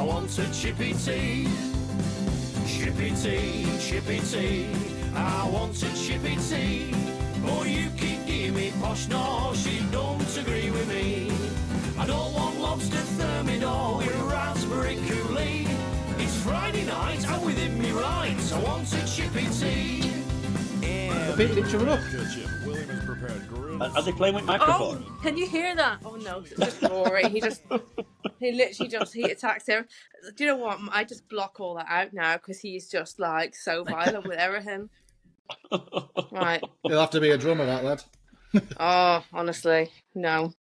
want a Chippy Tea. Chippy Tea, Chippy Tea, I want a Chippy Tea. Oh, you keep giving me posh, no, she don't agree with me. I don't want lobster thermidor with raspberry Kool-Aid. It's Friday night, I'm within me rights, I want a Chippy Tea. They picked each other up. Are they playing with microphone? Oh, can you hear that? Oh no, it's just Rory. He literally just attacks him. Do you know what? I just block all that out now because he's just like so violent with everything. Right. He'll have to be a drummer, that lad. Oh, honestly, no.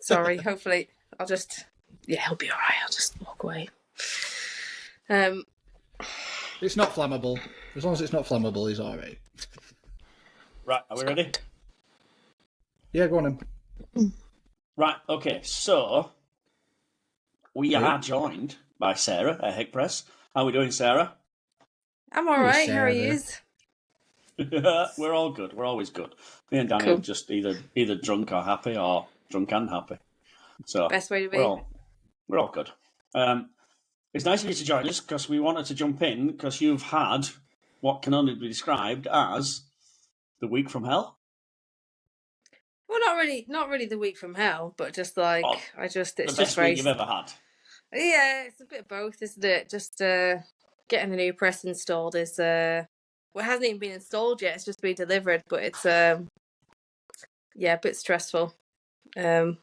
Sorry. Hopefully, he'll be all right. I'll just walk away. It's not flammable. As long as it's not flammable, he's all right. Right, are we ready? Yeah, go on then. Right, okay, so we are joined by Sarah at Heck Press. How are we doing, Sarah? I'm all right. How are you? We're all good. We're always good. Me and Danny are just either drunk or happy, or drunk and happy. So best way to be. We're all good. It's nice of you to join us because we wanted to jump in because you've had what can only be described as the week from hell. Well, not really the week from hell, but just like it's the just best very. Week you've ever had. Yeah, it's a bit of both, isn't it? Just getting the new press installed is well, it hasn't even been installed yet. It's just been delivered, but it's a bit stressful, to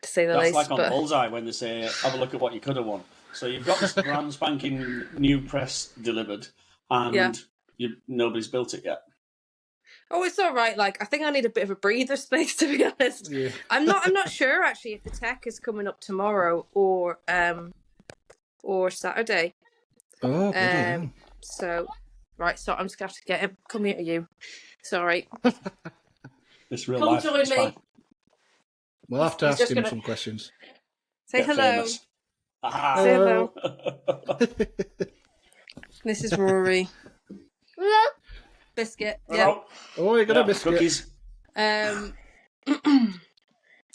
say the least. That's like on Bullseye when they say, "Have a look at what you could have won." So you've got this brand spanking new press delivered, and nobody's built it yet. Oh, it's all right. Like, I think I need a bit of a breather space, to be honest. Yeah. I'm not sure actually if the tech is coming up tomorrow or Saturday. Oh, yeah. So, right. So I'm just gonna have to get him. Come here to you. Sorry. This real Come life. join me. We'll have to ask him some questions. Say hello. Famous. Say hello. This is Rory. Biscuit. Yeah. Oh, you got a biscuit. Cookies. What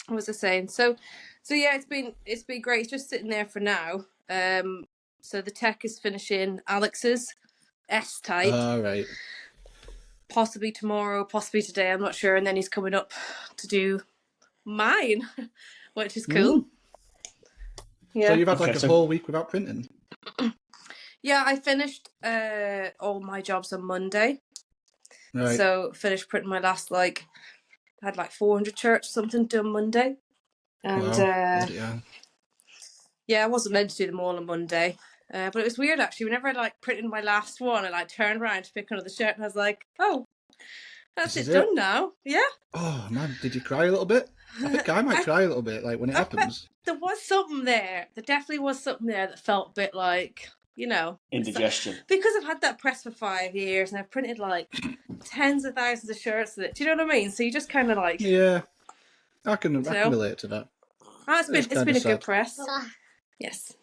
was I saying? So yeah, it's been great. It's just sitting there for now. So the tech is finishing Alex's S type. All right. Possibly tomorrow, possibly today. I'm not sure. And then he's coming up to do mine, which is cool. Yeah. So you've had like a whole week without printing? Yeah, I finished all my jobs on Monday. Right. So finished printing my last I had 400 shirts or something done Monday. And I wasn't meant to do them all on Monday. But it was weird actually. Whenever I printed my last one, I turned around to pick another shirt and I was like, oh, that's it done now. Yeah. Oh man, did you cry a little bit? I think I might cry a little bit, like when it happens. There was something there. There definitely was something there that felt a bit like, indigestion. Because I've had that press for 5 years and I've printed tens of thousands of shirts with it. Do you know what I mean? So you just kind of Yeah, I can relate to that. It's been a good press. Yes.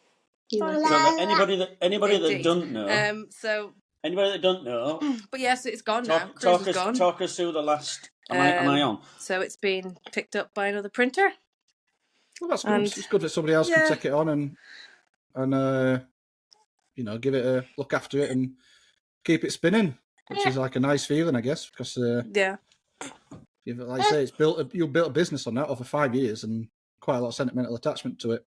So anybody that don't know. Anybody that don't know. But yes, it's gone now. Talk us through the last. Am I on? So it's been picked up by another printer. Well, that's good. It's good that somebody else can take it on and give it a look after it and keep it spinning, which is like a nice feeling, I guess, because like I say, you built a business on that over 5 years and quite a lot of sentimental attachment to it.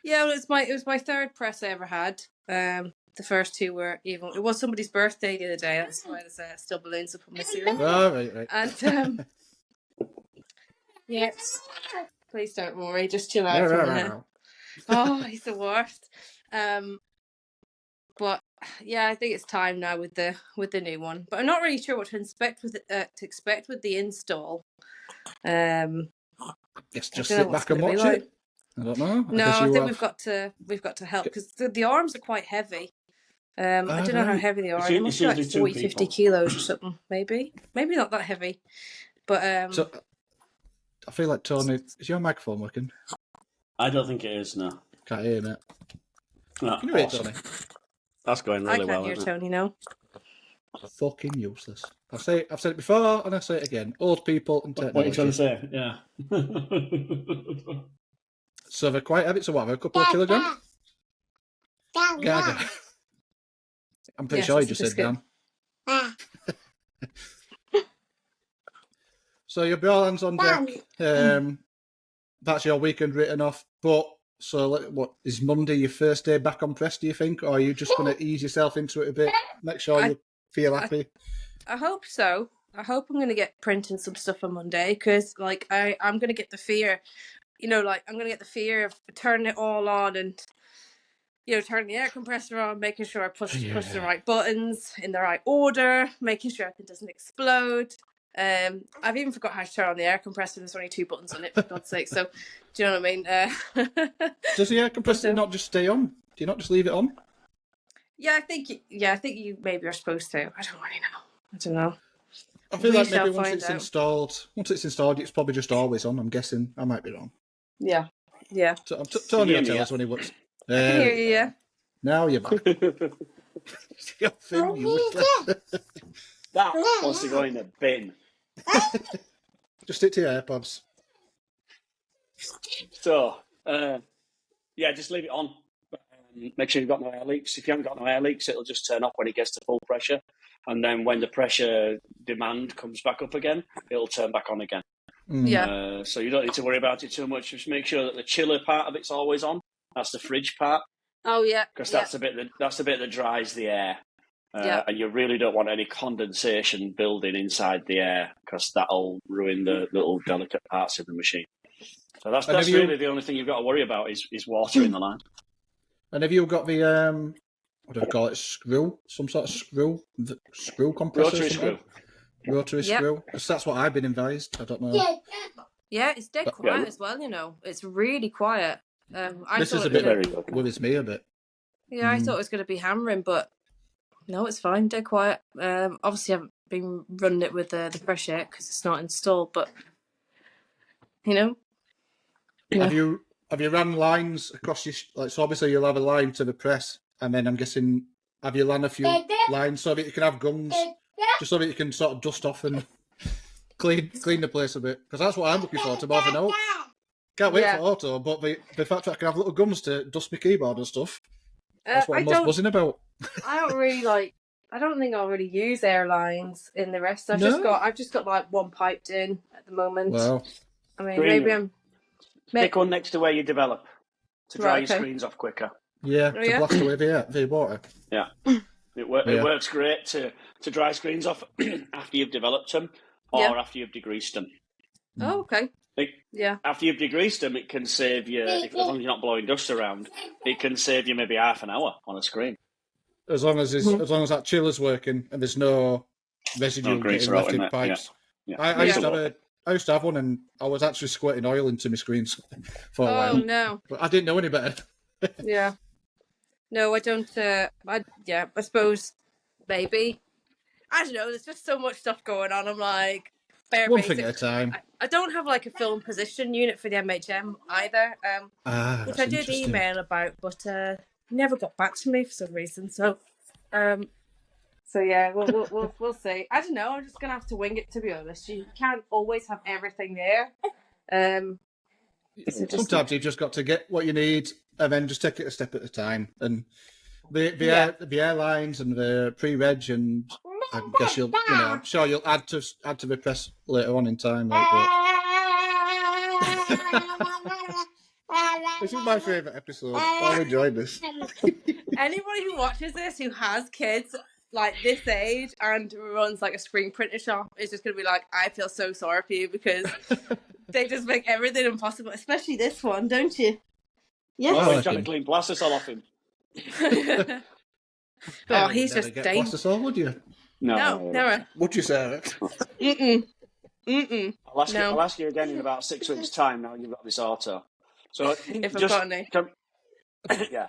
Yeah, well, it was my third press I ever had. The first two were even. It was somebody's birthday the other day. That's why there's still balloons up on my ceiling. Oh, right. And yes, please don't worry. Just chill out for a minute. Oh, he's the worst. But yeah, I think it's time now with the new one. But I'm not really sure what to expect with the install. Yes, just sit back and watch it. I don't know. I think we've got to help because the arms are quite heavy. I don't know how heavy they are. They must be 40-50 kilos or something. Maybe not that heavy. But so I feel like Tony. Is your microphone working? I don't think it is. No. Can't hear me. No, can you hear Tony? That's going really well. I can't hear Tony now. Fucking useless. I've said it before and I say it again. Old people and technology. What are you trying to say? Yeah. So they're quite heavy. So what? A couple of kilograms? Gaga. I'm pretty Yes, sure you it's just a said biscuit. Dan. So you'll be all hands on deck. That's your weekend written off. But so what is Monday your first day back on press? Do you think, or are you just going to ease yourself into it a bit? Make sure you feel happy. I hope so. I hope I'm going to get printing some stuff on Monday because, like, I'm going to get the fear. I'm going to get the fear of turning it all on and, turning the air compressor on, making sure I push the right buttons in the right order, making sure everything doesn't explode. I've even forgot how to turn on the air compressor. There's only 2 buttons on it, for God's sake. So, do you know what I mean? Does the air compressor not just stay on? Do you not just leave it on? Yeah, I think you maybe are supposed to. I don't really know. I don't know. I feel like maybe once it's installed, it's probably just always on. I'm guessing. I might be wrong. Yeah. Tony will tell us when he works. I can hear you. Yeah. Now you're back. Your thing, That wants to go in the bin. Just stick to your AirPods. So, just leave it on. Make sure you've got no air leaks. If you haven't got no air leaks, it'll just turn off when it gets to full pressure. And then when the pressure demand comes back up again, it'll turn back on again. Yeah. So you don't need to worry about it too much. Just make sure that the chiller part of it's always on. That's the fridge part. Oh, yeah. Because that's the bit that dries the air. And you really don't want any condensation building inside the air because that'll ruin the little delicate parts of the machine. So that's really the only thing you've got to worry about is water in the line. And have you got the what do I call it? Screw? Some sort of screw? The screw compressor? Rotary screw? Because that's what I've been advised. I don't know. Yeah, it's dead quiet as well, It's really quiet. This is a bit worries me a bit. Yeah, I thought it was going to be hammering, but no, it's fine. Dead quiet. Obviously, I haven't been running it with the fresh air because it's not installed, but, Yeah. Have you run lines across your... so obviously you'll have a line to the press, and then I'm guessing, have you run a few lines so that you can have guns, just so that you can sort of dust off and clean the place a bit? Because that's what I'm looking for, to more of an auto. Can't wait for auto, but the fact that I can have little guns to dust my keyboard and stuff, that's what I'm most buzzing about. I don't think I'll really use airlines in the rest. I've just got like one piped in at the moment. Wow. I mean, maybe I'm... Pick one next to where you develop to dry your screens off quicker. Yeah, to blast away the water. Yeah. It works great to dry screens off after you've developed them or after you've degreased them. Oh, okay. After you've degreased them, it can save you, as long as you're not blowing dust around, it can save you maybe half an hour on a screen. As long as that chiller's working and there's no residue getting left in pipes. Yeah. I used to have one, and I was actually squirting oil into my screens for a while. Oh, no. But I didn't know any better. Yeah. No, I don't. I suppose maybe. I don't know. There's just so much stuff going on. I'm like, one thing at a time. I don't have like a film position unit for the MHM either, which I did email about, but never got back to me for some reason. So yeah, we'll see. I don't know. I'm just gonna have to wing it, to be honest. You can't always have everything there. Sometimes you've just got to get what you need and then just take it a step at a time. And the airlines and the pre-reg, and I guess I'm sure you'll add to the press later on in time. This is my favourite episode. I've enjoyed this. Anybody who watches this who has kids like this age and runs like a screen printer shop is just going to be like, I feel so sorry for you because they just make everything impossible, especially this one, don't you? Yeah. Oh, trying to clean plastisol off him. Oh, he's just dangerous. Plastisol, would you? No, never. Would you, Sarah? I'll ask you again in about 6 weeks' time now you've got this auto. So if I've got any. Yeah.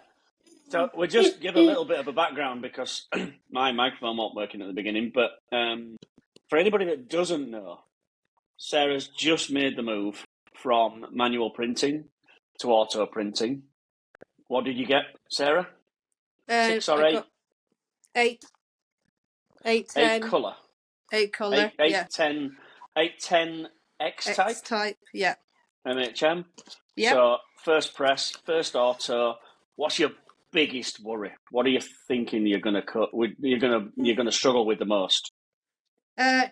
So we'll just give a little bit of a background because my microphone wasn't working at the beginning. But for anybody that doesn't know, Sarah's just made the move from manual printing to auto printing. What did you get, Sarah? 6 or 8? 8. 8, 10. 8 colour. 8 colour, 10 X-type? X-type, yeah. MHM? Yeah. So, first press, first auto. What's your biggest worry? What are you thinking you're going to cut? You're going to struggle with the most?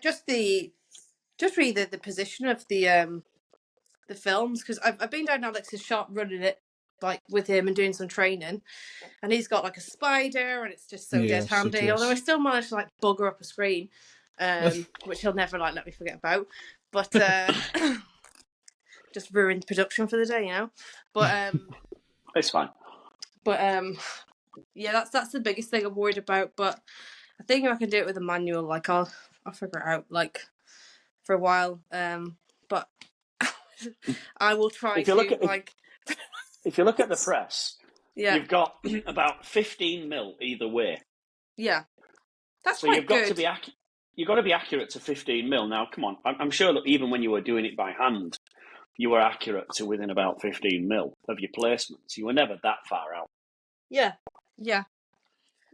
Just really the position of the films, because I've been down Alex's shop running it like with him and doing some training, and he's got like a spider, and it's just so dead handy. Yes. Although I still managed to like bugger up a screen, which he'll never like let me forget about. But just ruined production for the day, you know. But It's fine. But yeah, that's the biggest thing I'm worried about. But I think if I can do it with a manual, like I'll figure it out like for a while. But I will try if you look at the press, yeah, you've got about 15 mil either way. Yeah, that's so quite you've got good. to be you've got to be accurate to 15 mil. Now, come on, I'm sure that even when you were doing it by hand, you were accurate to within about 15 mil of your placements. You were never that far out. Yeah.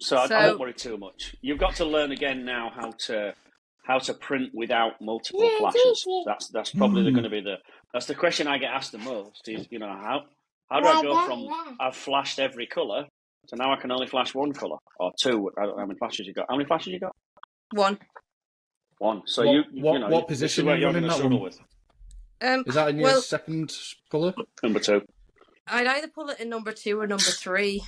So I won't worry too much. You've got to learn again now how to print without multiple flashes. That's probably going to be that's the question I get asked the most. Is how do I go from I've flashed every colour to now I can only flash one colour or two? I don't know how many flashes you got. How many flashes you got? One. So what position are you running that one with? Is that in your second colour? Number 2. I'd either pull it in number 2 or number 3,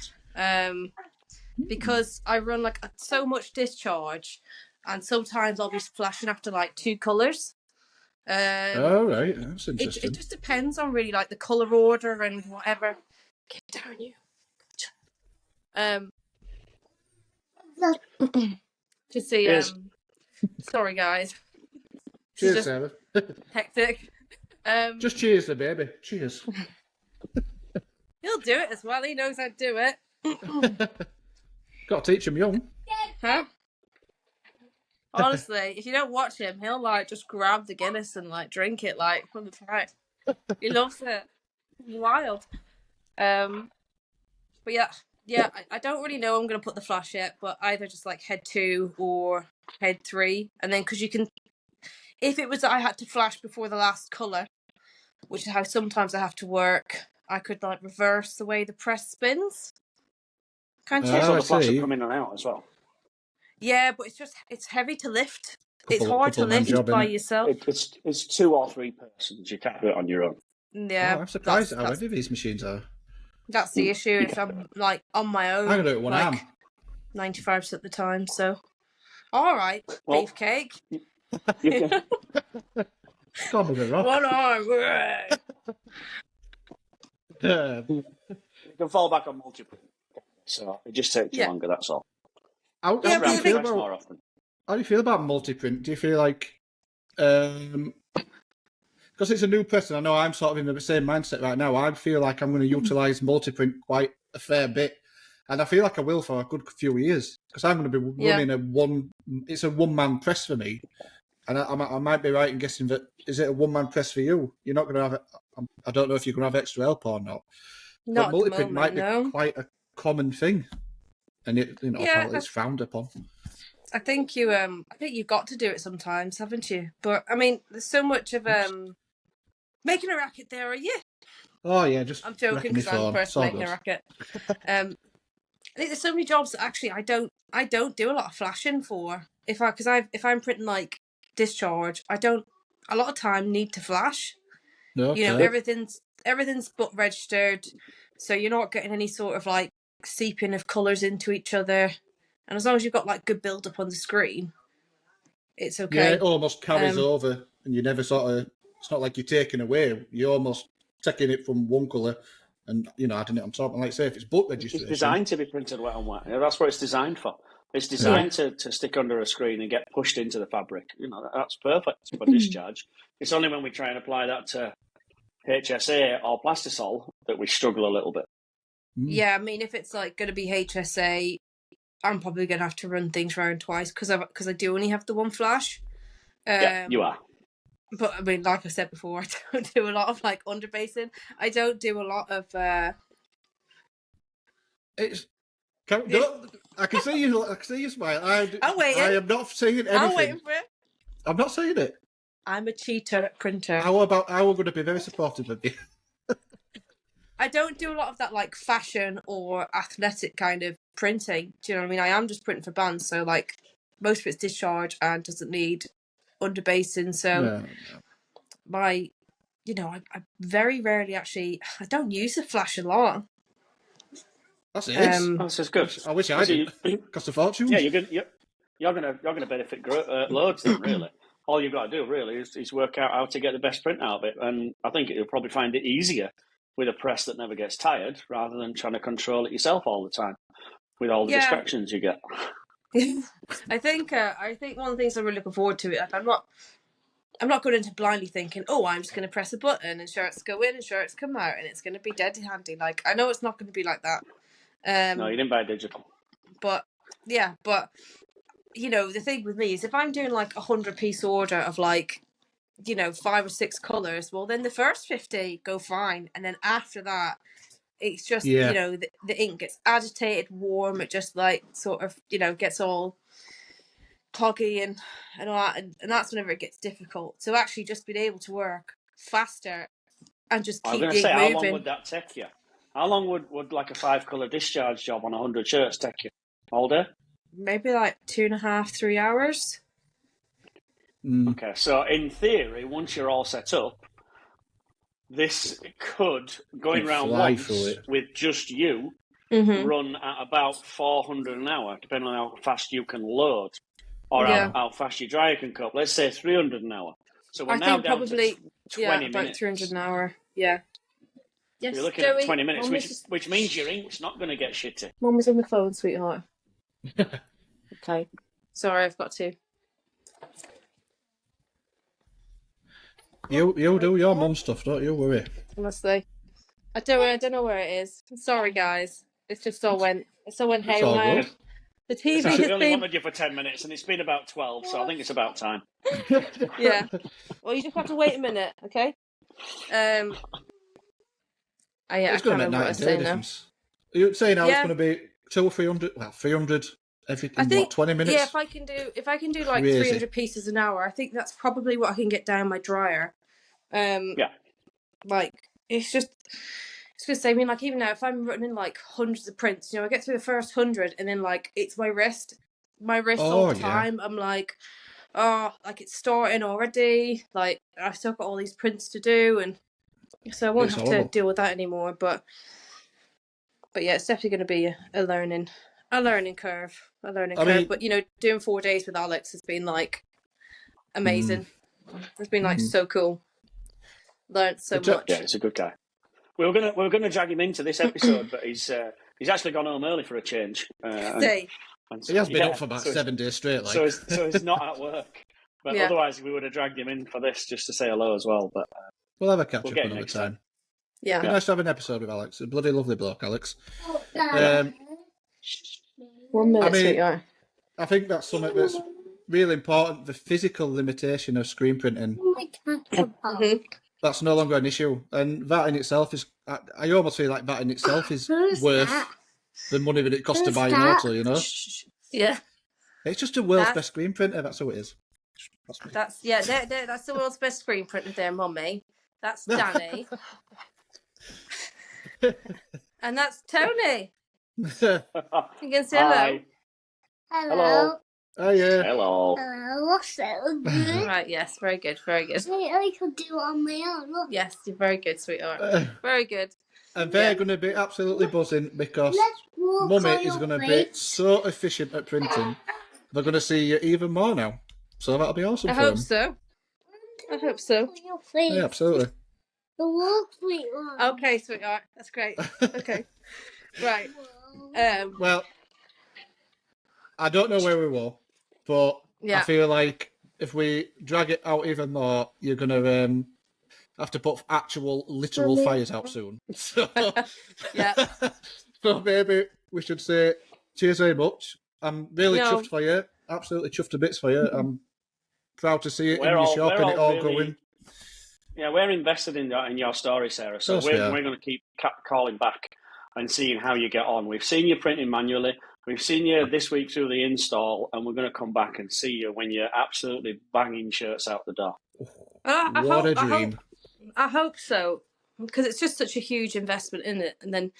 because I run like so much discharge, and sometimes I'll be flashing after like 2 colours. Oh right, that's interesting. It just depends on really like the colour order and whatever. Get down, you. To see. Sorry, guys. Cheers, Sarah. Hectic. Just cheers, the baby. Cheers. He'll do it as well. He knows how to do it. Got to teach him young. Huh? Honestly, if you don't watch him, he'll like just grab the Guinness and like drink it like from the time. He loves it. It's wild. But yeah, I don't really know I'm going to put the flash yet, but either just like head 2 or head 3, and then because you can, if it was that I had to flash before the last colour, which is how sometimes I have to work, I could like reverse the way the press spins. Can't you? So the flash will come in and out as well. Yeah, but it's heavy to lift. It's hard to lift by yourself. It's 2 or 3 persons. You can't do it on your own. Yeah, I'm surprised at how heavy these machines are. That's the issue. If I'm like on my own, I'm gonna do it one arm. 95% of the time. So, all right, beefcake. You can. Can't move it wrong. One arm. You can fall back on multiprint. So it just takes you longer. That's all. How do you feel about multiprint? Do you feel like, because it's a new press, and I know I'm sort of in the same mindset right now, I feel like I'm going to utilise multiprint quite a fair bit, and I feel like I will for a good few years, because I'm going to be running it's a one-man press for me, and I might be right in guessing that, is it a one-man press for you? You're not going to have I don't know if you're going to have extra help or not. Not but multiprint at the moment, might be quite a common thing, and apparently it's frowned upon. I think you've got to do it sometimes, haven't you? But I mean, there's so much of making a racket there, are you? Oh yeah, just I'm joking because I'm the person making a racket. I think there's so many jobs that actually I don't do a lot of flashing for. If I'm printing like discharge, I don't a lot of time need to flash. Okay. You know, everything's butt registered, so you're not getting any sort of like seeping of colours into each other. And as long as you've got like good build up on the screen, it's okay. Yeah, it almost carries over, and you never it's not like you're taking away. You're almost taking it from one colour and adding it on top. And like I say, if it's book registration, it's designed to be printed wet on wet. That's what it's designed for. It's designed to stick under a screen and get pushed into the fabric. That's perfect for discharge. It's only when we try and apply that to HSA or plastisol that we struggle a little bit. Yeah, I mean, if it's like going to be HSA, I'm probably going to have to run things around twice because I do only have the one flash. Yeah, you are. But I mean, like I said before, I don't do a lot of like underbasing. I don't do a lot of. I can see you. I can see you smile. I'm waiting. I am not saying anything. I'm waiting for it. I'm not saying it. I'm a cheater at printer. How are we going to be very supportive of you? I don't do a lot of that like fashion or athletic kind of printing. Do you know what I mean? I am just printing for bands, so like most of it's discharge and doesn't need underbasing. So my, I very rarely actually. I don't use the flash a lot. That's it. This is good. I wish I did. Cost a fortune. Yeah, you're gonna benefit loads then, really. All you've got to do really is work out how to get the best print out of it, and I think you'll probably find it easier with a press that never gets tired, rather than trying to control it yourself all the time with all the distractions you get. I think one of the things I'm really looking forward to. Like, I'm not going into blindly thinking, oh, I'm just going to press a button and shirts go in and shirts come out, and it's going to be dead handy. Like, I know it's not going to be like that. No, you didn't buy digital. But the thing with me is if I'm doing like 100-piece order of like, 5 or 6 colours, well, then the first 50 go fine, and then after that, it's just the ink gets agitated, warm. It just like sort of gets all cloggy and all that, and that's whenever it gets difficult. So actually, just being able to work faster and just keep the ink moving. How long would that take you? How long would like a 5-colour discharge job on 100 shirts take you? All day? Maybe like 2.5, 3 hours. Okay, so in theory, once you're all set up, this could, going round once with just you, run at about 400 an hour, depending on how fast you can load or how fast your dryer can cope. Let's say 300 an hour. So we're now down to 20 minutes. About 300 an hour. Yeah. Yes, you're looking at 20 minutes, which means your ink's not going to get shitty. Mum was on the phone, sweetheart. Okay. Sorry, I've got to. You do your mum stuff, don't you worry. Honestly. I don't know where it is. I'm sorry, guys. It's just all went haywire. The TV has only wanted you for 10 minutes, and it's been about 12, so I think it's about time. Yeah. Well, you just have to wait a minute, okay? It's going to make night and day difference. Are you saying how it's going to be 200 or 300? Well, 300 every 20 minutes? Yeah, if I can do like 300 pieces an hour, I think that's probably what I can get down my dryer. Like it's going to say, I mean, like even now, if I'm running like hundreds of prints, I get through the first 100, and then like it's my wrist all the time. I'm like, like it's starting already. Like I've still got all these prints to do, and so I won't have to deal with that anymore. But yeah, it's definitely going to be a learning curve. But doing 4 days with Alex has been like amazing. It's been like so cool. Learned so much. Yeah, he's a good guy. We were gonna drag him into this episode, but he's actually gone home early for a change. He has been up for about 7 days straight. Like. So he's not at work. But otherwise, we would have dragged him in for this just to say hello as well. But we'll have a catch up another time. Yeah, it'd be nice to have an episode with Alex. A bloody lovely bloke, Alex. 1 minute, sweetheart. I think that's something that's really important. The physical limitation of screen printing. That's no longer an issue, and that in itself is. I almost feel like that in itself is worth the money that it costs to buy an auto. Yeah. It's just a world's best screen printer. That's how it is. That's the world's best screen printer there, Mummy. That's Danny. And that's Tony. You can say hello. Hello. Oh yeah. Hello. What's that? Right, yes, very good, very good. I can do it on my own. Look. Yes, you're very good, sweetheart. Very good. And they're going to be absolutely buzzing because Mummy is going to be so efficient at printing. They're going to see you even more now. So that'll be awesome. I hope so. Yeah, absolutely. Okay, sweetheart. That's great. Okay. Right. Well, I don't know where we will, but I feel like if we drag it out even more, you're going to have to put actual, literal fires out soon. So, so maybe we should say cheers very much. I'm really chuffed for you. Absolutely chuffed to bits for you. I'm proud to see it in your shop and it all going. Yeah, we're invested in your story, Sarah. So we're going to keep calling back and seeing how you get on. We've seen you printing manually. We've seen you this week through the install, and we're going to come back and see you when you're absolutely banging shirts out the door. What a dream. I hope so. because it's just such a huge investment in it. And then,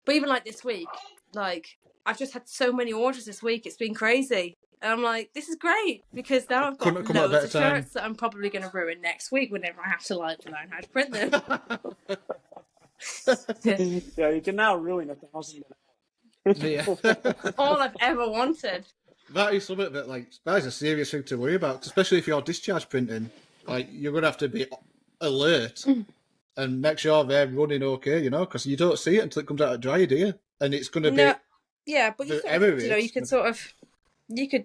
but even like this week, like I've just had so many orders this week. It's been crazy. And I'm like, this is great because now I've got Couldn't come at a loads of better time. shirts that I'm probably going to ruin next week whenever I have to like learn how to print them. Yeah, you can now ruin 1,000. Yeah. All I've ever wanted. That is something that is a serious thing to worry about, especially if you're discharge printing. Like, you're going to have to be alert and make sure they're running okay, you know, because you don't see it until it comes out of dry, do you? And it's going to be... Yeah, but you could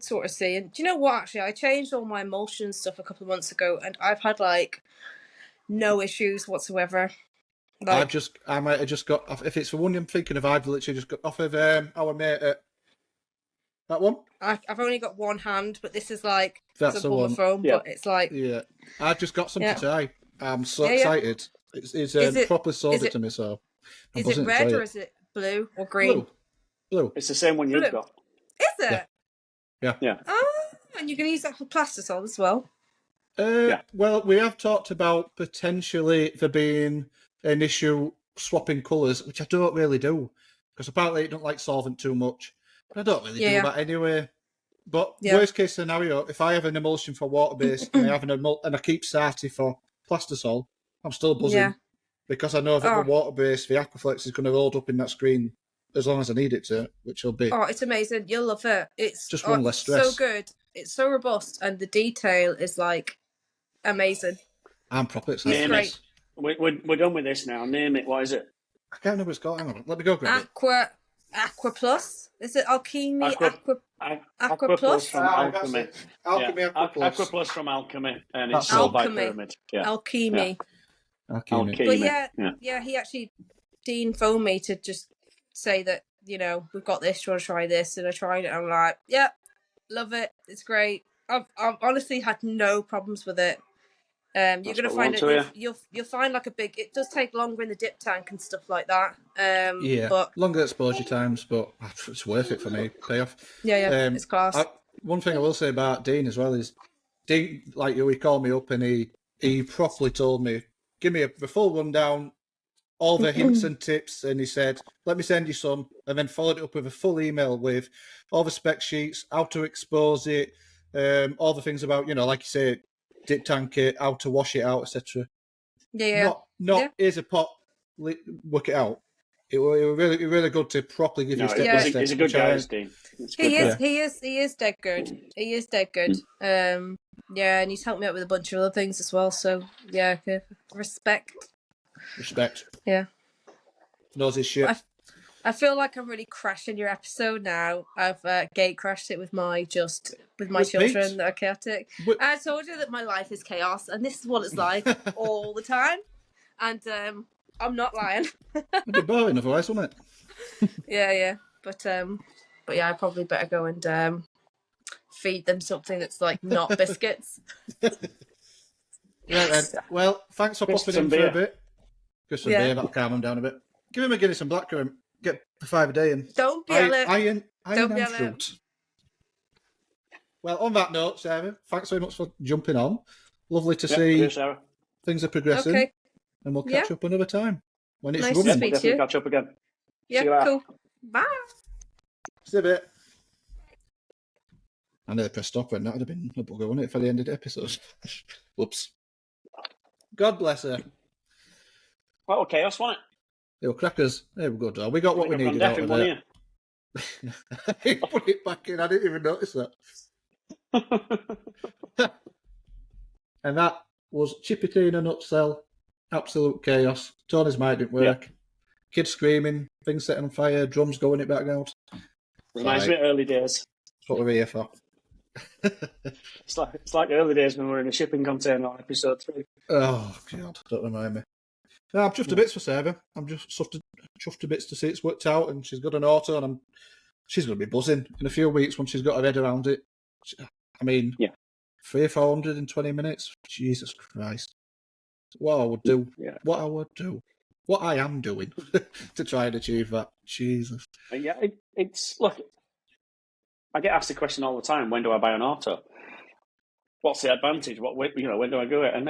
sort of see. And do you know what, actually? I changed all my emulsion stuff a couple of months ago, and I've had, like, no issues whatsoever. Like, I might have just got... If it's the one I'm thinking of, I've literally just got off of our mate at... That one? I've only got one hand, but this is like That's the one. Foam, but it's like... Yeah. I've just got some to try. I'm so excited. It's properly sold it to me, so... Is it red or is it blue or green? Blue. It's the same one you've got. Is it? Yeah. Oh, and you can use that for plastisol as well. Well, we have talked about potentially there being an issue swapping colours, which I don't really do, because apparently it don't like solvent too much. But I don't really do that anyway. But worst case scenario, if I have an emulsion for water-based and I have and I keep Sarti for plastisol, I'm still buzzing because I know that the water-based, the Aquaflex is going to hold up in that screen as long as I need it to, which will be... Oh, it's amazing. You'll love it. It's just one less stress. So good. It's so robust, and the detail is, like, amazing. I'm properly excited. Name it. We're done with this now. Name it. What is it? I can't remember what it's called. Hang on. Let me go grab it. Aqua Plus? Is it Alchemy Aqua Plus Plus? from Alchemy. Alchemy Aqua Plus. Aqua Plus from Alchemy, and it's sold by Pyramid. Yeah. Alchemy. But he actually Dean phoned me to just say that, you know, we've got this, do you want to try this? And I tried it, and I'm like, love it. It's great. I've honestly had no problems with it. You're going to find it. You'll find like a big. It does take longer in the dip tank and stuff like that. But longer exposure times, but it's worth it for me. Payoff. Yeah, it's class. One thing I will say about Dean as well is Dean, like he called me up and he properly told me, give me the full rundown, all the hints and tips, and he said, let me send you some, and then followed it up with a full email with all the spec sheets, how to expose it, all the things about, you know, like you say, dip tank it, how to wash it out, etc. Not here's a pot, work it out. It was really good to properly give you step by step. He's a good guy, Dean. He is dead good. He is dead good. And he's helped me out with a bunch of other things as well. So respect. Yeah. Knows his shit. I feel like I'm really crashing your episode now. I've gate crashed it with my children that are chaotic. I told you that my life is chaos, and this is what it's like all the time. And I'm not lying. It'd be boring otherwise, wouldn't it? Yeah. But I probably better go and feed them something that's like not biscuits. Right then. Well, thanks for popping in for a bit. Just some beer, that'll calm them down a bit. Give him a Guinness and blackcurrant. Get the 5 a day and don't be iron and fruit. Well, on that note, Sarah, thanks very much for jumping on. Lovely to see things are progressing. Okay. And we'll catch up another time when it's running. We'll definitely catch up again. Yeah, cool. Bye. See you a bit. I nearly pressed stop when that would have been a bugger, wouldn't it, for the end of the episode? Whoops. God bless her. Well, chaos, wasn't it? They were crackers. There we go, dog. We got what we needed out of it. He put it back in. I didn't even notice that. And that was Chippy Tea in a nutshell. Absolute chaos. Tony's mic didn't work. Yeah. Kids screaming, things setting on fire, drums going in the background. Reminds me of early days. That's what we're here for. It's like early days when we were in a shipping container on episode 3. Oh, God. Don't remind me. No, I'm chuffed to bits for Sarah. I'm just chuffed to bits to see it's worked out, and she's got an auto, and she's going to be buzzing in a few weeks when she's got her head around it. I mean, 300-400 in 20 minutes. Jesus Christ. What I would do. Yeah. What I am doing to try and achieve that. Jesus. Yeah, look, I get asked the question all the time, when do I buy an auto? What's the advantage? When do I go it? And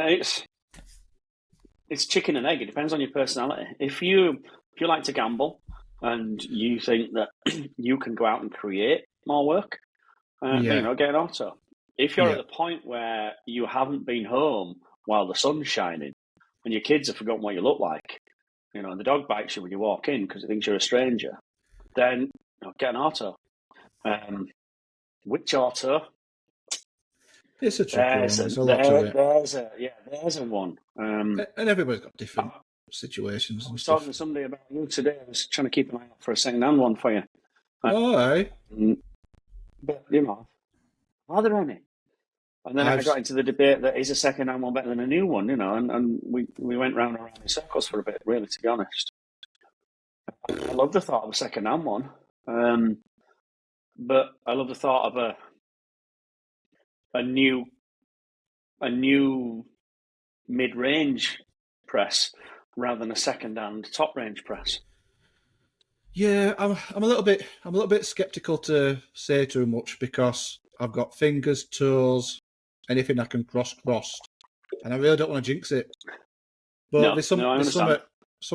it's chicken and egg. It depends on your personality. If you like to gamble and you think that you can go out and create more work, you know, get an auto. If you're at the point where you haven't been home while the sun's shining and your kids have forgotten what you look like, you know, and the dog bites you when you walk in because it thinks you're a stranger, then you know, get an auto. Which auto? It's a tricky one. There's a lot to it. There's a one. And everybody's got different situations. I was talking to somebody about you today. I was trying to keep an eye out for a second-hand one for you. All right. But, you know, are there any? And then I got into the debate that is a second-hand one better than a new one, you know, and we went round and round in circles for a bit, really, to be honest. I love the thought of a second-hand one, but I love the thought of a new mid-range press rather than a second-hand top-range press. Yeah, I'm a little bit skeptical to say too much because I've got fingers, toes, anything I can cross, and I really don't want to jinx it. But there's some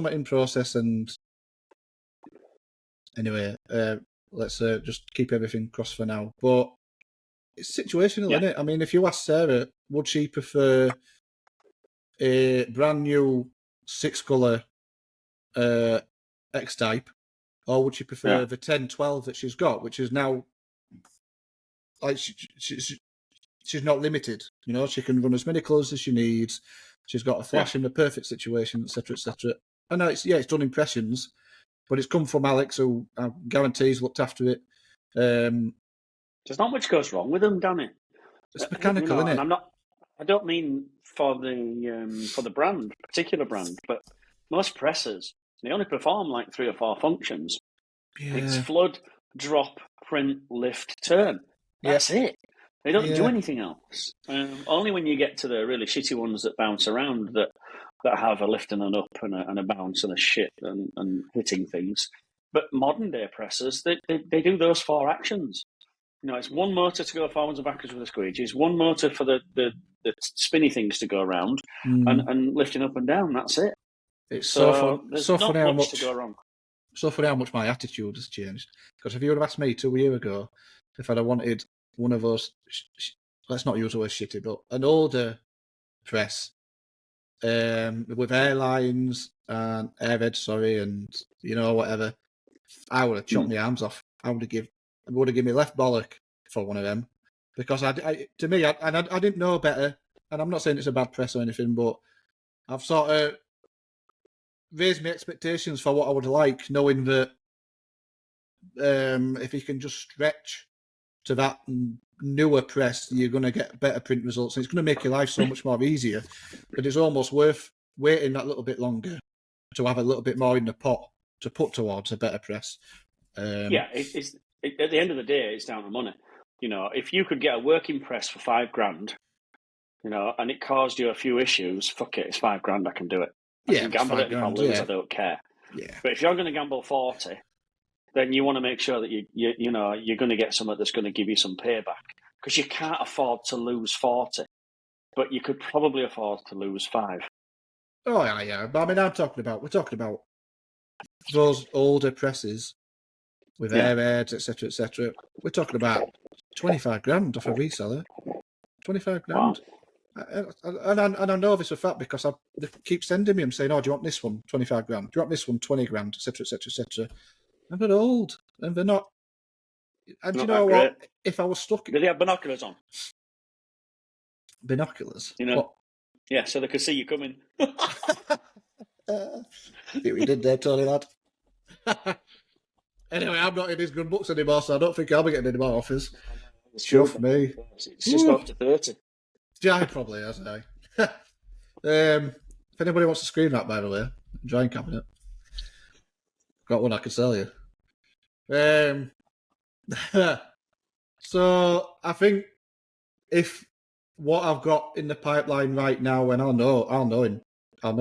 in process, and anyway, let's just keep everything crossed for now. But it's situational, isn't it? I mean, if you ask Sarah, would she prefer a brand new 6-colour X-type, or would she prefer the 10-12 that she's got, which is now like she's not limited. You know, she can run as many colours as she needs. She's got a flash in the perfect situation, etc., etc. I know it's done impressions, but it's come from Alex, who I guarantee he's looked after it. There's not much goes wrong with them, Danny. It's mechanical, isn't it? And I don't mean for the brand, particular brand, but most presses, they only perform like 3 or 4 functions. Yeah. It's flood, drop, print, lift, turn. That's it. They don't do anything else. Only when you get to the really shitty ones that bounce around that have a lift and an up and a bounce and a shit and hitting things. But modern day presses, they do those 4 actions. You know, it's one motor to go forwards and backwards with the squeegees, one motor for the spinny things to go around, and lifting up and down. That's it. It's so funny how much to go wrong. So funny how much my attitude has changed. Because if you would have asked me 2 years ago if I'd have wanted one of those, let's not use the word shitty, but an older press with airlines and airheads, and you know whatever, I would have chopped my arms off. I would have given me left bollock for one of them, because I didn't know better, and I'm not saying it's a bad press or anything, but I've sort of raised my expectations for what I would like, knowing that if you can just stretch to that newer press, you're going to get better print results, and it's going to make your life so much more easier. But it's almost worth waiting that little bit longer to have a little bit more in the pot to put towards a better press. It's at the end of the day, it's down to money. You know, if you could get a working press for $5,000, you know, and it caused you a few issues, fuck it, it's $5,000. I can do it. I can gamble it if I lose. I don't care. Yeah. But if you're going to gamble 40, then you want to make sure that you're going to get something that's going to give you some payback, because you can't afford to lose 40, but you could probably afford to lose 5. Oh yeah. But I mean, we're talking about those older presses with airheads, etc. We're talking about $25,000 off a reseller. $25,000. Wow. And I know this for a fact because they keep sending me. I'm saying, "Oh, do you want this one? $25,000. Do you want this one? $20,000, etc." And they're old, and they're not. And you know what? If I was stuck, do they have binoculars on? Binoculars, you know. What? Yeah, so they could see you coming. We did there, Tony lad. Anyway, I'm not in his good books anymore, so I don't think I'll be getting any more offers. It's sure for me. It's just up to 30. Yeah, probably, hasn't I? If anybody wants to screen that, by the way, drawing cabinet. Got one I can sell you. So I think if what I've got in the pipeline right now, and I'll know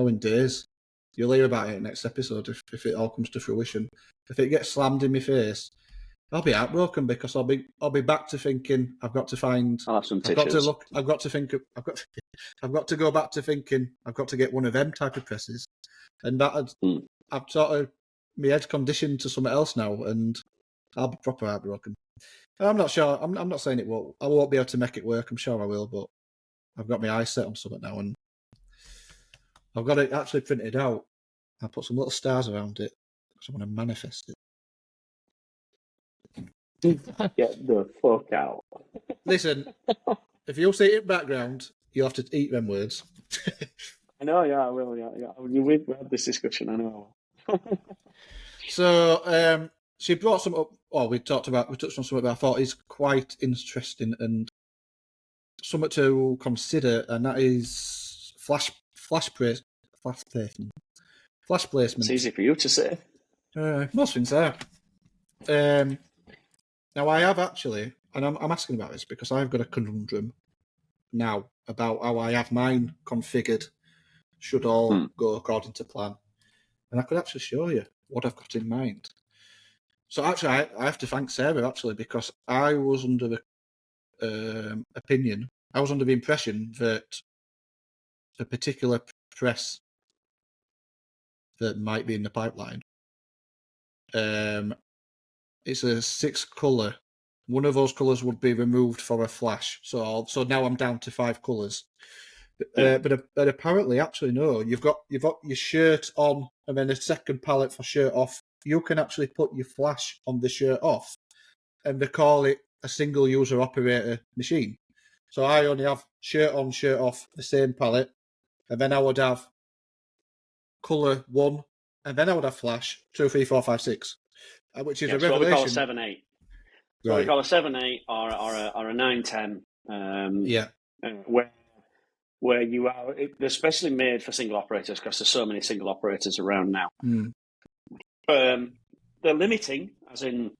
in days. You'll hear about it in the next episode if it all comes to fruition. If it gets slammed in my face, I'll be heartbroken because I'll be back to thinking I've got to find. I'll have some tissues. I've got to think. I've got to go back to thinking I've got to get one of them type of presses, and I've sort of my head's conditioned to something else now, and I'll be proper heartbroken. I'm not sure. I'm not saying it won't. I won't be able to make it work. I'm sure I will, but I've got my eyes set on something now, and I've got it actually printed out. I put some little stars around it because I want to manifest it. Get the fuck out. Listen, if you'll see it in background, you'll have to eat them words. I know, yeah, I will, yeah. We've had this discussion, I know. So, she brought some up. Oh, we touched on something that I thought is quite interesting and something to consider, and that is flash placement. It's easy for you to say. Most things are. Now, I have actually, and I'm asking about this because I've got a conundrum now about how I have mine configured should all go according to plan. And I could actually show you what I've got in mind. So actually, I have to thank Sarah, actually, because I was under the impression that a particular press that might be in the pipeline, it's a 6 colour. One of those colours would be removed for a flash. So now I'm down to 5 colours. But apparently, actually, no. You've got your shirt on, and then a second palette for shirt off. You can actually put your flash on the shirt off, and they call it a single user operator machine. So I only have shirt on, shirt off, the same palette, and then I would have colour 1, and then I would have flash 2, 3, 4, 5, 6. Which is a revelation. What we call a 7/8. So right. we call a 7/8 or a 9/10. Where you are, they're especially made for single operators because there's so many single operators around now. They're limiting, as in,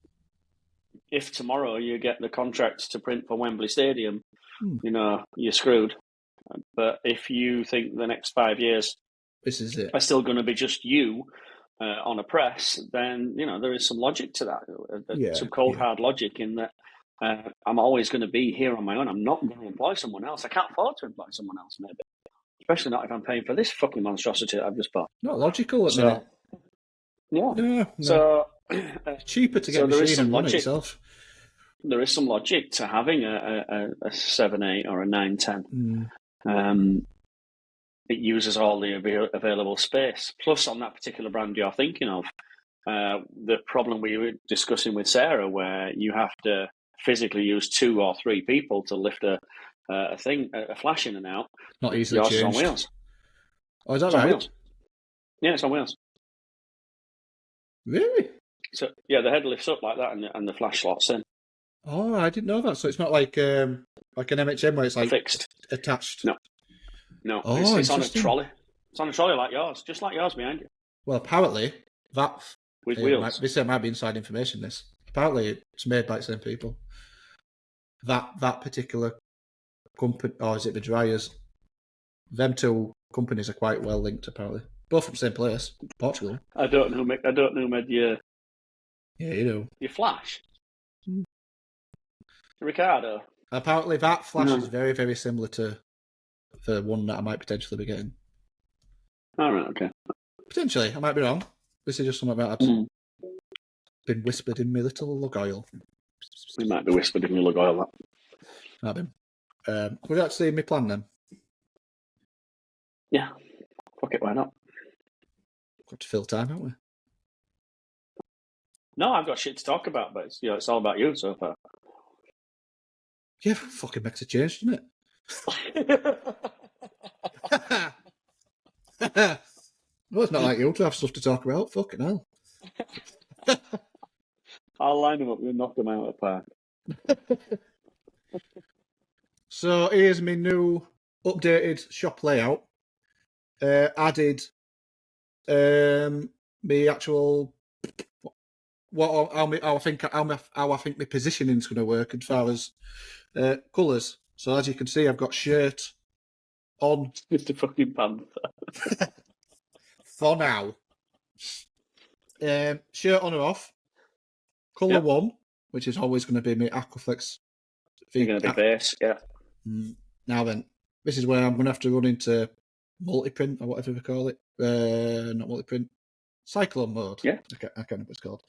if tomorrow you get the contract to print for Wembley Stadium, you're screwed. But if you think the next 5 years this is it, are still going to be just you on a press, then there is some logic to that. Some cold hard logic in that. I'm always going to be here on my own. I'm not going to employ someone else. I can't afford to employ someone else, maybe. Especially not if I'm paying for this fucking monstrosity that I've just bought. Not logical at the minute. Yeah. No. So it's cheaper to get a machine and run it yourself. There is some logic to having a 7/8 or a 9/10. It uses all the available space. Plus, on that particular brand you're thinking of, the problem we were discussing with Sarah, where you have to physically use 2 or 3 people to lift a flash in and out. Not easily Yours changed. is on wheels. Oh, is that right? Wheels. Yeah, it's on wheels. Really? So yeah, the head lifts up like that, and the flash slots in. Oh, I didn't know that. So it's not like an MHM where it's like fixed, attached. No. Oh, it's on a trolley. It's on a trolley like yours, just like yours behind you. Well, apparently that with wheels. This might be inside information. This apparently it's made by the same people. That particular company, or is it the dryers? Them 2 companies are quite well linked. Apparently, both from the same place, Portugal. I don't know who made your. Yeah, you know. Your flash. Ricardo. Apparently, that flash is very, very similar to the one that I might potentially be getting. All right, okay. Potentially, I might be wrong. This is just something that I've been whispered in my little lug oil. We might be whispered in your lug oil. Might be. Would you like to see my plan then? Yeah. Fuck it, why not? Got to fill time, haven't we? No, I've got shit to talk about, but it's all about you so far. Yeah, fucking makes a change, doesn't it? Well, it's not like you to have stuff to talk about. Fucking hell. I'll line them up and knock them out of the park. So here's my new updated shop layout. Added my actual how I think my positioning is going to work as far as colours. So as you can see, I've got shirt on. Mr. fucking Panther. For now. Shirt on or off. Colour 1, which is always going to be my Aquaflex. You're going to be base, yeah. Now then, this is where I'm going to have to run into multi-print or whatever we call it. Not multi-print, cyclone mode. Yeah. I can't remember what it's called.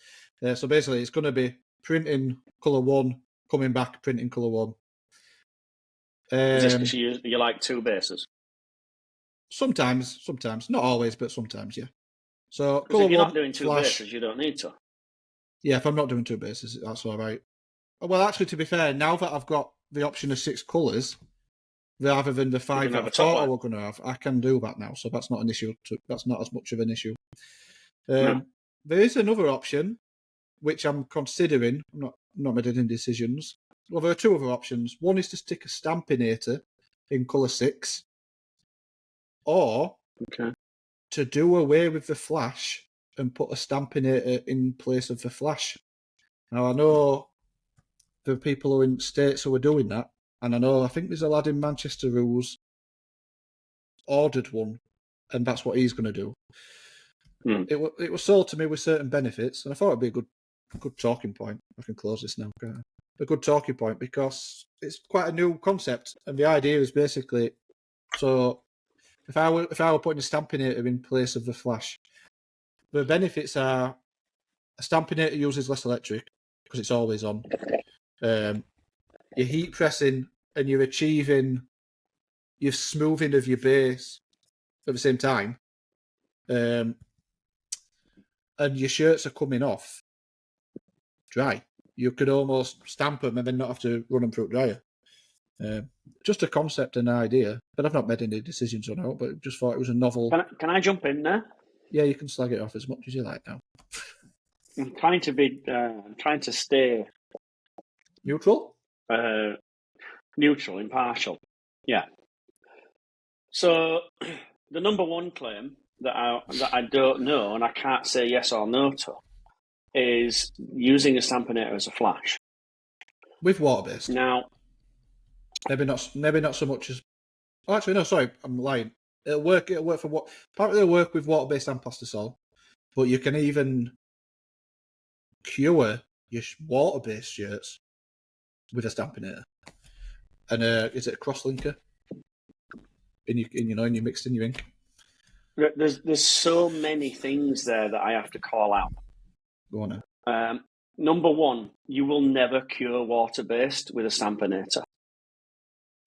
So basically, it's going to be printing colour 1, coming back, printing colour 1. Is this because you like 2 bases? Sometimes, not always, but sometimes, yeah. So Because if you're not doing 2 bases, you don't need to. Yeah, if I'm not doing 2 bases, that's all right. Well, actually, to be fair, now that I've got the option of 6 colours, rather than the 5 that I thought I was going to have, I can do that now. So that's not an issue. That's not as much of an issue. There is another option, which I'm considering. I'm not made any decisions. Well, there are 2 other options. One is to stick a stampinator in colour 6, or to do away with the flash and put a stampinator in place of the flash. Now, I know there are people who are in states who are doing that, and I think there's a lad in Manchester who's ordered one, and that's what he's going to do. It was sold to me with certain benefits, and I thought it'd be a good talking point. I can close this now. A good talking point, because it's quite a new concept, and the idea is basically, so if I were putting a stampinator in place of the flash, the benefits are a stampinator uses less electric because it's always on. You're heat pressing and you're achieving your smoothing of your base at the same time. And your shirts are coming off dry. You could almost stamp them and then not have to run them through a dryer. Just a concept and idea, but I've not made any decisions on it, but just thought it was a novel. Can I jump in there? Yeah, you can slag it off as much as you like now. I'm trying to stay neutral, impartial. Yeah. So the number one claim that I don't know and I can't say yes or no to is using a stampinator as a flash with water-based. Now, maybe not so much as. Oh, actually, no. Sorry, I'm lying. It'll work for what? Apparently, it'll work with water-based and plastisol, but you can even cure your water-based shirts with a stampinator. And is it a cross-linker? In your mixed in your ink. There's so many things there that I have to call out. Go on then. Number one, you will never cure water-based with a stampinator.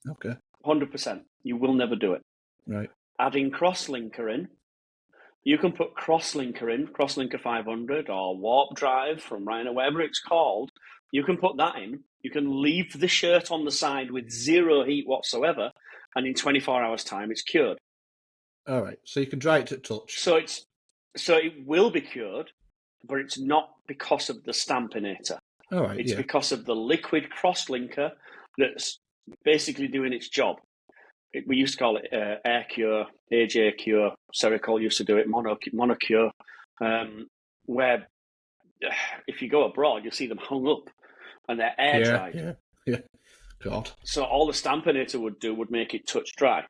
Okay. 100%. You will never do it. Right. Adding crosslinker in, you can put crosslinker in, crosslinker 500 or warp drive from Rhino, whatever it's called. You can put that in. You can leave the shirt on the side with zero heat whatsoever, and in 24 hours' time, it's cured. All right. So you can dry it to touch. So it will be cured, but it's not because of the stampinator. All right. It's because of the liquid crosslinker that's basically doing its job. We used to call it air cure, AJ cure. Sericol used to do it, monocure, where if you go abroad, you'll see them hung up and they're air dried. Yeah. God. So all the stampinator would do would make it touch dry.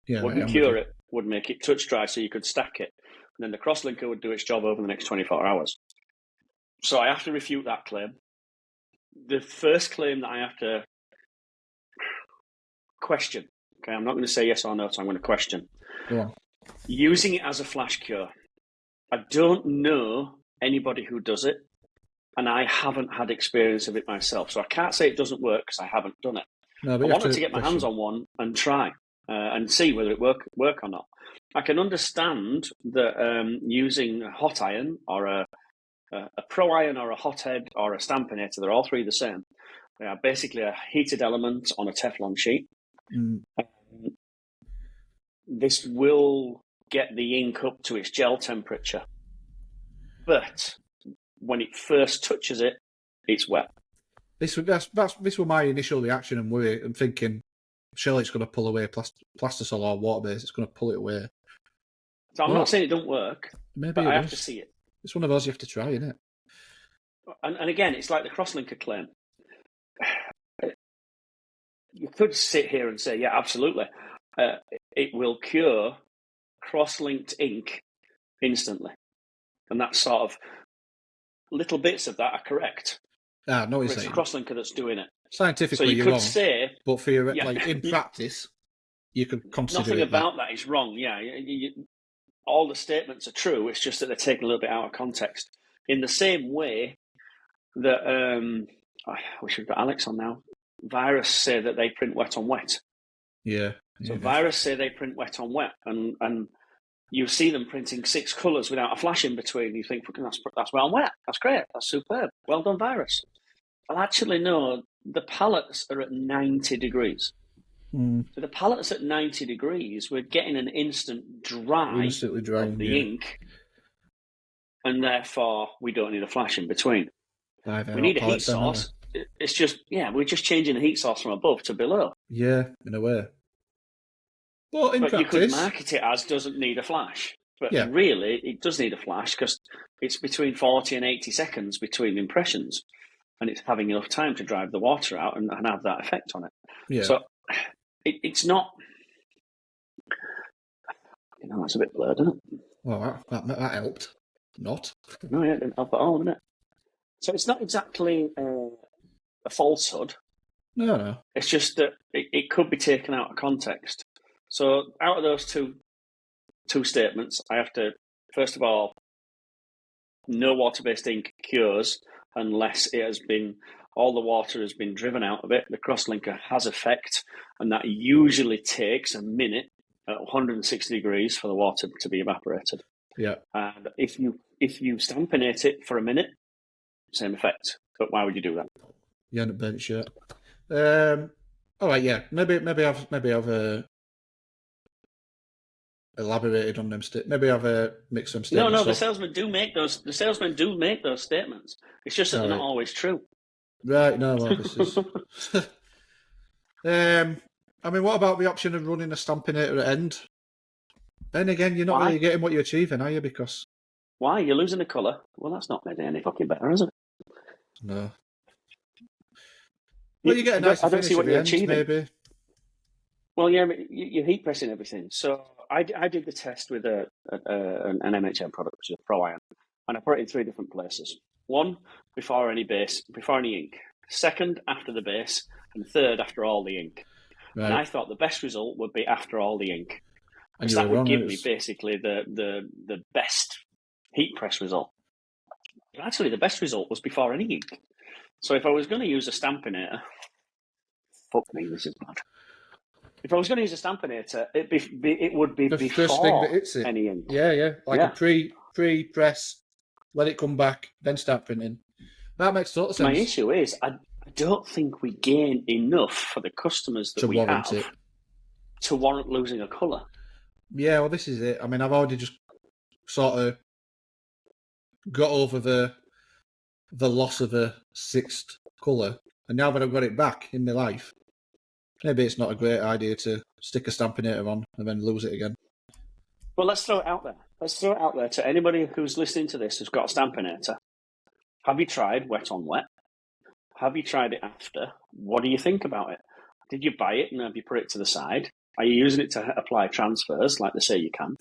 Yeah. Wouldn't cure it, would make it touch dry so you could stack it. And then the crosslinker would do its job over the next 24 hours. So I have to refute that claim. The first claim that I have to question, okay, I'm not going to say yes or no, so I'm going to question. Go on. Using it as a flash cure. I don't know anybody who does it, and I haven't had experience of it myself. So I can't say it doesn't work because I haven't done it. No, I wanted to get my hands on one and try and see whether it work or not. I can understand that using a hot iron or a pro iron or a hothead or a stampinator, they're all three the same. They are basically a heated element on a Teflon sheet. This will get the ink up to its gel temperature. But when it first touches it, it's wet. This was my initial reaction and worry. I'm thinking, surely it's going to pull away plastisol or water-based. It's going to pull it away. So I'm not saying it don't work, but I have to see it. It's one of those you have to try, isn't it? And again, it's like the crosslinker claim. You could sit here and say, yeah, absolutely. It will cure cross-linked ink instantly. And that's sort of, little bits of that are correct. No, it's a crosslinker that's doing it. Scientifically, so you you're could wrong. Say, but for your, like in practice, you could consider Nothing it about that is wrong. Yeah, all the statements are true. It's just that they're taken a little bit out of context. In the same way that we should got Alex on now. Virus say that they print wet on wet. Yeah. So Virus say they print wet on wet, and you see them printing 6 colours without a flash in between. You think, that's well wet. That's great. That's superb. Well done, Virus. Well, actually, no. The palettes are at 90 degrees. So the palettes at 90 degrees, we're getting an instant dry Instantly drying, of the ink, and therefore we don't need a flash in between. We need a heat source. It's just, we're just changing the heat source from above to below. Yeah, in a way. But in practice, you could market it as doesn't need a flash. But really, it does need a flash because it's between 40 and 80 seconds between impressions, and it's having enough time to drive the water out and have that effect on it. Yeah. So it's not... that's a bit blurred, isn't it? Well, that helped. Not. No, it didn't help at all, didn't it? So it's not exactly a falsehood. No. It's just that it could be taken out of context. So out of those two statements, I have to, first of all, no water-based ink cures unless all the water has been driven out of it. The crosslinker has effect, and that usually takes a minute at 160 degrees for the water to be evaporated. Yeah. And if you stampinate it for a minute, same effect. But why would you do that? You end up burnt shirt. All right, yeah. Maybe I've elaborated on them. Maybe I've mixed some statements. No. The salesmen do make those. The salesmen do make those statements. It's just that they're not always true. Right. No. Well, this is. I mean, what about the option of running a stampinator at end? Then again, you're not really getting what you're achieving, are you? Because why? You're losing a colour. Well, that's not made any fucking better, is it? No. Well, you get a nice finish at the end, maybe. Well, yeah, you're heat pressing everything. So I did the test with an MHM product, which is a Pro Iron, and I put it in 3 different places. 1, before any ink. 2nd, after the base, and 3rd, after all the ink. Right. And I thought the best result would be after all the ink. Because that would give me basically the best heat press result. But actually, the best result was before any ink. So if I was going to use a stampinator, fuck me, this is bad. If I was going to use a stampinator, it would be the before first thing that hits it. Any ink. Yeah, like a pre-press, let it come back, then start printing. That makes total sense. My issue is I don't think we gain enough for the customers that we have to warrant losing a colour. Yeah, well, this is it. I mean, I've already just sort of got over the loss of a 6th colour, and now that I've got it back in my life, maybe it's not a great idea to stick a stampinator on and then lose it again. Well, let's throw it out there. Let's throw it out there to anybody who's listening to this who's got a stampinator. Have you tried wet on wet? Have you tried it after? What do you think about it? Did you buy it and have you put it to the side? Are you using it to apply transfers like they say you can?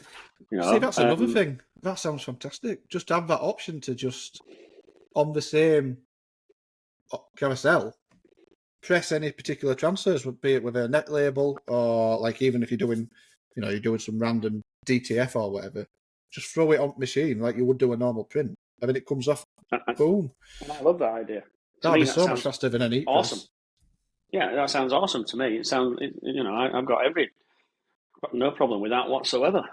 See, that's another thing. That sounds fantastic. Just have that option to just, on the same carousel, press any particular transfers, be it with a net label or like even if you're doing some random DTF or whatever, just throw it on the machine like you would do a normal print. I mean, it comes off, boom. And I love that idea. That'd be so much faster than any. Awesome. Yeah, that sounds awesome to me. It sounds, I've got no problem with that whatsoever.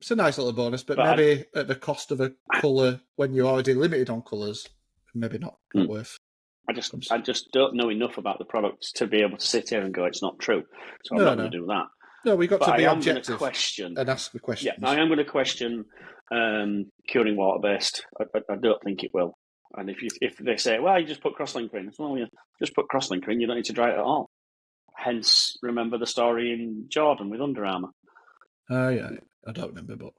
It's a nice little bonus, but maybe at the cost of a colour when you're already limited on colours, maybe not worth. I just don't know enough about the product to be able to sit here and go, it's not true. So I'm not going to do that. No, we've got to be objective and ask the question. Yeah, I am going to question curing water-based. I don't think it will. And if they say, well, you just put crosslinker in, well, you just put crosslinker in, you don't need to dry it at all. Hence, remember the story in Jordan with Under Armour. Yeah, I don't remember, but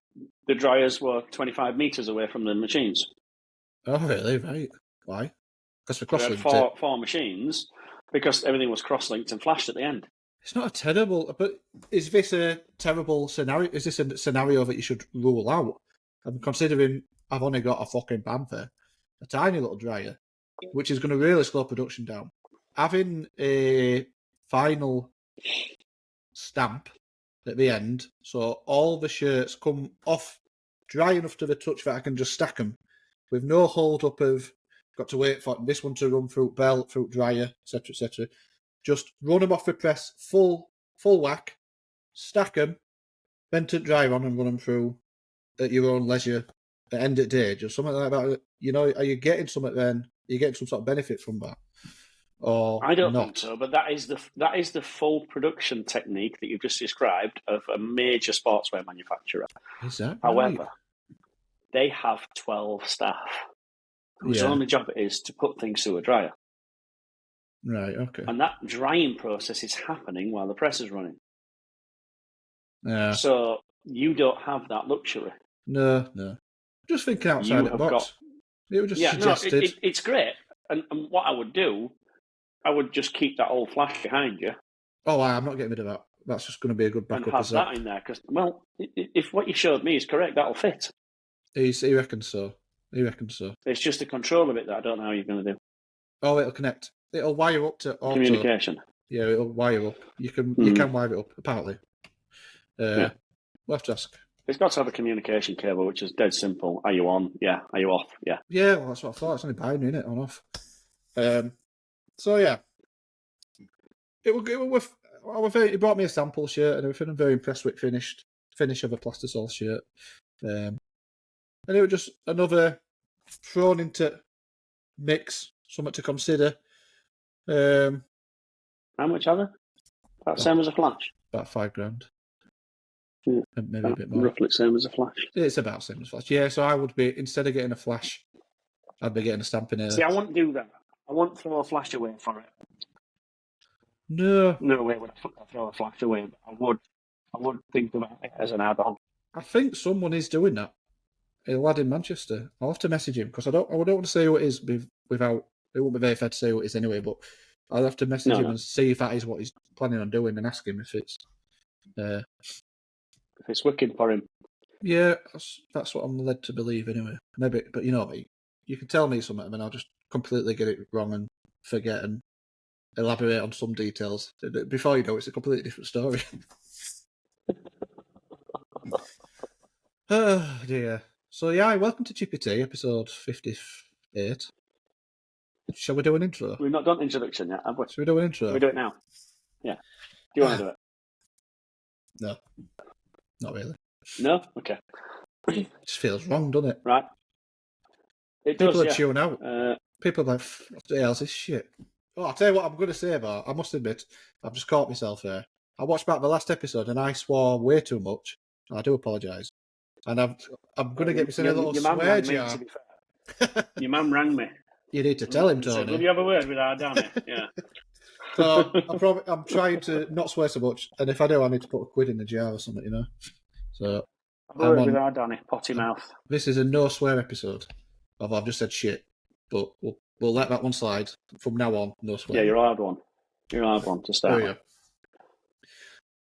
the dryers were 25 metres away from the machines. Oh, really? Right. Why? Because the crosslinked had four machines, because everything was cross-linked and flashed at the end. It's not a terrible, but is this a terrible scenario? Is this a scenario that you should rule out? I'm considering I've only got a fucking Panther, a tiny little dryer, which is going to really slow production down. Having a final stamp at the end, so all the shirts come off dry enough to the touch that I can just stack them with no hold up of got to wait for this one to run through belt, through dryer, etc., etc. Just run them off the press, full whack, stack them, then to dry on and run them through at your own leisure. At the end of the day, just something like that. You know, are you getting something then? Are you getting some sort of benefit from that? Or I don't not? think so, but that is the full production technique that you've just described of a major sportswear manufacturer. Is that However, right? they have 12 staff whose only job it is to put things through a dryer. Right, okay. And that drying process is happening while the press is running. Yeah. So you don't have that luxury. No. Just thinking outside the box. It was just suggested. No, it's great. And what I would do, I would just keep that old flash behind you. Oh, I'm not getting rid of that. That's just going to be a good backup. And have that in there. Because, well, if what you showed me is correct, that'll fit. He reckons so. It's just the control of it that I don't know how you're going to do. Oh, it'll connect. It'll wire up to auto. Communication. Yeah, it'll wire up. You can wire it up, apparently. We'll have to ask. It's got to have a communication cable, which is dead simple. Are you on? Yeah. Are you off? Yeah. Yeah, well, that's what I thought. It's only binary, innit? On off. So yeah, he brought me a sample shirt and everything. I'm very impressed with finish of a plastisol shirt. And it was just another thrown into mix, something to consider. How much are they? About the same as a flash. About $5,000. Yeah. Maybe a bit more. Roughly the same as a flash. It's about the same as flash. Yeah, so I would be, instead of getting a flash, I'd be getting a stampinator. See, I wouldn't do that. I wouldn't throw a flash away for it. No way would I throw a flash away. But I would think about it as an add-on. I think someone is doing that. A lad in Manchester. I'll have to message him because I don't want to say who it is without. It won't be very fair to say who it is anyway. But I'll have to message him and see if that is what he's planning on doing, and ask him if it's. If it's wicked for him. Yeah, that's what I'm led to believe anyway. Maybe, but you know me. You can tell me something, and I'll just completely get it wrong and forget and elaborate on some details. Before you know, it's a completely different story. Oh dear. So yeah, welcome to Chippy Tea, episode 58. Shall we do an intro? We've not done introduction yet, have we? Shall we do an intro? We do it now. Yeah. Do you want to do it? No. Not really. No? Okay. It just feels wrong, doesn't it? Right. People are chewing out. People are like, what the hell's this shit? Oh, I'll tell you what I'm going to say about. I must admit, I've just caught myself there. I watched back the last episode and I swore way too much. I do apologise. And I'm going to get myself a little swear jar. Your mum rang me. You need to tell him, Tony. Said, will you have a word with our Danny? Yeah. So I'm trying to not swear so much, and if I do, I need to put £1 in the jar or something, you know. So have a word with our Danny, potty mouth. This is a no swear episode. Although I've just said shit, but we'll let that one slide from now on. No swear. Yeah, you're a hard one. You're a hard one to start. With.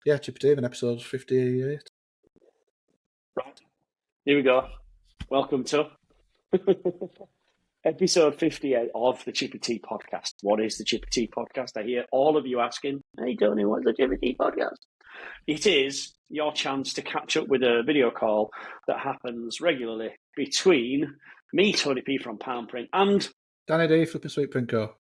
Yeah, Chippy Tea, episode 58. Right. Here we go. Welcome to episode 58 of the Chippy Tea podcast. What is the Chippy Tea podcast? I hear all of you asking, hey, Tony, what's the Chippy Tea podcast? It is your chance to catch up with a video call that happens regularly between me, Tony P from Palm Print, and Danny D, Flipping Sweet Print Co.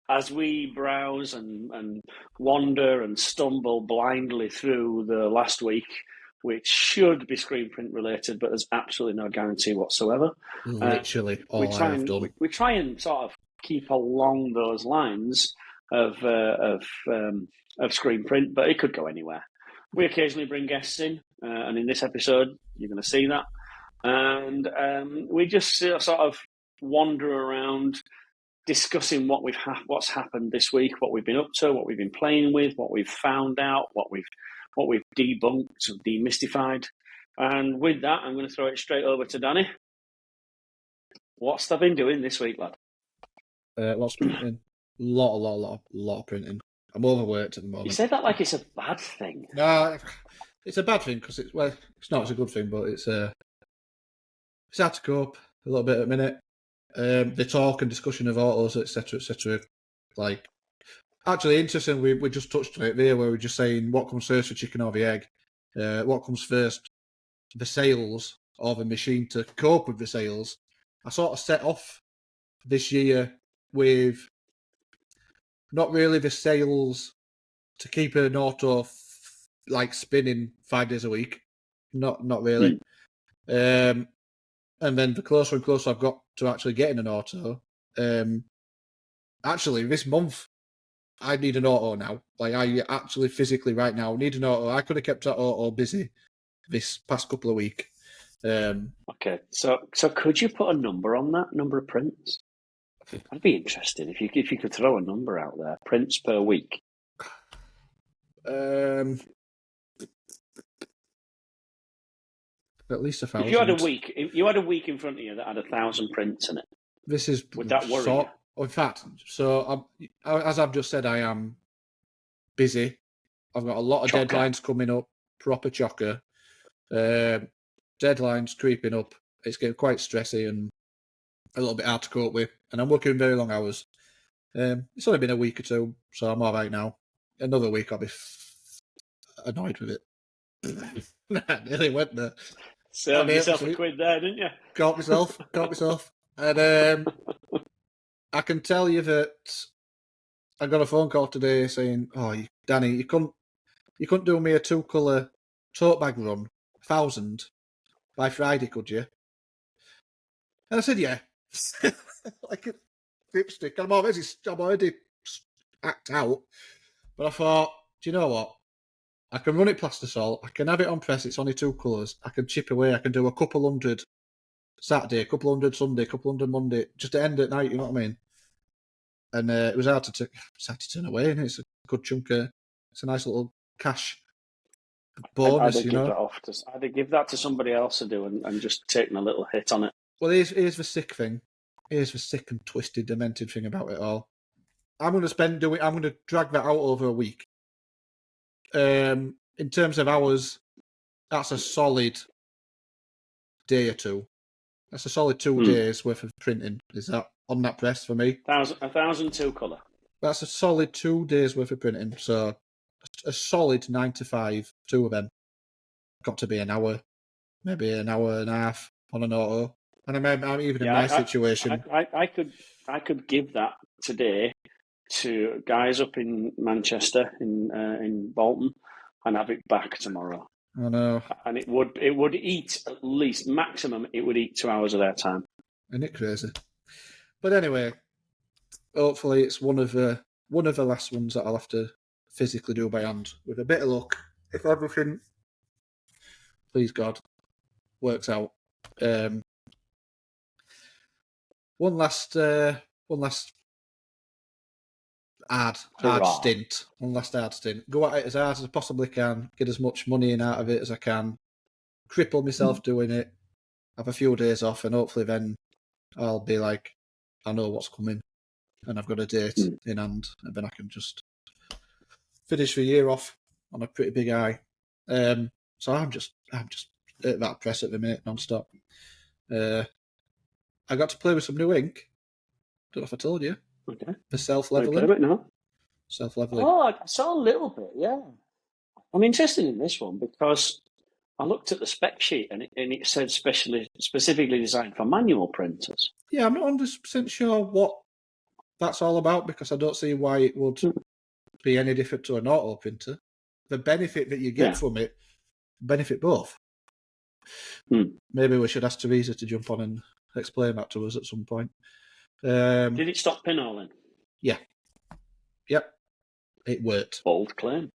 As we browse and wander and stumble blindly through the last week, which should be screen print related, but there's absolutely no guarantee whatsoever. Literally all I have done. We try and sort of keep along those lines of screen print, but it could go anywhere. We occasionally bring guests in, and in this episode, you're going to see that. And we just sort of wander around discussing what's happened this week, what we've been up to, what we've been playing with, what we've found out, what we've debunked or demystified. And with that, I'm going to throw it straight over to Danny. What's that been doing this week, lad? Lots of printing. Lot of printing. I'm overworked at the moment. You said that like it's a bad thing. No, it's a bad thing because it's not. It's a good thing, but it's hard to cope a little bit at a minute. The talk and discussion of autos, etc., like Actually, interesting. We just touched on it there, where we're just saying what comes first, the chicken or the egg. What comes first, the sales or the machine to cope with the sales. I sort of set off this year with not really the sales to keep an auto like spinning 5 days a week. Not really. And then the closer and closer I've got to actually getting an auto. Actually, this month I need an auto now. Like, I actually physically right now need an auto. I could have kept that auto busy this past couple of weeks. Okay, so could you put a number on that number of prints? That'd be interesting if you could throw a number out there. Prints per week. At least 1,000. If you had a week in front of you that had 1,000 prints in it, This is would that worry you? In fact, so as I've just said, I am busy. I've got a lot of deadlines coming up. Proper chocker. Deadlines creeping up. It's getting quite stressy and a little bit hard to cope with. And I'm working very long hours. It's only been a week or two, so I'm all right now. Another week, I'll be annoyed with it. Nearly went there. Served yourself a quid there, didn't you? Caught myself. And I can tell you that I got a phone call today saying, "Oh, Danny, you couldn't do me a 2-colour tote bag run, 1,000 by Friday, could you?" And I said, "Yeah." Like a dipstick. I'm already act out. But I thought, do you know what? I can run it plastisol. I can have it on press. It's only 2 colours. I can chip away. I can do a couple hundred Saturday, a couple hundred Sunday, a couple hundred Monday, just to end at night. You know what I mean? And it was hard to turn away. And it's a good chunk of. It's a nice little cash bonus, I'd give that to somebody else to do and just taking a little hit on it. Well, here's the sick thing. Here's the sick and twisted, demented thing about it all. I'm going to drag that out over a week. In terms of hours, that's a solid day or two. That's a solid 2 days worth of printing. Is that on that press for me? 1,000 2-colour. That's a solid 2 days worth of printing. So a solid 9 to 5, 2 of them. Got to be an hour, maybe an hour and a half on an auto. And I'm even in my situation. I could give that today to guys up in Manchester, in Bolton, and have it back tomorrow. I know. And it would eat at least maximum. It would eat 2 hours of their time. Isn't it crazy? But anyway, hopefully it's one of the last ones that I'll have to physically do by hand. With a bit of luck, if everything, please God, works out. One last hard stint. One last hard stint. Go at it as hard as I possibly can. Get as much money in out of it as I can. Cripple myself doing it. Have a few days off, and hopefully then I'll be like, I know what's coming, and I've got a date in hand, and then I can just finish the year off on a pretty big high. So I'm just at that press at the minute, non-stop. I got to play with some new ink. Don't know if I told you. Okay. The Self Levelling. No. Self Levelling. Oh, I saw a little bit, yeah. I'm interested in this one because I looked at the spec sheet and it said specifically designed for manual printers. Yeah, I'm not 100% sure what that's all about because I don't see why it would be any different to an auto printer. The benefit that you get from it benefit both. Maybe we should ask Teresa to jump on and explain that to us at some point. Did it stop pinholing? Yeah. Yep. It worked. Bold claim.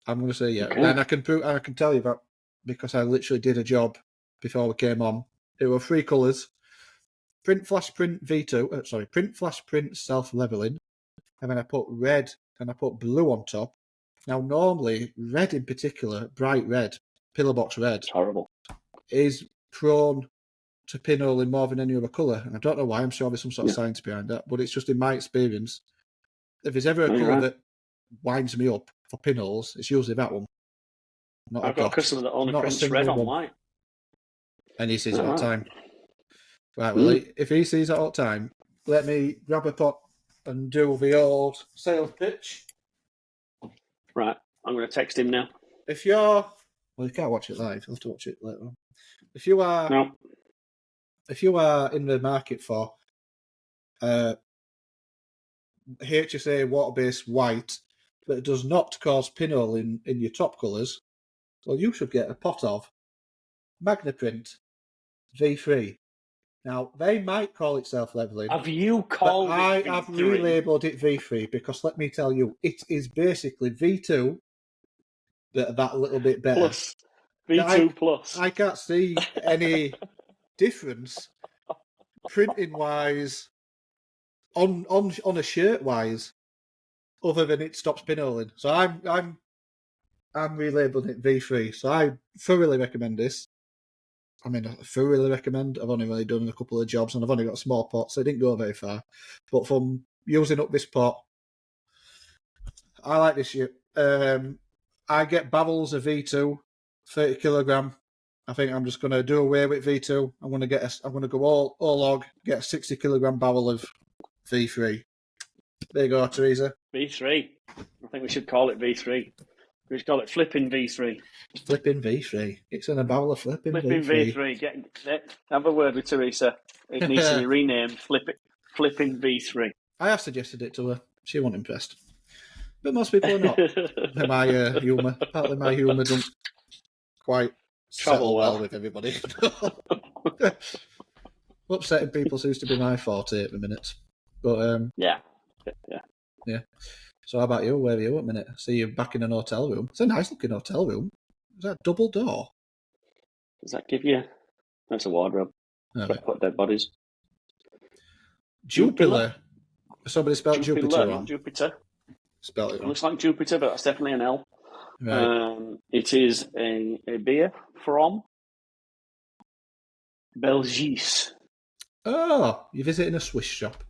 I'm going to say yeah. Okay. And I can tell you that because I literally did a job before we came on. It were 3 colours. Print Flash Print V2. Print Flash Print Self Levelling. And then I put red and I put blue on top. Now, normally, red in particular, bright red, pillar box red, it's horrible, is prone to pinholing more than any other colour. And I don't know why. I'm sure there's some sort of science behind that. But it's just in my experience. If there's ever a colour that winds me up for pinholes, it's usually that one. I've got a customer that only prints red on white. And he sees it all the time. Right, well, if he sees it all the time, let me grab a pot and do the old sales pitch. Right, I'm going to text him now. If you're, well, you can't watch it live. You'll have to watch it later on. If you are in the market for HSA water-based white that does not cause pinhole in your top colours, well, you should get a pot of Magna Print V3. Now, they might call it self-levelling. Have you But called it I V3? have relabelled it V3 because let me tell you, it is basically V2 that little bit better. Plus. V2 plus. I can't see any difference printing wise on a shirt wise, other than it stops pinholing. So I'm relabeling it V3. So I thoroughly recommend this. I mean, I thoroughly recommend. I've only really done a couple of jobs and I've only got a small pot, so it didn't go very far. But from using up this pot, I like this shit. I get barrels of V2, 30 kilogram. I think I'm just going to do away with V2. I'm going to go all log, get a 60 kilogram barrel of V3. There you go, Teresa. V3. I think we should call it V3. We should call it flipping V3. Flipping V3. It's in a barrel of flipping V3. Have a word with Teresa. It needs to be renamed Flipping V3. I have suggested it to her. She wasn't impressed. But most people are not. My humour. Apparently my humour doesn't quite travel well with everybody. Upsetting people seems to be my forte at the minute. But Yeah. So how about you? Where are you at the minute? I see you back in an hotel room. It's a nice looking hotel room. Is that double door? Does that give you... That's a wardrobe. Right. Put dead bodies. Jupiler. Somebody spelled Jupiter wrong. Jupiter. Spelled it It wrong. looks like Jupiter, but that's definitely an L. Right. It is a beer from Belgique. Oh, you're visiting a Swiss shop.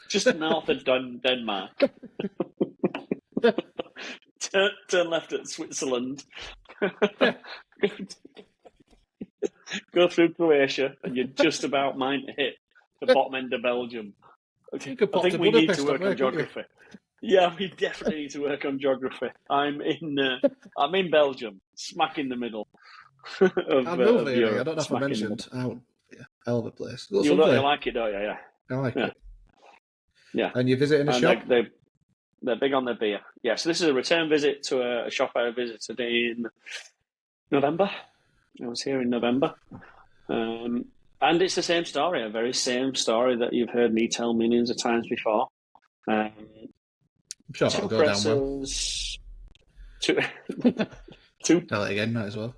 Just north of Denmark. turn left at Switzerland. Go through Croatia, and you're just about mine to hit the bottom end of Belgium. I think we need to work on geography. Yeah, we definitely need to work on geography. I'm in Belgium, smack in the middle of Europe. I don't know if I mentioned. Oh, yeah, hell of a place. You like it, don't you? Yeah. I like it. Yeah. And you're visiting a shop? They're big on their beer. Yeah, so this is a return visit to a shop I visited in November. I was here in November. And it's the same story, a very same story that you've heard me tell millions of times before. I'm sure that'll go down well. Two. Tell it again, might as well.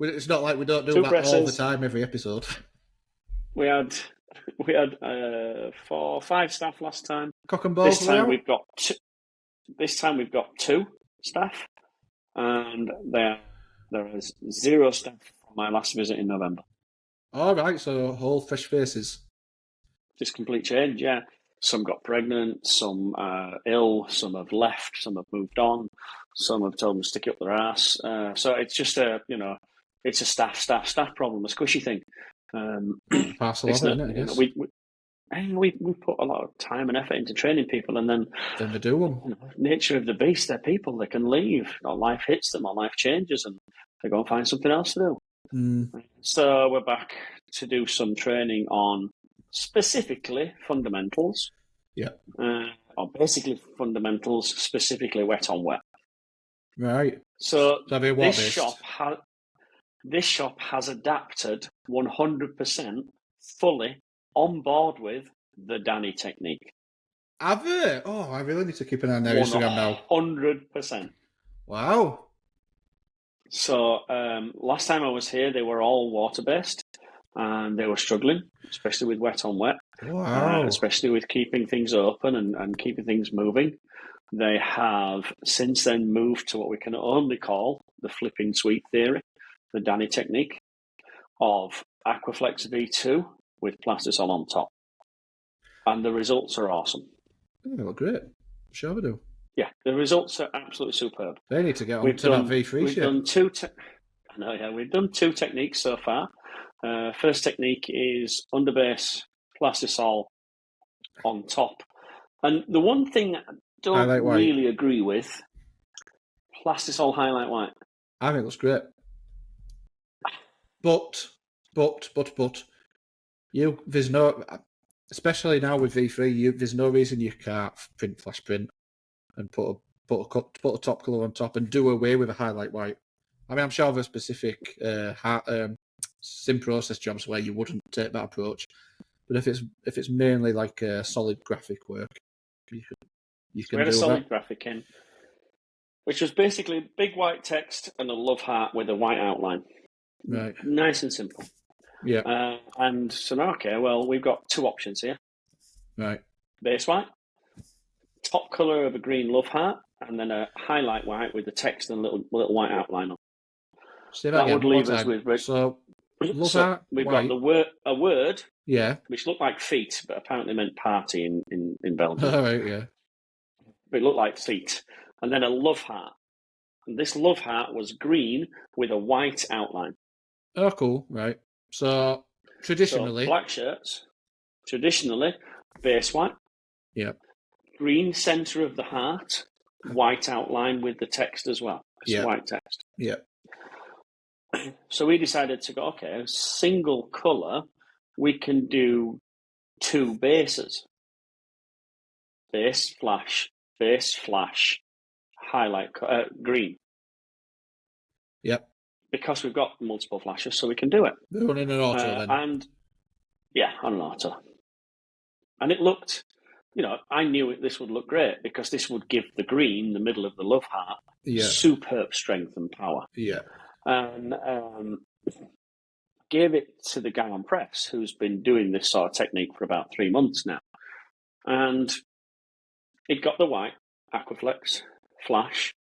It's not like we don't do that presses. all the time, every episode. We had 5 staff last time. Cock and balls. This time we've got 2 staff, and there is 0 staff from my last visit in November. All right, so whole fresh faces. Just complete change, yeah. Some got pregnant, some ill, some have left, some have moved on, some have told them to stick it up their ass. So it's just it's a staff problem, a squishy thing. Parcel of it, isn't it, I guess? We put a lot of time and effort into training people, and then they do them. Nature of the beast, they're people, they can leave, or life hits them, or life changes, and they go and find something else to do. So we're back to do some training on specifically fundamentals. Yeah. Or basically fundamentals, specifically wet on wet. Right. So this shop has adapted 100% fully on board with the Danny technique. Have they? Oh, I really need to keep an eye on their Instagram now. 100%. Wow. So last time I was here, they were all water-based, and they were struggling, especially with wet on wet. Wow. Especially with keeping things open and keeping things moving. They have since then moved to what we can only call the flipping sweet theory, the Danny technique of Aquaflex V2 with plastisol on top. And the results are awesome. They look great. Sure we do. Yeah, the results are absolutely superb. They need to get on to that V3 shit. We've done 2 techniques so far. First technique is underbase plastisol on top. And the one thing don't Highlight white. really agree with Plastisol Highlight White. I think it looks great. But, there's no, especially now with V3, there's no reason you can't flash print and put a top colour on top and do away with a highlight white. I mean, I'm sure there's specific sim process jobs where you wouldn't take that approach, but if it's mainly like solid graphic work, you can We had a do solid that. graphic in, which was basically big white text and a love heart with a white outline. Right. Nice and simple. Yeah. And so now, okay, well, we've got two options here. Right. Base white, top colour of a green love heart, and then a highlight white with the text and a little white outline on. Say that again, would leave us with... So, love heart, we've white. got a word, Yeah. which looked like feet, but apparently meant party in Belgium. All right, yeah. But it looked like feet. And then a love heart. And this love heart was green with a white outline. Oh, cool. Right. So, traditionally... So black shirts, traditionally, base white. Yeah. Green centre of the heart, white outline with the text as well. It's white text. Yeah. So we decided to go, okay, single colour, we can do two bases. Base, flash, highlight, green. Yep. Because we've got multiple flashes, so we can do it. They're running an auto then. And yeah, on an auto. And it looked, I knew this would look great because this would give the green, the middle of the love heart, superb strength and power. Yeah. And gave it to the guy on press who's been doing this sort of technique for about 3 months now. And it got the white, Aquaflex, flash.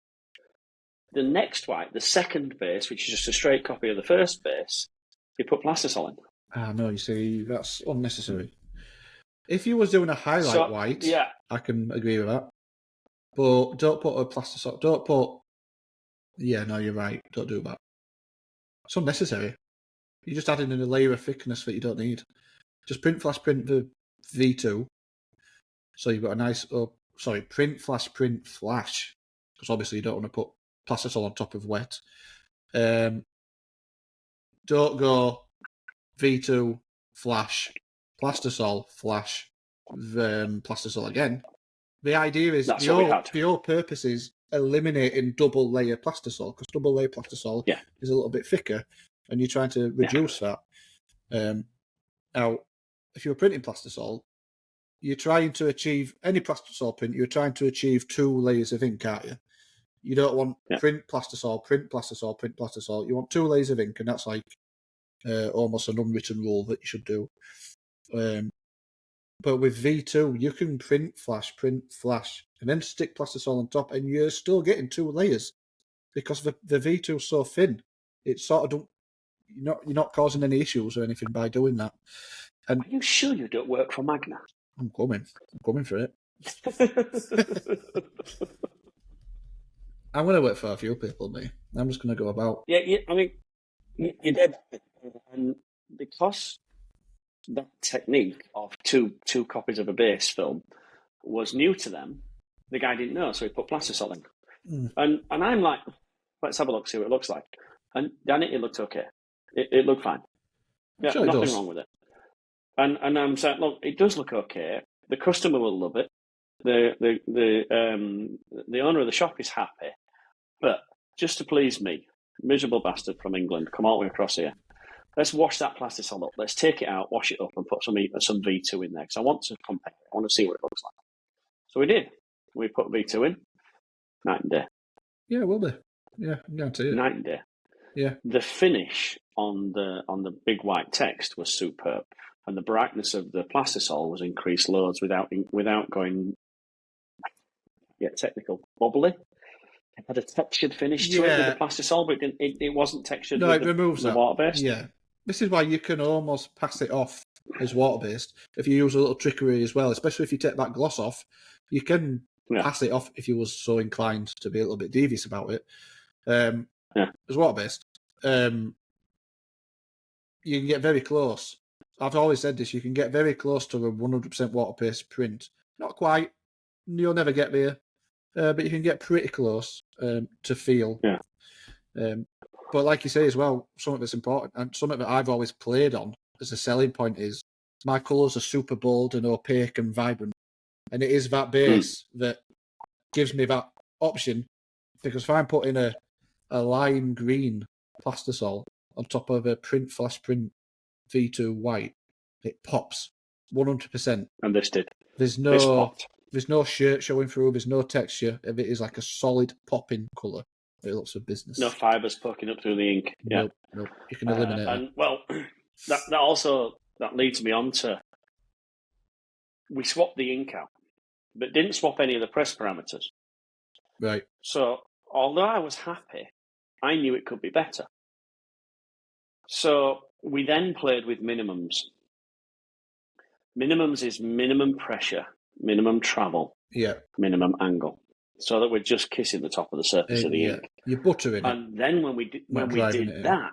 The next white, the second base, which is just a straight copy of the first base, he put plastisol in. Ah, no, you see, that's unnecessary. If you was doing a highlight white, I can agree with that. But don't put a plastisol, don't put... Yeah, no, you're right, don't do that. It's unnecessary. You're just adding in a layer of thickness that you don't need. Just print the V2. So you've got a nice... print flash. Because obviously you don't want to put plastisol on top of wet. Don't go V2, flash, plastisol, flash, plastisol again. The idea is the whole purpose is eliminating double layer plastisol, because double layer plastisol is a little bit thicker, and you're trying to reduce that. Now, if you're printing plastisol, you're trying to achieve any plastisol print. You're trying to achieve 2 layers of ink, aren't you? You don't want print plastisol. You want 2 layers of ink, and that's like almost an unwritten rule that you should do. But with V2, you can print flash, and then stick plastisol on top, and you're still getting 2 layers because the V2 is so thin. It sort of you're not causing any issues or anything by doing that. And are you sure you don't work for Magna? I'm coming for it. I'm going to work for a few people, mate. I'm just going to go about. Yeah, I mean, you did. And because that technique of two copies of a base film was new to them, the guy didn't know, so he put plastisol in. And I'm like, let's have a look, see what it looks like. And damn it looked okay. It looked fine. Yeah, sure, nothing wrong with it. And I'm saying, look, it does look okay. The customer will love it. The owner of the shop is happy. But just to please me, miserable bastard from England, come all the way across here. Let's wash that plastisol up. Let's take it out, wash it up, and put some V2 in there because I want to compare. I want to see what it looks like. So we did. We put V2 in. Night and day. Yeah, it will be. Yeah, I guarantee it. Night and day. Yeah. The finish on the big white text was superb, and the brightness of the plastisol was increased loads without going technical, bubbly. It had a textured finish to it with the plastisol, but it wasn't textured. No, it removes the water-based. Yeah, this is why you can almost pass it off as water-based if you use a little trickery as well. Especially if you take that gloss off, you can pass it off if you was so inclined to be a little bit devious about it. As water-based, you can get very close. I've always said this: you can get very close to a 100% water-based print. Not quite. You'll never get there, but you can get pretty close to feel. Yeah. But like you say as well, something that's important, and something that I've always played on as a selling point is my colours are super bold and opaque and vibrant. And it is that base that gives me that option, because if I'm putting a lime green plastisol on top of a flash print V2 white, it pops 100%. And this did. There's no shirt showing through. There's no texture. It is like a solid popping colour. It looks for business. No fibres poking up through the ink. Yeah. Nope. You can eliminate it. And well, that leads me on to, we swapped the ink out, but didn't swap any of the press parameters. Right. So although I was happy, I knew it could be better. So we then played with minimums. Minimums is minimum pressure, minimum travel, minimum angle, so that we're just kissing the top of the surface of the ink. You're buttering it. And then when we did that,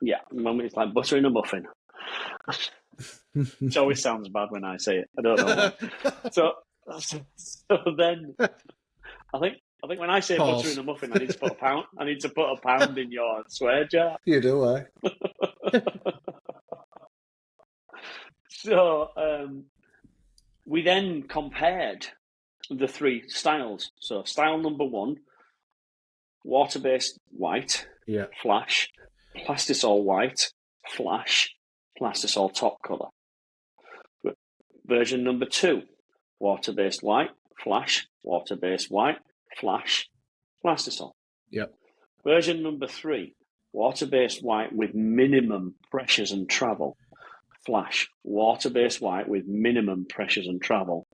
it's like buttering a muffin. It always sounds bad when I say it. I don't know why. So then, I think when I say buttering a muffin, I need to put a pound. I need to put a pound in your swear jar. You do, eh? So we then compared the three styles. So style number 1, water-based white, flash, plastisol white, flash, plastisol top colour. Version number 2, water-based white, flash, water-based white, flash, plastisol. Yep. Version number 3, water-based white with minimum pressures and travel, flash, water-based white with minimum pressures and travel,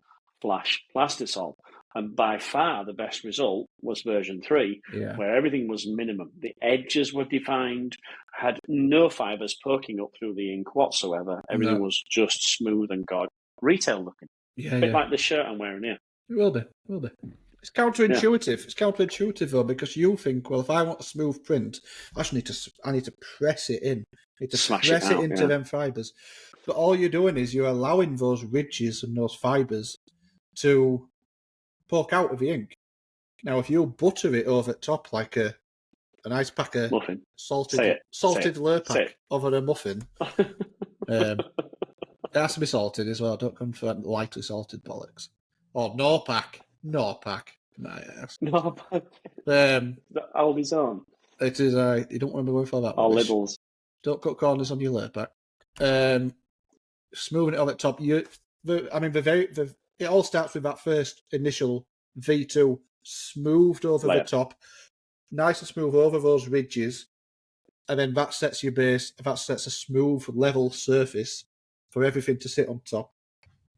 flash, plastisol. And by far the best result was version 3, where everything was minimum. The edges were defined, had no fibres poking up through the ink whatsoever. Everything was just smooth and good. Retail looking. A bit like the shirt I'm wearing here. It will be. It's counterintuitive. Yeah. It's counterintuitive though, because you think, well, if I want a smooth print, I need to press it in. I need to press it into them fibres. But all you're doing is you're allowing those ridges and those fibres to poke out of the ink. Now, if you butter it over the top like a nice pack of muffin, salted Lurpak over a muffin, it has to be salted as well. Don't come for lightly salted bollocks. Or Norpak. My ass. Norpak. Aldi's own. It is. You don't want to be worried for that. Or Lidl's. Don't cut corners on your Lurpak. Smoothing it over the top. It all starts with that first initial V2 smoothed over the top, nice and smooth over those ridges, and then that sets your base. That sets a smooth, level surface for everything to sit on top,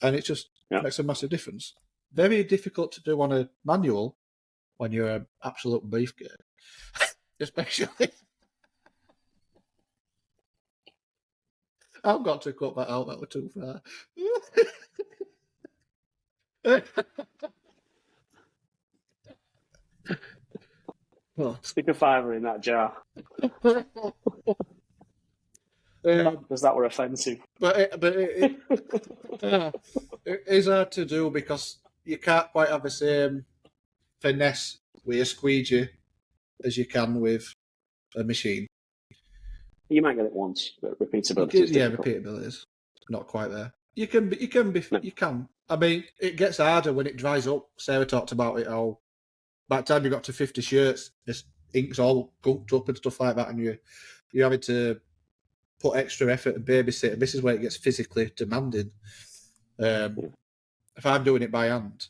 and it just makes a massive difference. Very difficult to do on a manual when you're an absolute beefcake, especially. I've got to cut that out. That was too far. Stick a fiver in that jar. Because that were offensive. But it is hard to do because you can't quite have the same finesse with a squeegee as you can with a machine. You might get it once, but repeatability is difficult. Repeatability is not quite there. You can. I mean, it gets harder when it dries up. Sarah talked about it all. By the time you got to 50 shirts, this ink's all gunked up and stuff like that, and you're having to put extra effort and babysit, and this is where it gets physically demanding. If I'm doing it by hand,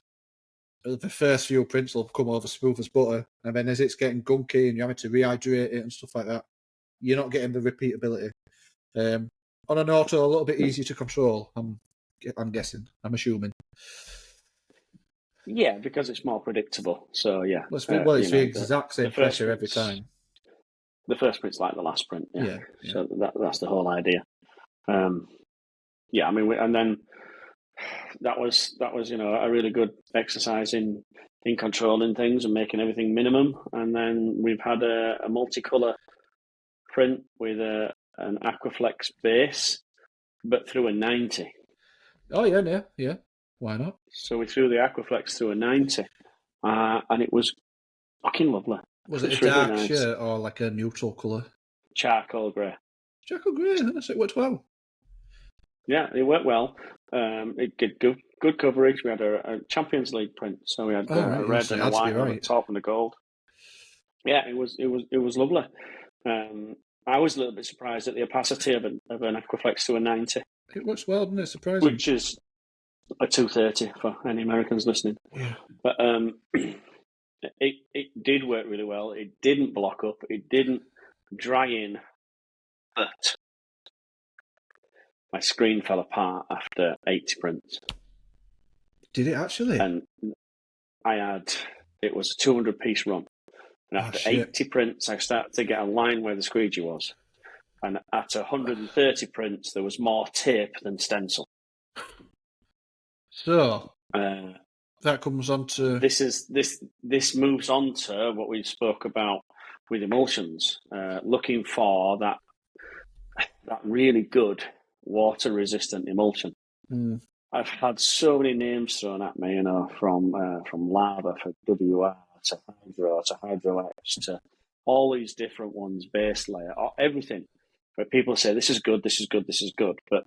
the first few prints will come over smooth as butter, and then as it's getting gunky and you're having to rehydrate it and stuff like that, you're not getting the repeatability. On an auto, a little bit easier to control, I'm guessing. I'm assuming. Yeah, because it's more predictable. So, yeah. It's the exact same pressure every time. The first print's like the last print, yeah. So that's the whole idea. I mean, and then that was a really good exercise in controlling things and making everything minimum. And then we've had a multicolour print with an Aquaflex base, but through a 90. Oh, yeah. Why not? So we threw the Aquaflex through a 90. and it was fucking lovely. Was it a really dark nice. shirt or like a neutral colour? Charcoal grey. Charcoal grey, that's it worked well. Yeah, it worked well. It did good coverage. We had a Champions League print, so we had a red and a white on the top and a gold. Yeah, it was lovely. I was a little bit surprised at the opacity of an Aquaflex to a 90. It works well, doesn't it? Surprising. Which is a 230 for any Americans listening. Yeah. But it did work really well. It didn't block up. It didn't dry in. But my screen fell apart after 80 prints. Did it actually? And it was a 200-piece run. And after 80 prints, I started to get a line where the squeegee was. And at 130 prints, there was more tape than stencil. So that comes on to this moves on to what we spoke about with emulsions, looking for that really good water-resistant emulsion. I've had so many names thrown at me, from lava for WR to Hydro X to all these different ones, base layer, everything. Where people say this is good, this is good, this is good, but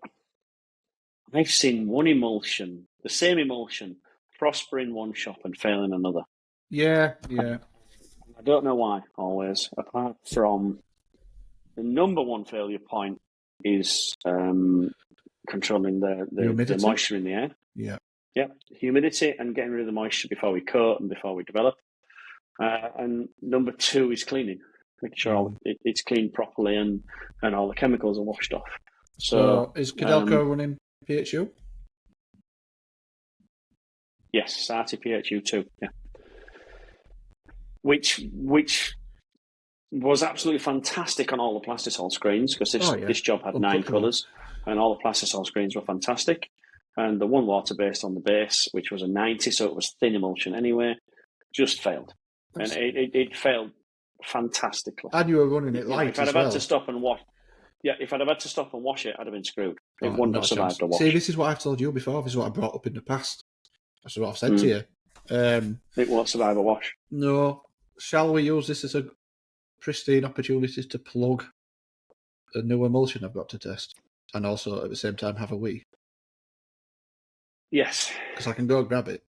I've seen one emulsion, the same emulsion, prosper in one shop and fail in another. Yeah. I don't know why, always, apart from the number one failure point is controlling the moisture in the air. Yeah, humidity and getting rid of the moisture before we coat and before we develop. And number two is cleaning, making sure it's cleaned properly and all the chemicals are washed off. So is Codelco running PHU? Yes, Artie PHU 2, yeah. Which was absolutely fantastic on all the plastisol screens, because this job had 9 colours and all the plastisol screens were fantastic. And the one water-based on the base, which was a 90, so it was thin emulsion anyway, just failed. And it failed fantastically. And you were running it light if I'd have had to stop and wash, if I'd have had to stop and wash it, I'd have been screwed. It wouldn't have survived a wash. See, this is what I've told you before. This is what I brought up in the past. That's what I've said to you. It won't survive a wash. No. Shall we use this as a pristine opportunity to plug a new emulsion I've got to test, and also at the same time have a wee? Yes. Because I can go grab it.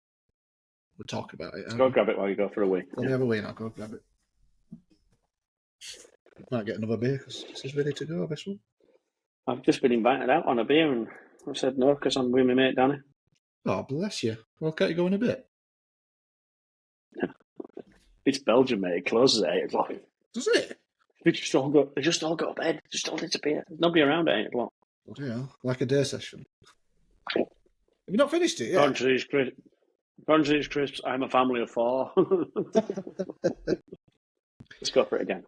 We'll talk about it. Go grab it while you go for a wee. Let me have a wee and I'll go grab it. Might get another beer because this is ready to go, this one. I've just been invited out on a beer and I said no because I'm with my mate Danny. Oh, bless you. Well, can't you go in a bit? It's Belgium, mate. It closes at 8 o'clock. Does it? They just all go to bed. Just all disappear. There's nobody around at 8 o'clock. Oh, yeah. Like a day session. Have you not finished it yet? Bunch of these crisps. I'm a family of 4. Let's go for it again.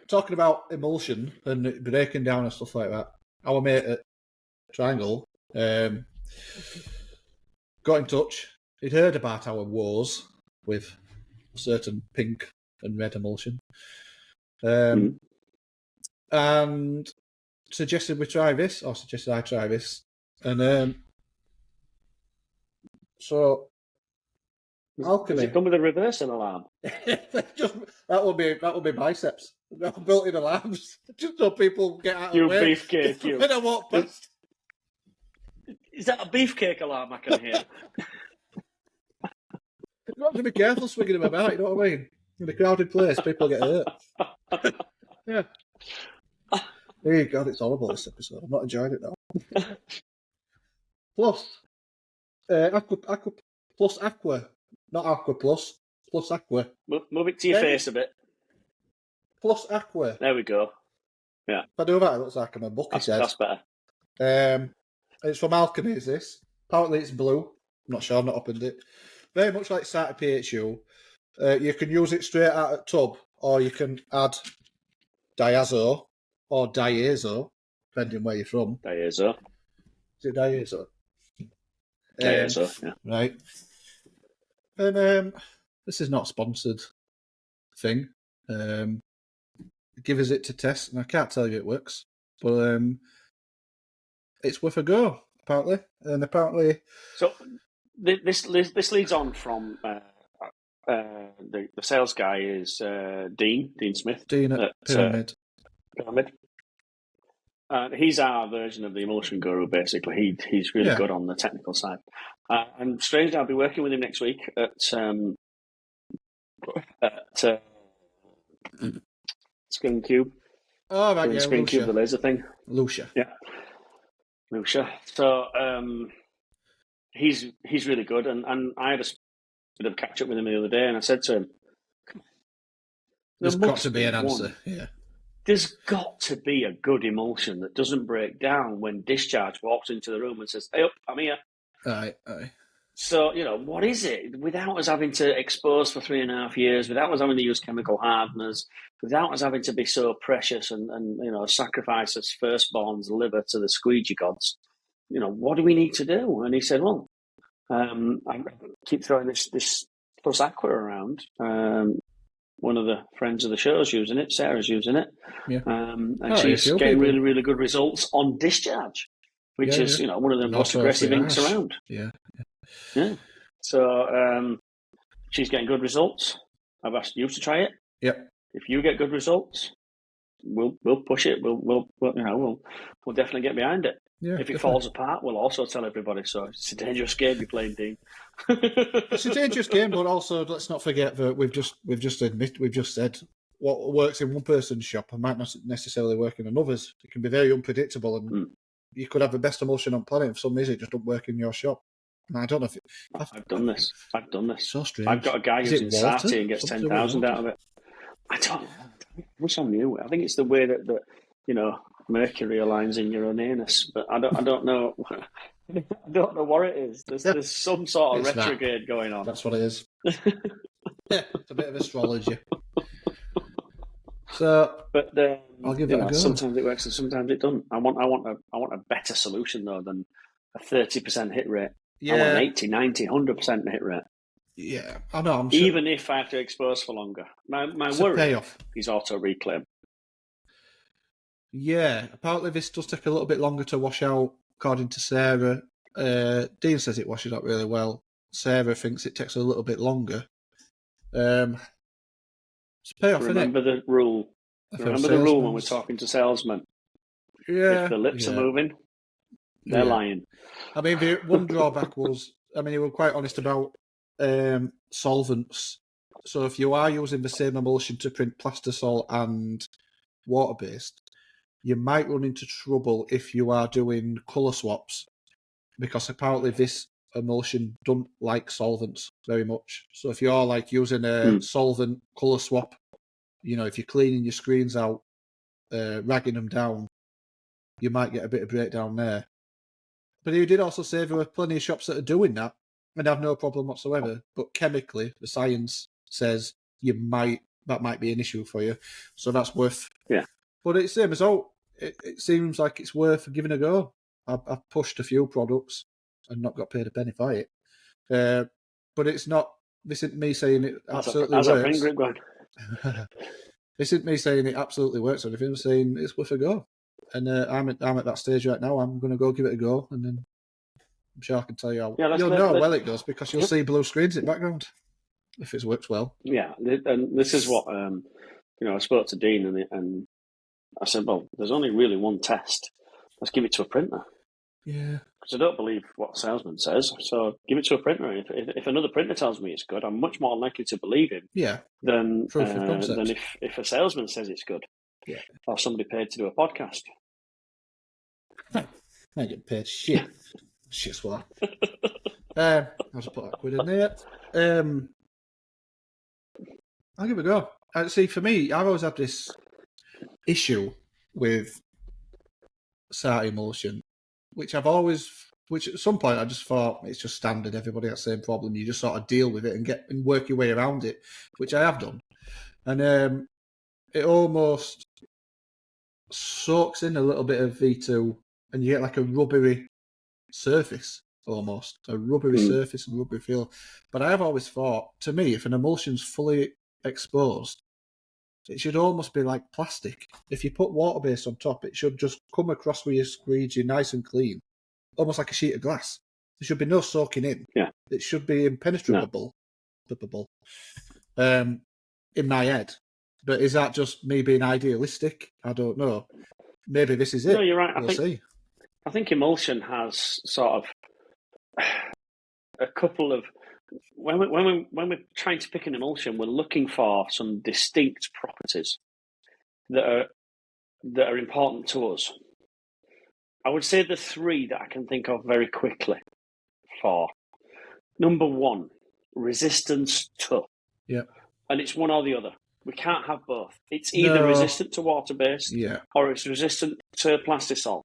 Talking about emulsion and breaking down and stuff like that, our mate at Triangle got in touch. He'd heard about our woes with certain pink and red emulsion, and suggested we try this, or suggested I try this, and so alchemy. Does it come with a reversing alarm? that will be biceps. Built-in alarms, just so people get out of the way. Beefcake, you. When I walk past. Is that a beefcake alarm I can hear? You have to be careful swinging them about, you know what I mean? In a crowded place, people get hurt. Yeah. Hey, God, it's horrible, this episode. I'm not enjoying it now. Plus, Aqua plus Aqua. Not Aqua plus Aqua. Move it to your face a bit. Plus Aqua. There we go. Yeah. If I do that, it looks like I'm a bucket head. That's better. It's from Alchemy, is this? Apparently it's blue. I'm not sure, I've not opened it. Very much like Sata PHU. You can use it straight out of tub, or you can add diazo or diazo, depending where you're from. Diazo. Is it diazo? Diazo, yeah. Right. And this is not a sponsored thing. Give us it to test, and I can't tell you it works, but it's worth a go, apparently. And apparently... So, this leads on from the sales guy is Dean Smith. Dean at Pyramid. Pyramid. He's our version of the emulsion guru, basically. He's really good on the technical side. And strangely, I'll be working with him next week at Screen Cube. Oh, right, yeah, Screen Lucia. Cube, the laser thing. Lucia. Yeah. Lucia. So he's really good. And I had a bit of catch up with him the other day, and I said to him, come on. There's got to be an answer. Yeah. There's got to be a good emulsion that doesn't break down when discharge walks into the room and says, hey, up, I'm here. Aye. So, what is it? Without us having to expose for 3.5 years, without us having to use chemical hardeners, without us having to be so precious and sacrifice as firstborn's liver to the squeegee gods, what do we need to do? And he said, well, I keep throwing this Plus Aqua around. One of the friends of the show's using it. Sarah's using it. Yeah. And she's getting really, really good results on discharge, which is, one of the most aggressive inks around. Yeah. So she's getting good results. I've asked you to try it. Yep. If you get good results, we'll push it. We'll definitely get behind it. Yeah, if it falls apart, we'll also tell everybody. So it's a dangerous game you're playing, Dean. It's a dangerous game, but also let's not forget that we've just said what works in one person's shop and might not necessarily work in another's. It can be very unpredictable, and you could have the best emulsion on planet. For some reason, it just doesn't work in your shop. And I don't know if I've done this. So strange. I've got a guy using Sati and gets 10,000 out of it. I don't know. I wish I knew. I think it's the way that Mercury aligns in your own anus, but I don't know. I don't know what it is. There's some sort of retrograde going on. That's what it is. Yeah, it's a bit of astrology. So, but I'll give it a go. Sometimes it works and sometimes it doesn't. I want a better solution though than a 30% hit rate. Yeah. I want an 80, 90, 100% hit rate. Yeah, I know. I'm sure. Even if I have to expose for longer. My worry is auto reclaim. Yeah, apparently this does take a little bit longer to wash out, according to Sarah. Dean says it washes out really well. Sarah thinks it takes a little bit longer. It's payoff, Remember the rule. Remember the rule when we're talking to salesmen. Yeah. If the lips are moving, they're lying. I mean, the one drawback was, they were quite honest about solvents. So if you are using the same emulsion to print plastisol and water-based, you might run into trouble if you are doing colour swaps, because apparently this emulsion don't like solvents very much. So if you're using a solvent colour swap, if you're cleaning your screens out, ragging them down, you might get a bit of breakdown there. But he did also say there were plenty of shops that are doing that and have no problem whatsoever. But chemically, the science says that might be an issue for you. So that's worth. Yeah. But it's the same as it seems like it's worth giving a go. I've pushed a few products and not got paid a penny for it. But it's not. This isn't me saying it absolutely works. How's our grip going? This isn't me saying it absolutely works or anything. I'm saying it's worth a go. And I'm at that stage right now. I'm going to go give it a go, and then I'm sure I can tell you how you'll know how well it does, because you'll see blue screens in the background if it works well. Yeah, and this is what I spoke to Dean and I said, well, there's only really one test. Let's give it to a printer. Yeah. Because I don't believe what a salesman says, so give it to a printer. If another printer tells me it's good, I'm much more likely to believe him. Yeah. Than if a salesman says it's good. Yeah. Or somebody paid to do a podcast. I ain't getting paid shit. Shit swallow. I'll just put that quid in there. I'll give it a go. See, for me, I've always had this issue with Sati emulsion, which at some point I just thought it's just standard. Everybody has the same problem. You just sort of deal with it and work your way around it, which I have done. And it almost soaks in a little bit of V2 and you get like a rubbery surface, almost. A rubbery surface and rubbery feel. But I have always thought, to me, if an emulsion's fully exposed, it should almost be like plastic. If you put water-based on top, it should just come across with your squeegee nice and clean, almost like a sheet of glass. There should be no soaking in. Yeah. It should be impenetrable. In my head. But is that just me being idealistic? I don't know. Maybe this is it. No, you're right. We'll see. I think emulsion has sort of a couple of when we're trying to pick an emulsion, we're looking for some distinct properties that are important to us. I would say the three that I can think of very quickly for number one, resistance to. Yeah. And it's one or the other. We can't have both. It's either resistant to water-based or it's resistant to plastisol.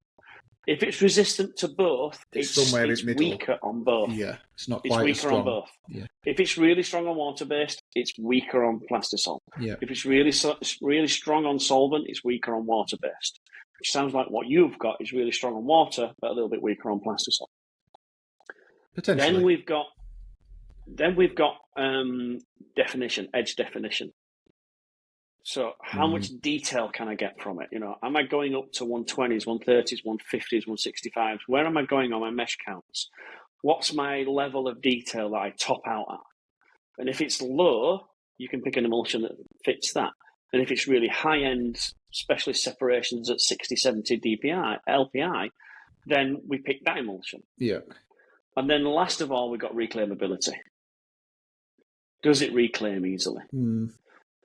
If it's resistant to both, it's somewhere in the middle. Weaker on both. Yeah, it's not quite weaker strong on both. Yeah. If it's really strong on water-based, it's weaker on plastisol. Yeah. If it's really strong on solvent, it's weaker on water-based. Which sounds like what you've got is really strong on water, but a little bit weaker on plastisol. Potentially. Then we've got definition, edge definition. So how much detail can I get from it? You know, am I going up to 120s, 130s, 150s, 165s? Where am I going on my mesh counts? What's my level of detail that I top out at? And if it's low, you can pick an emulsion that fits that. And if it's really high-end specialist separations at 60, 70 DPI, LPI, then we pick that emulsion. Yeah. And then last of all, we've got reclaimability. Does it reclaim easily?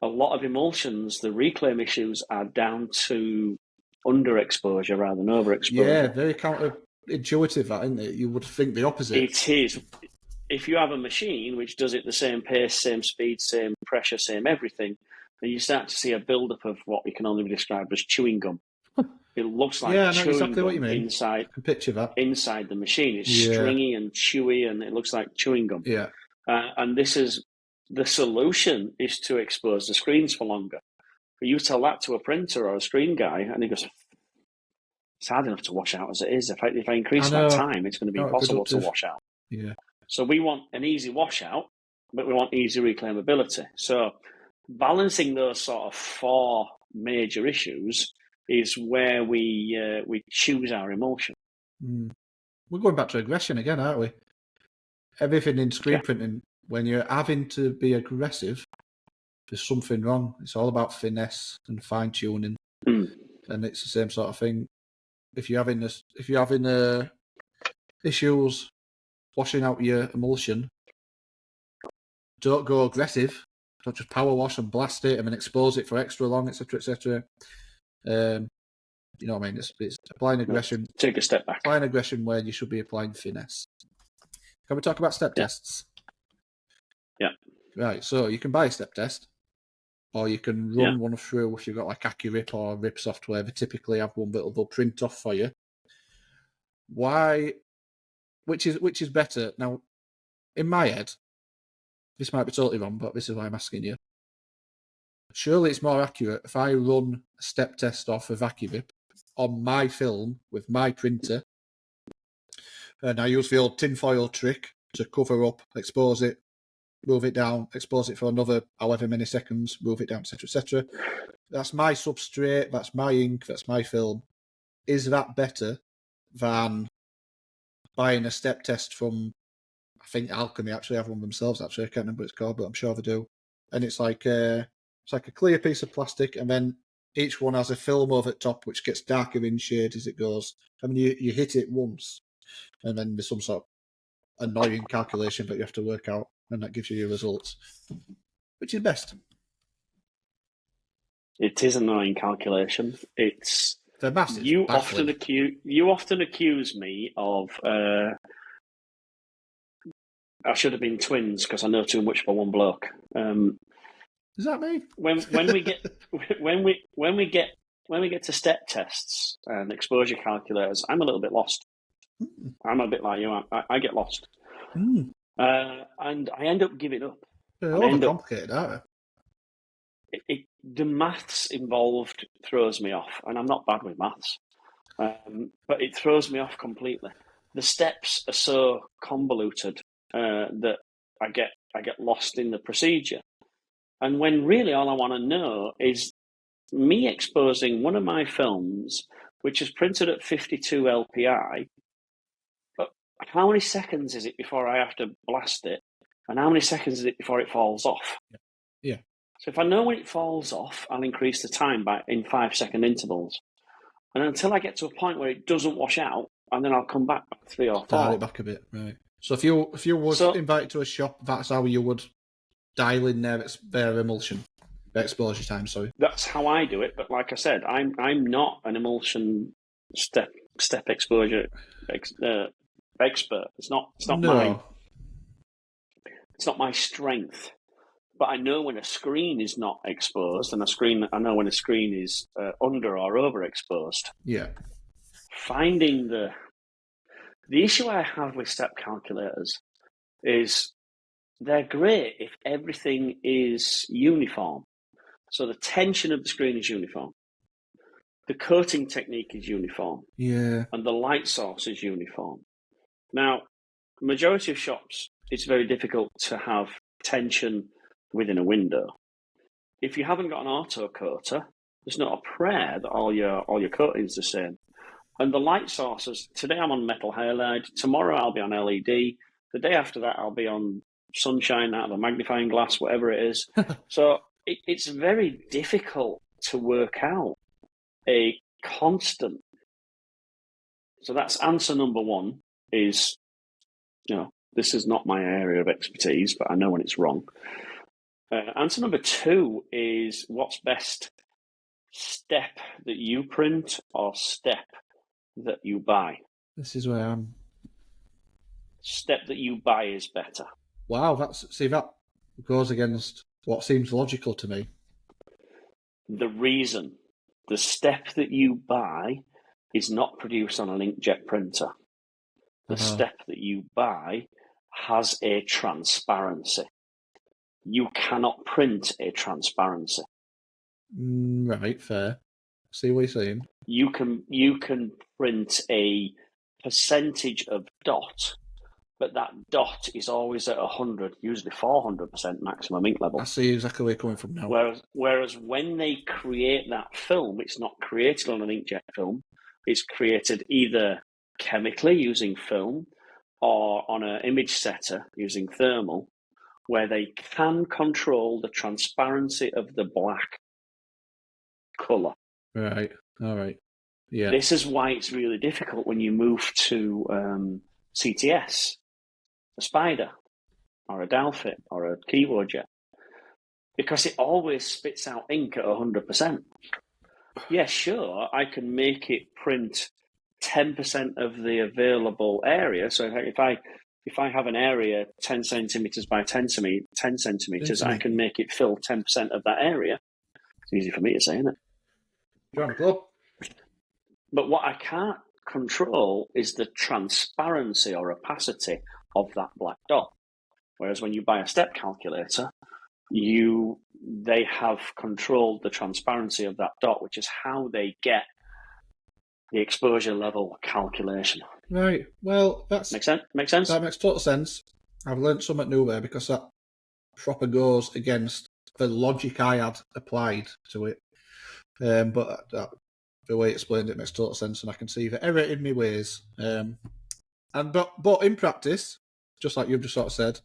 A lot of emulsions, the reclaim issues are down to underexposure rather than overexposure. Yeah, very counterintuitive, that, isn't it? You would think the opposite. It is. If you have a machine which does it the same pace, same speed, same pressure, same everything, then you start to see a build-up of what we can only be described as chewing gum. It looks like chewing exactly gum what you mean. inside. I can picture that. Inside the machine. It's stringy and chewy, and it looks like chewing gum. Yeah. And this is the solution is to expose the screens for longer. But you tell that to a printer or a screen guy, and he goes, "It's hard enough to wash out as it is. If I increase that time, it's going to be impossible to wash out." Yeah. So we want an easy washout, but we want easy reclaimability. So balancing those sort of four major issues is where we choose our emulsion. We're going back to aggression again, aren't we? Everything in screen printing, when you're having to be aggressive, there's something wrong. It's all about finesse and fine tuning, and it's the same sort of thing. If you're having issues washing out your emulsion, don't go aggressive. Don't just power wash and blast it and then expose it for extra long, etc., etc. You know what I mean? It's applying aggression. Take a step back. Applying aggression where you should be applying finesse. Can we talk about step tests? Yeah. Right, so you can buy a step test, or you can run one through if you've got like AccuRip or RIP software. They typically have one that they'll print off for you. Why? Which is better? Now, in my head, this might be totally wrong, but this is why I'm asking you. Surely it's more accurate if I run a step test off of AccuRip on my film with my printer, and I use the old tinfoil trick to cover up, expose it, move it down, expose it for another however many seconds, move it down, etc., etc. That's my substrate, that's my ink, that's my film. Is that better than buying a step test from, I think Alchemy actually have one themselves, actually, I can't remember what it's called, but I'm sure they do. And it's like a clear piece of plastic, and then each one has a film over the top which gets darker in shade as it goes. I mean, you hit it once, and then there's some sort of annoying calculation that you have to work out, and that gives you your results. Which is best? It is an annoying calculation. It's the massive. You often accuse me of I should have been twins because I know too much for one bloke. Is that me? When we get to step tests and exposure calculators, I'm a little bit lost. I'm a bit like you. I get lost, and I end up giving up. They're overcomplicated, aren't they? The maths involved throws me off, and I'm not bad with maths, but it throws me off completely. The steps are so convoluted that I get lost in the procedure. And when really all I want to know is me exposing one of my films, which is printed at 52 LPI, but I how many seconds is it before I have to blast it, and how many seconds is it before it falls off? Yeah. So if I know when it falls off, I'll increase the time in 5-second intervals. And until I get to a point where it doesn't wash out, and then I'll come back 3 or 4. Dial it back a bit, right. So if you were invited to a shop, that's how you would dial in their emulsion, their exposure time, sorry. That's how I do it, but like I said, I'm not an emulsion step exposure expert. It's not my strength. But I know when a screen is not exposed, and I know when a screen is under or overexposed. Yeah. Finding the issue I have with step calculators is they're great if everything is uniform. So the tension of the screen is uniform. The coating technique is uniform. Yeah. And the light source is uniform. Now, the majority of shops, it's very difficult to have tension within a window. If you haven't got an auto coater, there's not a prayer that all your coating's the same. And the light sources, today I'm on metal halide, tomorrow I'll be on LED, the day after that I'll be on sunshine out of a magnifying glass, whatever it is. So it's very difficult to work out a constant. So that's answer number one is, this is not my area of expertise, but I know when it's wrong. Answer number two is, what's best, step that you print or step that you buy? This is where I'm. Step that you buy is better. Wow, that goes against what seems logical to me. The reason, the step that you buy is not produced on an inkjet printer. The step that you buy has a transparency. You cannot print a transparency. Right, fair. See what you're saying. You can print a percentage of dot, but that dot is always at 100, usually 400% maximum ink level. I see exactly where you're coming from now. Whereas when they create that film, it's not created on an inkjet film. It's created either chemically using film or on an image setter using thermal, where they can control the transparency of the black colour. Right, all right. Yeah. This is why it's really difficult when you move to CTS, a Spider, or a Dalfit, or a Keyword, because it always spits out ink at 100%. Yeah, sure, I can make it print 10% of the available area. So if I have an area 10 centimetres by 10 centimetres, I can make it fill 10% of that area. It's easy for me to say, isn't it? Join the club. But what I can't control is the transparency or opacity of that black dot. Whereas when you buy a step calculator, they have controlled the transparency of that dot, which is how they get the exposure level calculation. Right. Well, Make sense? Make sense? That makes total sense. I've learned something new there because that proper goes against the logic I had applied to it. But the way it explained it makes total sense, and I can see the error in my ways. But in practice, just like you've just sort of said,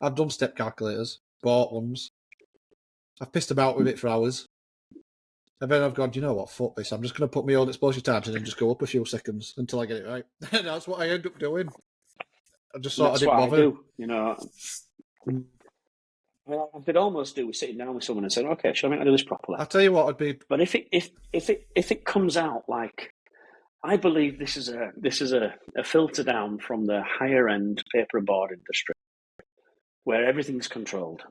I've done step calculators, bought ones. I've pissed about with it for hours. And then I've gone, you know what, fuck this. I'm just going to put my own exposure times in and just go up a few seconds until I get it right. And that's what I end up doing. I just sort of didn't bother. I do, I could almost do with sitting down with someone and saying, okay, show me how to do this properly. I'll tell you what would be... But if it comes out like, I believe this is a filter down from the higher end paper and board industry, where everything's controlled.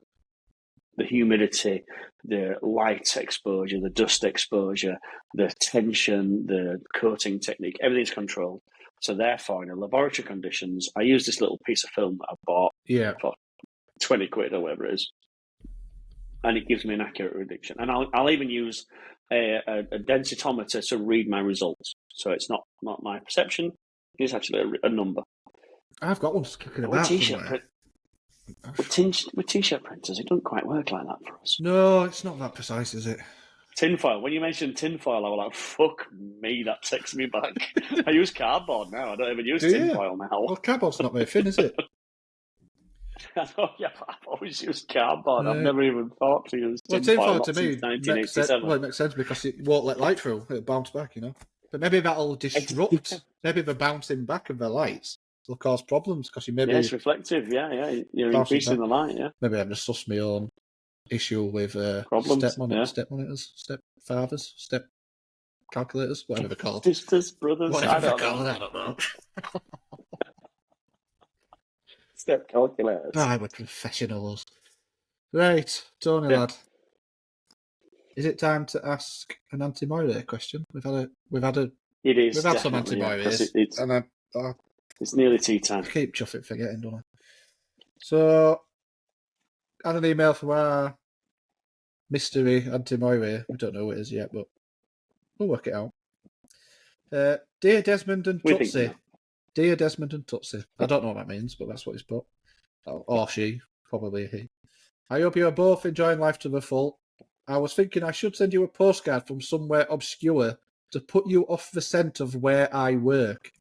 The humidity, the light exposure, the dust exposure, the tension, the coating technique, everything's controlled. So therefore, in laboratory conditions, I use this little piece of film that I bought for 20 quid or whatever it is, and it gives me an accurate prediction. And I'll even use a densitometer to read my results. So it's not my perception, it's actually a number. I've got one just kicking about somewhere. With t-shirt printers, it doesn't quite work like that for us. No, it's not that precise, is it? Tinfoil. When you mentioned tinfoil, I was like, fuck me, that takes me back. I use cardboard now. I don't even use tinfoil now. Well, cardboard's not very thin, is it? I know, yeah, but I've always used cardboard. I've Yeah. never even thought to use Well, tinfoil tinfoil to me makes sense. 1987. Well, it makes sense because it won't let light through. It'll bounce back, you know. But maybe that'll disrupt. Maybe the bouncing back of the lights will cause problems because you maybe. Yeah, it's reflective. Yeah. You're Bouncing increasing back. the light. Yeah. Maybe I've just sussed my own issue with Problems, step monitors, step fathers, step calculators, whatever they're called. Sisters, brothers. Whatever I they're don't called, know. I don't know. Step calculators. Ah, we're professionals. Right, Tony Yeah. lad. Is it time to ask an Auntie Moiré question? We've had It is. we've had some Auntie definitely, yeah, 'cause Moirés, and I it's nearly tea time. keep chuffing forgetting, don't I? So, I had an email from our mystery Auntie Moiré. We don't know who it is yet, but we'll work it out. Dear Desmond and We think Tootsie. so. Dear Desmond and Tootsie. I don't know what that means, but that's what he's put. Or she, probably he. I hope you are both enjoying life to the full. I was thinking I should send you a postcard from somewhere obscure to put you off the scent of where I work.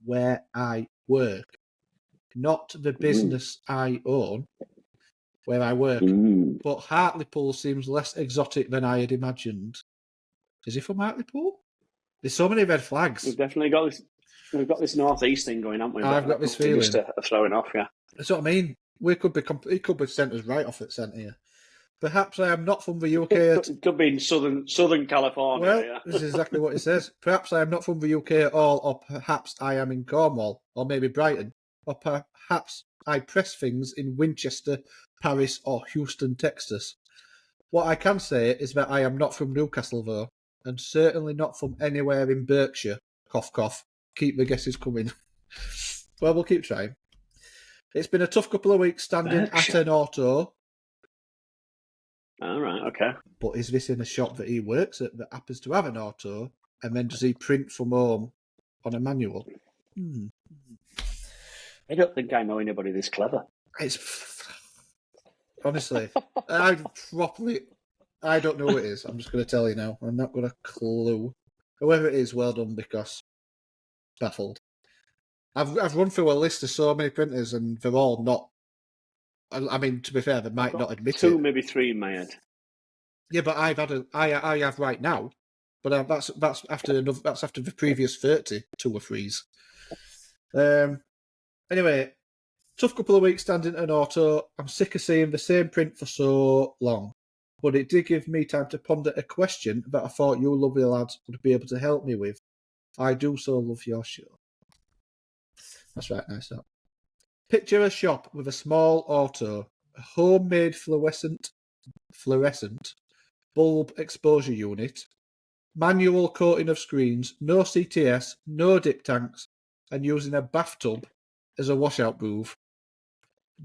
Where I work. Not the business I own, where I work. But Hartlepool seems less exotic than I had imagined. Is he from Hartlepool? There's so many red flags. We've definitely got this. We've got this northeast thing going, haven't we? I've got this feeling. Just throwing off, yeah. That's what I mean. He could be sent us right off at centre here. Perhaps I am not from the UK. It could be in Southern California. Well, yeah. this is exactly what it says. Perhaps I am not from the UK at all, or perhaps I am in Cornwall, or maybe Brighton, or perhaps I press things in Winchester, Paris, or Houston, Texas. What I can say is that I am not from Newcastle, though, and certainly not from anywhere in Berkshire. Cough, cough. Keep the guesses coming. Well, we'll keep trying. It's been a tough couple of weeks standing at an auto. All right, okay. But is this in a shop that he works at that happens to have an auto, and then does he print from home on a manual? I don't think I know anybody this clever. It's honestly, I don't know who it is. I'm just going to tell you now. I'm not got a clue. Whoever it is, well done, because baffled. I've run through a list of so many printers, and they're all not. I mean, to be fair, they might not admit two, it. maybe three in my head. Yeah, but I have right now, but that's after the previous 30 2 or 3s. Anyway, tough couple of weeks standing at an auto. I'm sick of seeing the same print for so long, but it did give me time to ponder a question that I thought you lovely lads would be able to help me with. I do so love your show. That's right, nice that. Picture a shop with a small auto, a homemade fluorescent bulb exposure unit, manual coating of screens, no CTS, no dip tanks, and using a bathtub as a washout booth.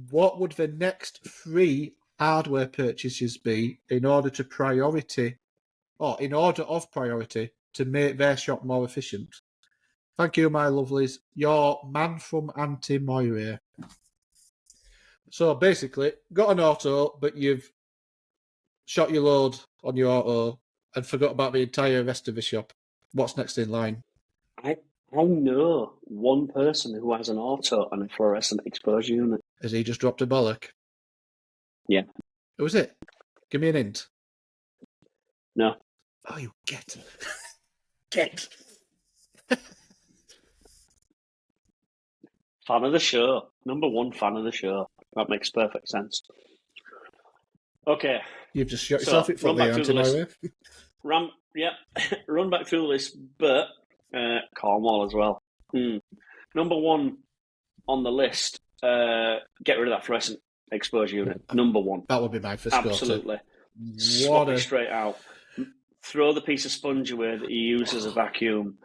What would the next 3 hardware purchases be in order of priority to make their shop more efficient? Thank you, my lovelies. Your man from Auntie Moiré. So basically, got an auto, but you've shot your load on your auto and forgot about the entire rest of the shop. What's next in line? I know one person who has an auto and a fluorescent exposure unit. Has he just dropped a bollock? Yeah. Who is it? Give me an hint. No. Oh, you get. Get. Fan of the show. Number 1 fan of the show. That makes perfect sense. Okay. You've just shot yourself in front of the Auntie Moiré. Run back through the list, but Cornwall as well. Number 1 on the list, get rid of that fluorescent exposure unit. Number 1. That would be my first go-to. Absolutely. Swap it straight out. Throw the piece of sponge away that you use as a vacuum.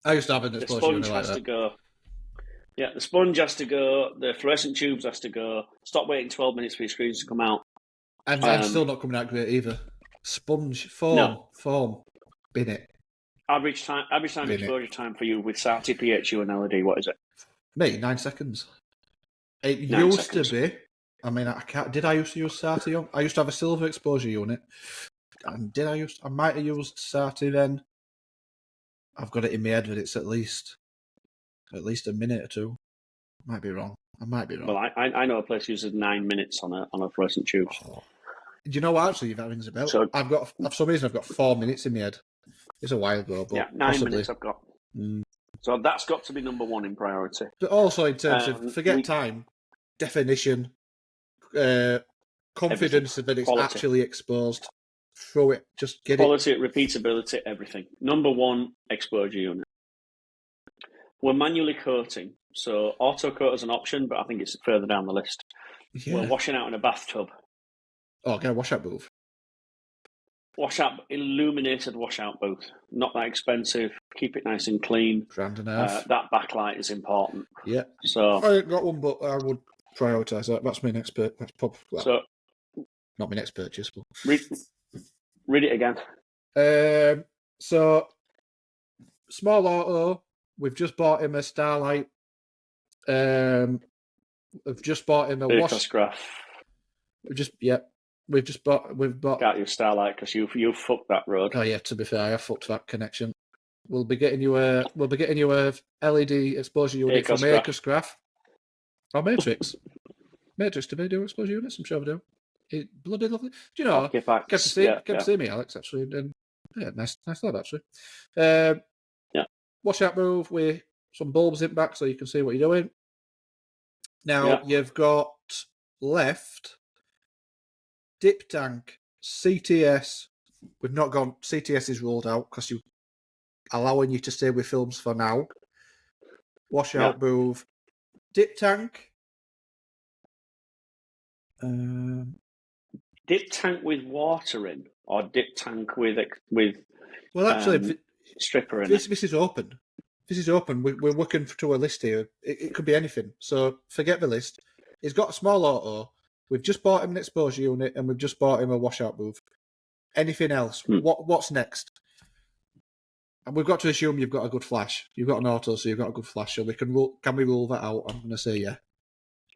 I used to have an The exposure sponge unit like has that. to go. Yeah, the sponge has to go. The fluorescent tubes has to go. Stop waiting 12 minutes for your screens to come out. And I'm still not coming out great either. Sponge, foam, bin it. Average time exposure time for you with SATI, PHU, and LED. What is it? Mate, 9 seconds. It 9 used seconds. to be. I mean, did I used to use SATA? I used to have a silver exposure unit, did I use? I might have used Sarti then. I've got it in my head that it's at least a minute or two. Might be wrong. I might be wrong. Well, I know a place uses 9 minutes on a fluorescent tube. Oh. Do you know what? Actually, that rings a bell. So, I've got, for some reason, I've got 4 minutes in my head. It's a while ago, but yeah, 9 possibly. minutes I've got. So that's got to be number one in priority. But also in terms of time, definition, confidence that it's quality. actually exposed. Throw it, just get quality, repeatability, everything. Number one, exposure unit. We're manually coating, so auto coat is an option, but I think it's further down the list. Yeah. We're washing out in a bathtub. Oh, get a washout booth. Illuminated washout booth. Not that expensive. Keep it nice and clean. Grand enough. That backlight is important. Yeah. So I ain't got one, but I would prioritise that. That's my next purchase. That's probably not my next purchase, but read it again. So small auto. We've just bought him a Starlight. We've just bought him a wash. We've bought. Got your Starlight because you fucked that road. Oh yeah, to be fair, I fucked that connection. We'll be getting you a LED exposure unit from Acoscraft or Matrix. Matrix, do they do exposure units? I'm sure they do. It's bloody lovely. Do you know? Get to see me, Alex. Actually, and yeah, nice thought actually. Washout booth with some bulbs in back so you can see what you're doing. Now you've got left dip tank, CTS. We've not gone. CTS is rolled out because you allowing you to stay with films for now. Washout booth, dip tank. Dip tank with water in, or dip tank with well, actually, stripper in. This is open. This is open. We're working to a list here. It could be anything. So forget the list. He's got a small auto. We've just bought him an exposure unit, and we've just bought him a washout booth. Anything else? What's next? And we've got to assume you've got a good flash. You've got an auto, so you've got a good flash. So can we rule that out? I'm going to say yeah.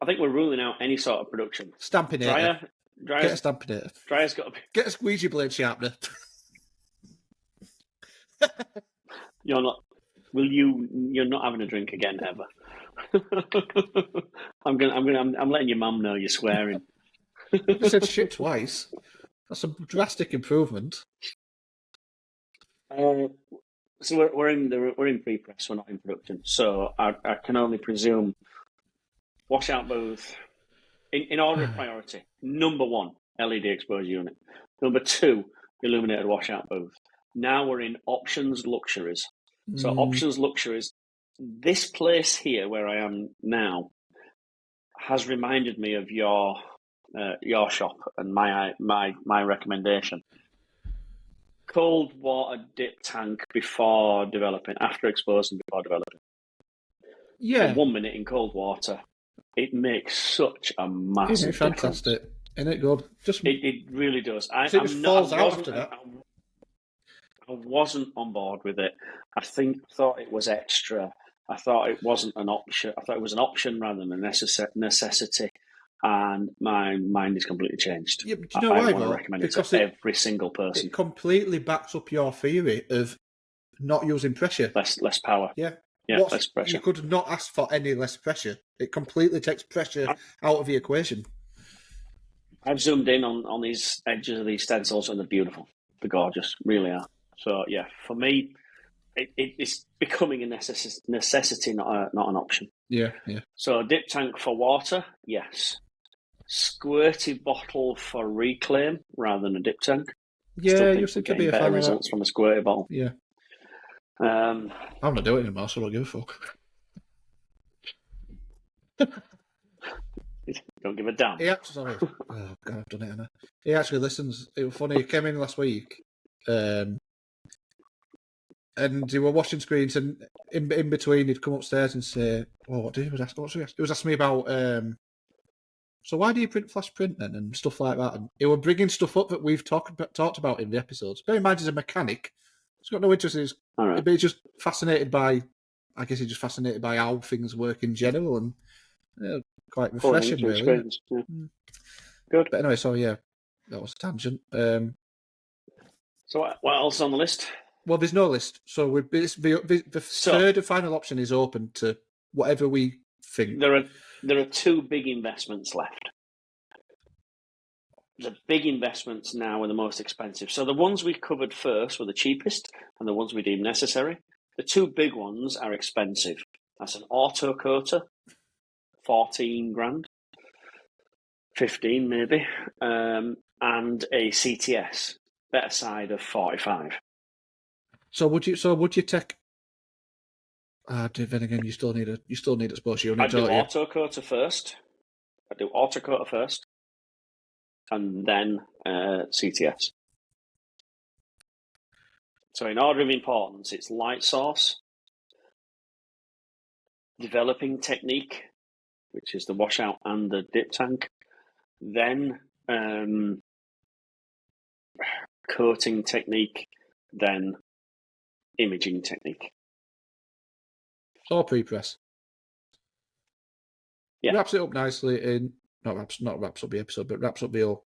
I think we're ruling out any sort of production. Stampinator. Get a stampinator. Dryer's got to be... Get a squeegee blade sharpener. You're not. You're not having a drink again ever. I'm letting your mum know you're swearing. You said shit twice. That's a drastic improvement. So we're in pre-press. We're not in production. So I can only presume washout booth in order of priority. Number one, LED exposure unit. Number two, illuminated washout booth. Now we're in options luxuries. So options luxuries. This place here where I am now has reminded me of your shop and my recommendation. Cold water dip tank before developing, after exposing, before developing. Yeah. For 1 minute in cold water, it makes such a massive difference. Fantastic. Isn't it good? It really does. It just falls out after that. I wasn't on board with it. I thought it was extra. I thought it wasn't an option. I thought it was an option rather than a necessity. And my mind is completely changed. Yeah, but do you know why? I want to recommend it to every single person. It completely backs up your theory of not using pressure. Less power. Yeah. Less pressure. You could not ask for any less pressure. It completely takes pressure out of the equation. I've zoomed in on these edges of these stencils and they're beautiful. They're gorgeous. Really are. So, yeah, for me, it's becoming a necessity, not an option. Yeah. So, dip tank for water, yes. Squirty bottle for reclaim rather than a dip tank. Yeah, you seem to be a fan of that. Results from a squirty bottle. Yeah. I'm not doing it anymore, so I don't give a fuck. Don't give a damn. Sorry. Oh, God, I've done it, Anna. He actually listens. It was funny. He came in last week. And they were watching screens, and in between, he'd come upstairs and say, "Oh, what did he was asking? He was asking me about, so why do you print flash print then and stuff like that?" And he was bringing stuff up that we've talked about in the episodes. Bear in mind, he's a mechanic. He's got no interest in his, but he's just fascinated by. I guess he's just fascinated by how things work in general, and quite refreshing, really. Yeah. Good. But anyway, so yeah, that was a tangent. So what else on the list? Well, there's no list. So the third and final option is open to whatever we think. There are two big investments left. The big investments now are the most expensive. So the ones we covered first were the cheapest and the ones we deemed necessary. The two big ones are expensive. That's an auto coater, 14 grand, 15 maybe, and a CTS, better side of 45. So would you take? Then again, you still need a sports unit. I'd do auto coater first. And then CTS. So in order of importance, it's light source, developing technique, which is the washout and the dip tank, then coating technique, then imaging technique. Or pre-press. Yeah. Wraps it up nicely in not wraps up the episode, but wraps up the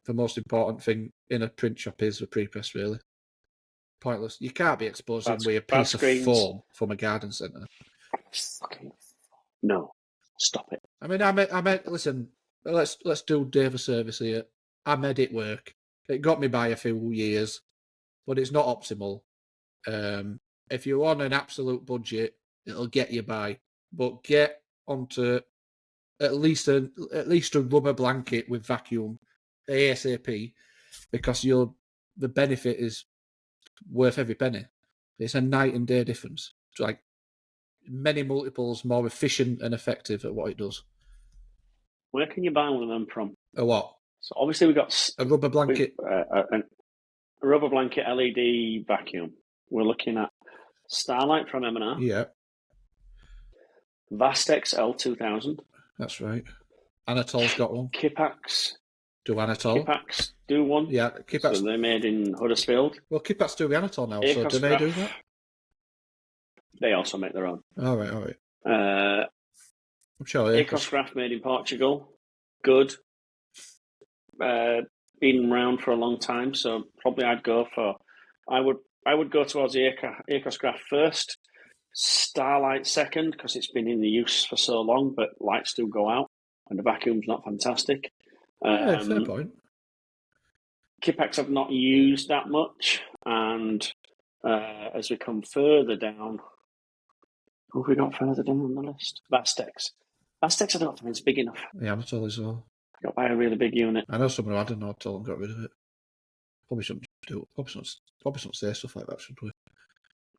most important thing in a print shop is the pre-press, really. Pointless. You can't be exposing with a piece of foam from a garden centre. No. Stop it. I mean, listen, let's do Dave a service here. I made it work. It got me by a few years, but it's not optimal. If you're on an absolute budget, it'll get you by. But get onto at least a rubber blanket with vacuum ASAP, because the benefit is worth every penny. It's a night and day difference. It's like many multiples more efficient and effective at what it does. Where can you buy one of them from? A what? So obviously we've got a rubber blanket. A rubber blanket LED vacuum. We're looking at Starlight from M&R. Yeah. Vastex L2000. That's right. Anatol's got one. Kipax. Do Anatol. Kipax do one. Yeah, Kipax. So they're made in Huddersfield. Well, Kipax do the Anatol now, so do they do that? They also make their own. All right. I'm sure. Ecoscraft made in Portugal. Good. Been around for a long time, so probably I would go towards the Ecoscraft first. Starlight second, because it's been in the use for so long, but lights do go out and the vacuum's not fantastic. Yeah, fair point. Kipax I've not used that much, and as we come further down, who have we got further down on the list? Vastex I don't think it's big enough. The Anatol as well. Got to buy a really big unit. I know someone who had an Anatol and got rid of it. Probably shouldn't say stuff like that, should we?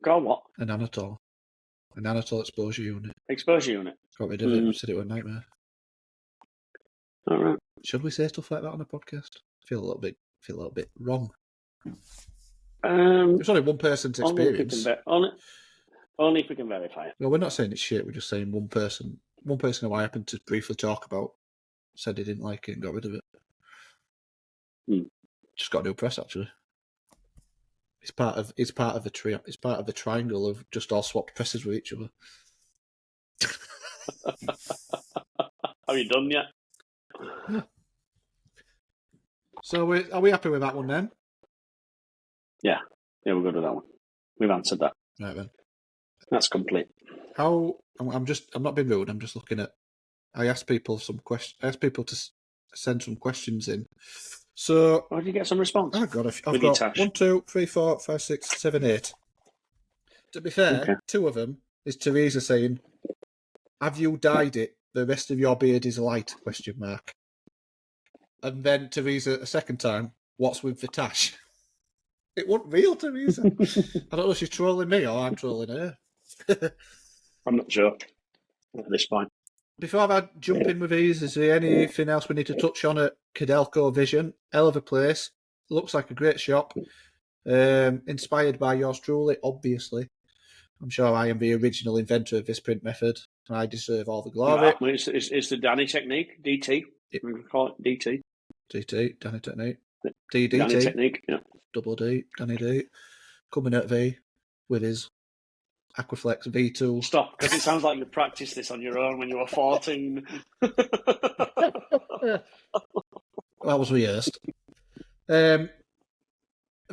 Got what? An Anatol exposure unit. Exposure unit. Got rid of it. Said it was a nightmare. All right. Should we say stuff like that on a podcast? Feel a little bit wrong. It's only one person's experience. Only if we can verify it. Well, we're not saying it's shit. We're just saying one person who I happened to briefly talk about said he didn't like it and got rid of it. Just got a new press, actually. It's part of the triangle of just all swapped presses with each other. Have you done yet? Yeah. So are we happy with that one then? Yeah, we're good with that one. We've answered that. Right then. That's complete. I'm not being rude. I'm just looking at. I asked people to send some questions in. So, did you get some response? I've got 1, 2, 3, 4, 5, 6, 7, 8. To be fair, 2 of them is Teresa saying, "Have you dyed it? The rest of your beard is light?" ? And then Teresa a second time, "What's with the tash?" It wasn't real, Teresa. I don't know if she's trolling me or I'm trolling her. I'm not sure at this point. Before I jump in with these, is there anything else we need to touch on at Cadelco Vision? Hell of a place. Looks like a great shop. Inspired by yours truly, obviously. I'm sure I am the original inventor of this print method, and I deserve all the glory. Well, it's the Danny technique, DT. We can call it DT. DT, Danny technique. DDT. Danny technique, yeah. Double D, Danny D. Coming at V with his Aquaflex V2. Stop, because it sounds like you practiced this on your own when you were 14. That was rehearsed. Have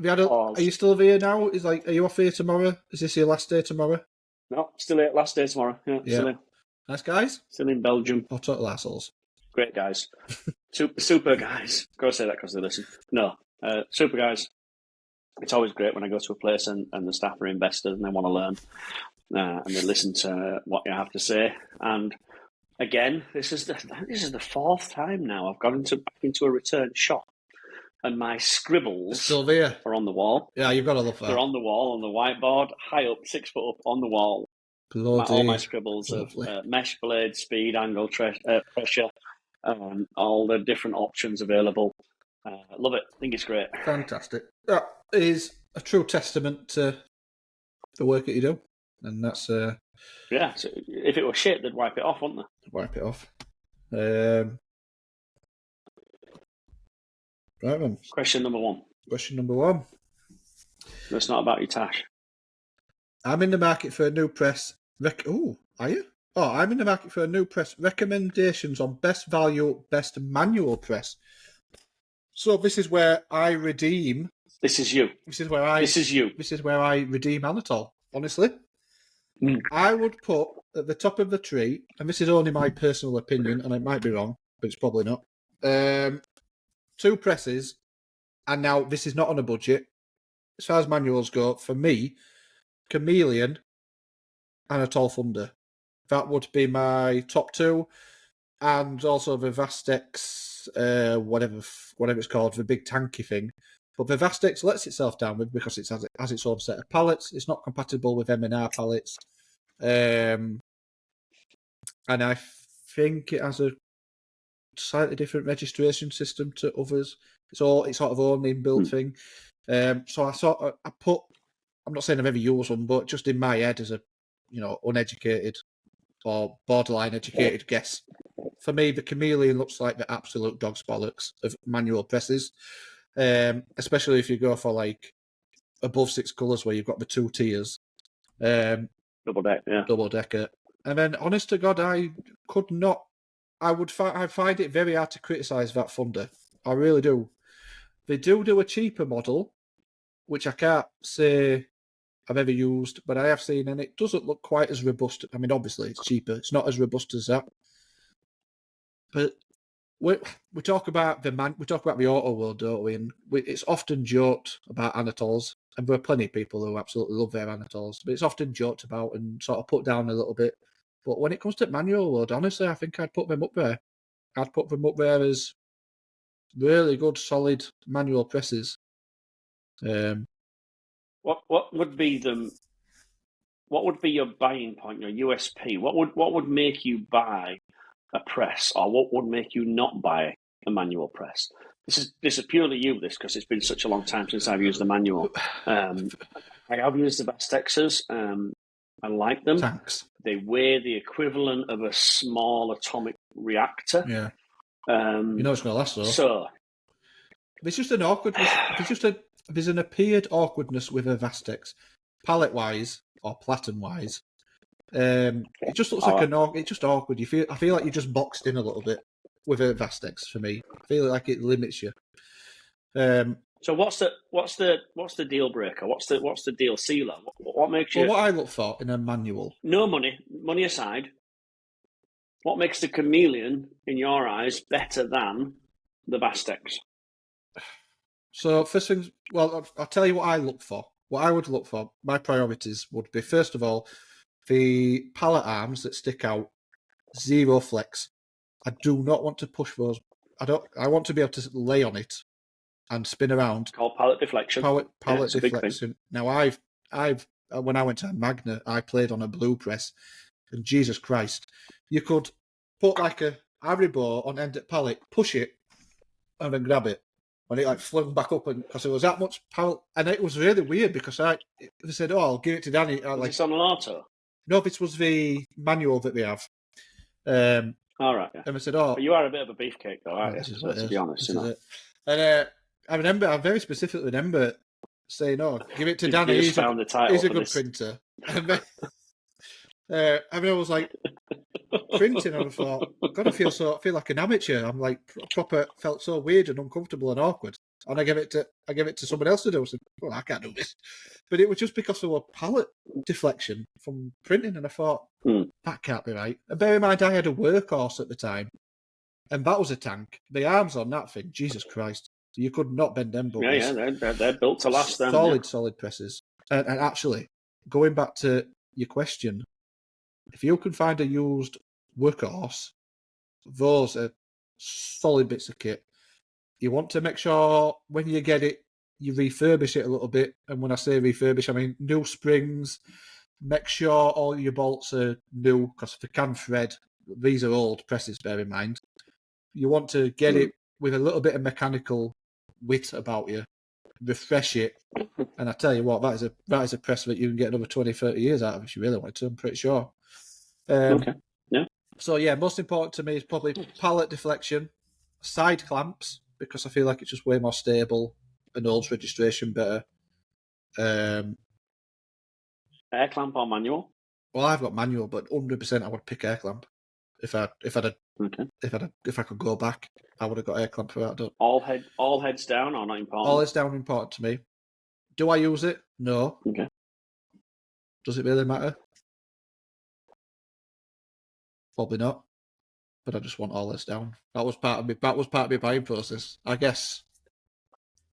you had are you still here now? Are you off here tomorrow? Is this your last day tomorrow? No, still here. Last day tomorrow. Yeah. Still here. Nice guys? Still in Belgium. Or total assholes? Great guys. Super guys. Got to say that because they listen. No, super guys. It's always great when I go to a place and the staff are invested and they want to learn and they listen to what you have to say. And again, this is the fourth time now I've been to a return shop and my scribbles still there are on the wall. Yeah, you've got to love that. They're on the wall on the whiteboard, high up, 6 foot up on the wall. All my scribbles of mesh blade, speed, angle, pressure, all the different options available. Love it. I think it's great. Fantastic. That is a true testament to the work that you do. And that's... yeah, so if it was shit, they'd wipe it off, wouldn't they? Wipe it off. Right then. Question number one. That's not about your tash. I'm in the market for a new press. Are you? Oh, I'm in the market for a new press. Recommendations on best value, best manual press. So this is where I redeem. This is you. This is where I redeem Anatole. Honestly, I would put at the top of the tree, and this is only my personal opinion, and it might be wrong, but it's probably not. 2 presses, and now this is not on a budget. As far as manuals go, for me, Chameleon, Anatole Thunder. That would be my top 2, and also the Vastex, whatever it's called, the big tanky thing. But the Vastex lets itself down because it has its own set of pallets. It's not compatible with M&R pallets, and I think it has a slightly different registration system to others. It's sort of own inbuilt thing. So I put. I'm not saying I've ever used one, but just in my head as a uneducated or borderline educated guess. For me, the Chameleon looks like the absolute dog's bollocks of manual presses, especially if you go for like above 6 colours where you've got the 2 tiers. Double decker. And then, honest to God, I find it very hard to criticise that Thunder. I really do. They do a cheaper model, which I can't say I've ever used, but I have seen, and it doesn't look quite as robust. I mean, obviously, it's cheaper. It's not as robust as that. But we talk about the auto world, don't we? And it's often joked about Anatoles, and there are plenty of people who absolutely love their Anatoles, but it's often joked about and sort of put down a little bit. But when it comes to manual world, honestly, I think I'd put them up there. I'd put them up there as really good, solid manual presses. What would be your buying point, your USP? What would make you buy a press, or what would make you not buy a manual press? This is purely you, because it's been such a long time since I've used the manual. I have used the Vastexes. I like them. Thanks. They weigh the equivalent of a small atomic reactor. Yeah. It's going to last though. So there's just an awkwardness. There's an appeared awkwardness with a Vastex, palette wise or platen wise. It just looks it's just awkward. I feel like you're just boxed in a little bit with a Vastex for me. I feel like it limits you. So what's the deal breaker? What's the deal sealer? What makes you? Well, what I look for in a manual. No money aside. What makes the Chameleon, in your eyes, better than the Vastex? So first things, well, I'll tell you what I look for. What I would look for, my priorities would be, first of all, the pallet arms that stick out, 0 flex. I do not want to push those. I want to be able to lay on it and spin around. Called pallet deflection. Pallet deflection. Now, I've when I went to Magna, I played on a blue press, and Jesus Christ, you could put like a Haribo on end at pallet, push it, and then grab it. When it flung back up, and because there was that much power, and it was really weird because they said, "Oh, I'll give it to Danny." Was this on an auto? No, this was the manual that they have. All right. Yeah. And I said, "Oh, but you are a bit of a beefcake, though, aren't you? To be honest, And I very specifically remember saying, "Oh, give it to Danny. He's a good printer." And I was like printing, and I thought, God, I feel like an amateur. I'm like proper, felt so weird and uncomfortable and awkward. and I gave it to someone else to do. I said, well, I can't do this. But it was just because of a pallet deflection from printing, and I thought, that can't be right. And bear in mind, I had a workhorse at the time, and that was a tank. The arms on that thing, Jesus Christ, you could not bend them buggers. Yeah, they're built to last. Solid presses. And actually, going back to your question, if you can find a used workhorse, those are solid bits of kit. You want to make sure when you get it, you refurbish it a little bit. And when I say refurbish, I mean new springs. Make sure all your bolts are new, because if they can thread, these are old presses, bear in mind. You want to get it with a little bit of mechanical wit about you, refresh it. And I tell you what, that is a press that you can get another 20, 30 years out of if you really want to, I'm pretty sure. Okay. Yeah. So yeah, most important to me is probably pallet deflection, side clamps, because I feel like it's just way more stable and holds registration better. Air clamp or manual? Well, I've got manual, but 100% I would pick air clamp. If I could go back, I would have got air clamp for that. All heads down or not important? All heads down important to me. Do I use it? No. Okay. Does it really matter? Probably not. But I just want all heads down. That was part of my buying process, I guess.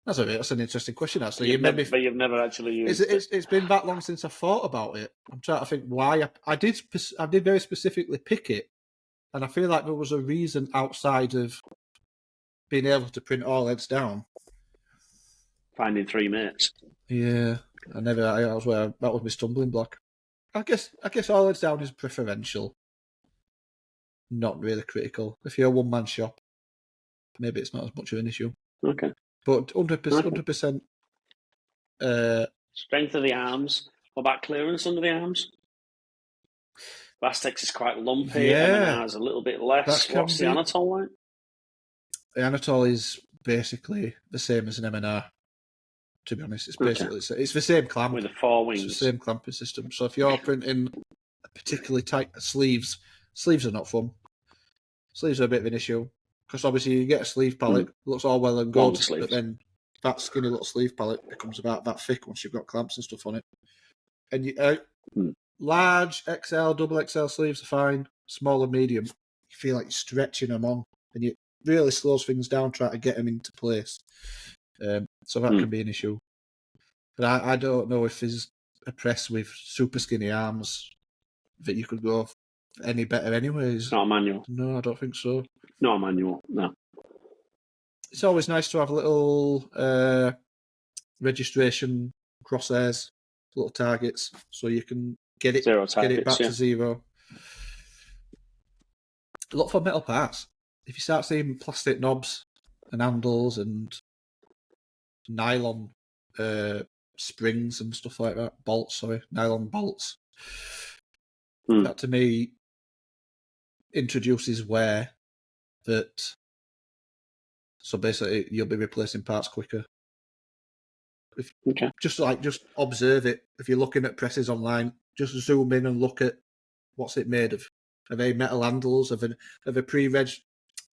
That's an interesting question, actually. But you've never actually used it. It's been that long since I thought about it. I'm trying to think why. I did very specifically pick it, and I feel like there was a reason outside of being able to print all heads down. Finding 3 mates. Yeah, that was my stumbling block. I guess all heads down is preferential, not really critical. If you're a one-man shop, maybe it's not as much of an issue. Okay. But 100%. Strength of the arms. What about clearance under the arms? Vastex is quite lumpy. Yeah. M&R is a little bit less. What's the Anatole like? The Anatole is basically the same as an M&R. To be honest, it's basically it's the same clamp with the 4 wings. It's the same clamping system. So if you're printing a particularly tight sleeves are not fun. Sleeves are a bit of an issue. Because obviously you get a sleeve pallet, looks all well and good, but then that skinny little sleeve pallet becomes about that thick once you've got clamps and stuff on it. And large XL, double XL sleeves are fine. Small and medium, you feel like you're stretching them on, and it really slows things down trying to get them into place. So that can be an issue. But I don't know if there's a press with super skinny arms that you could go any better anyways. Not a manual. No, I don't think so. Not a manual, no. It's always nice to have little registration crosshairs, little targets, so you can get it back to zero. Look for metal parts. If you start seeing plastic knobs and handles and nylon springs and stuff like that, nylon bolts, that to me introduces wear. So basically, you'll be replacing parts quicker. Just observe it. If you're looking at presses online, just zoom in and look at what's it made of. Are they metal handles? Are they pre-reg?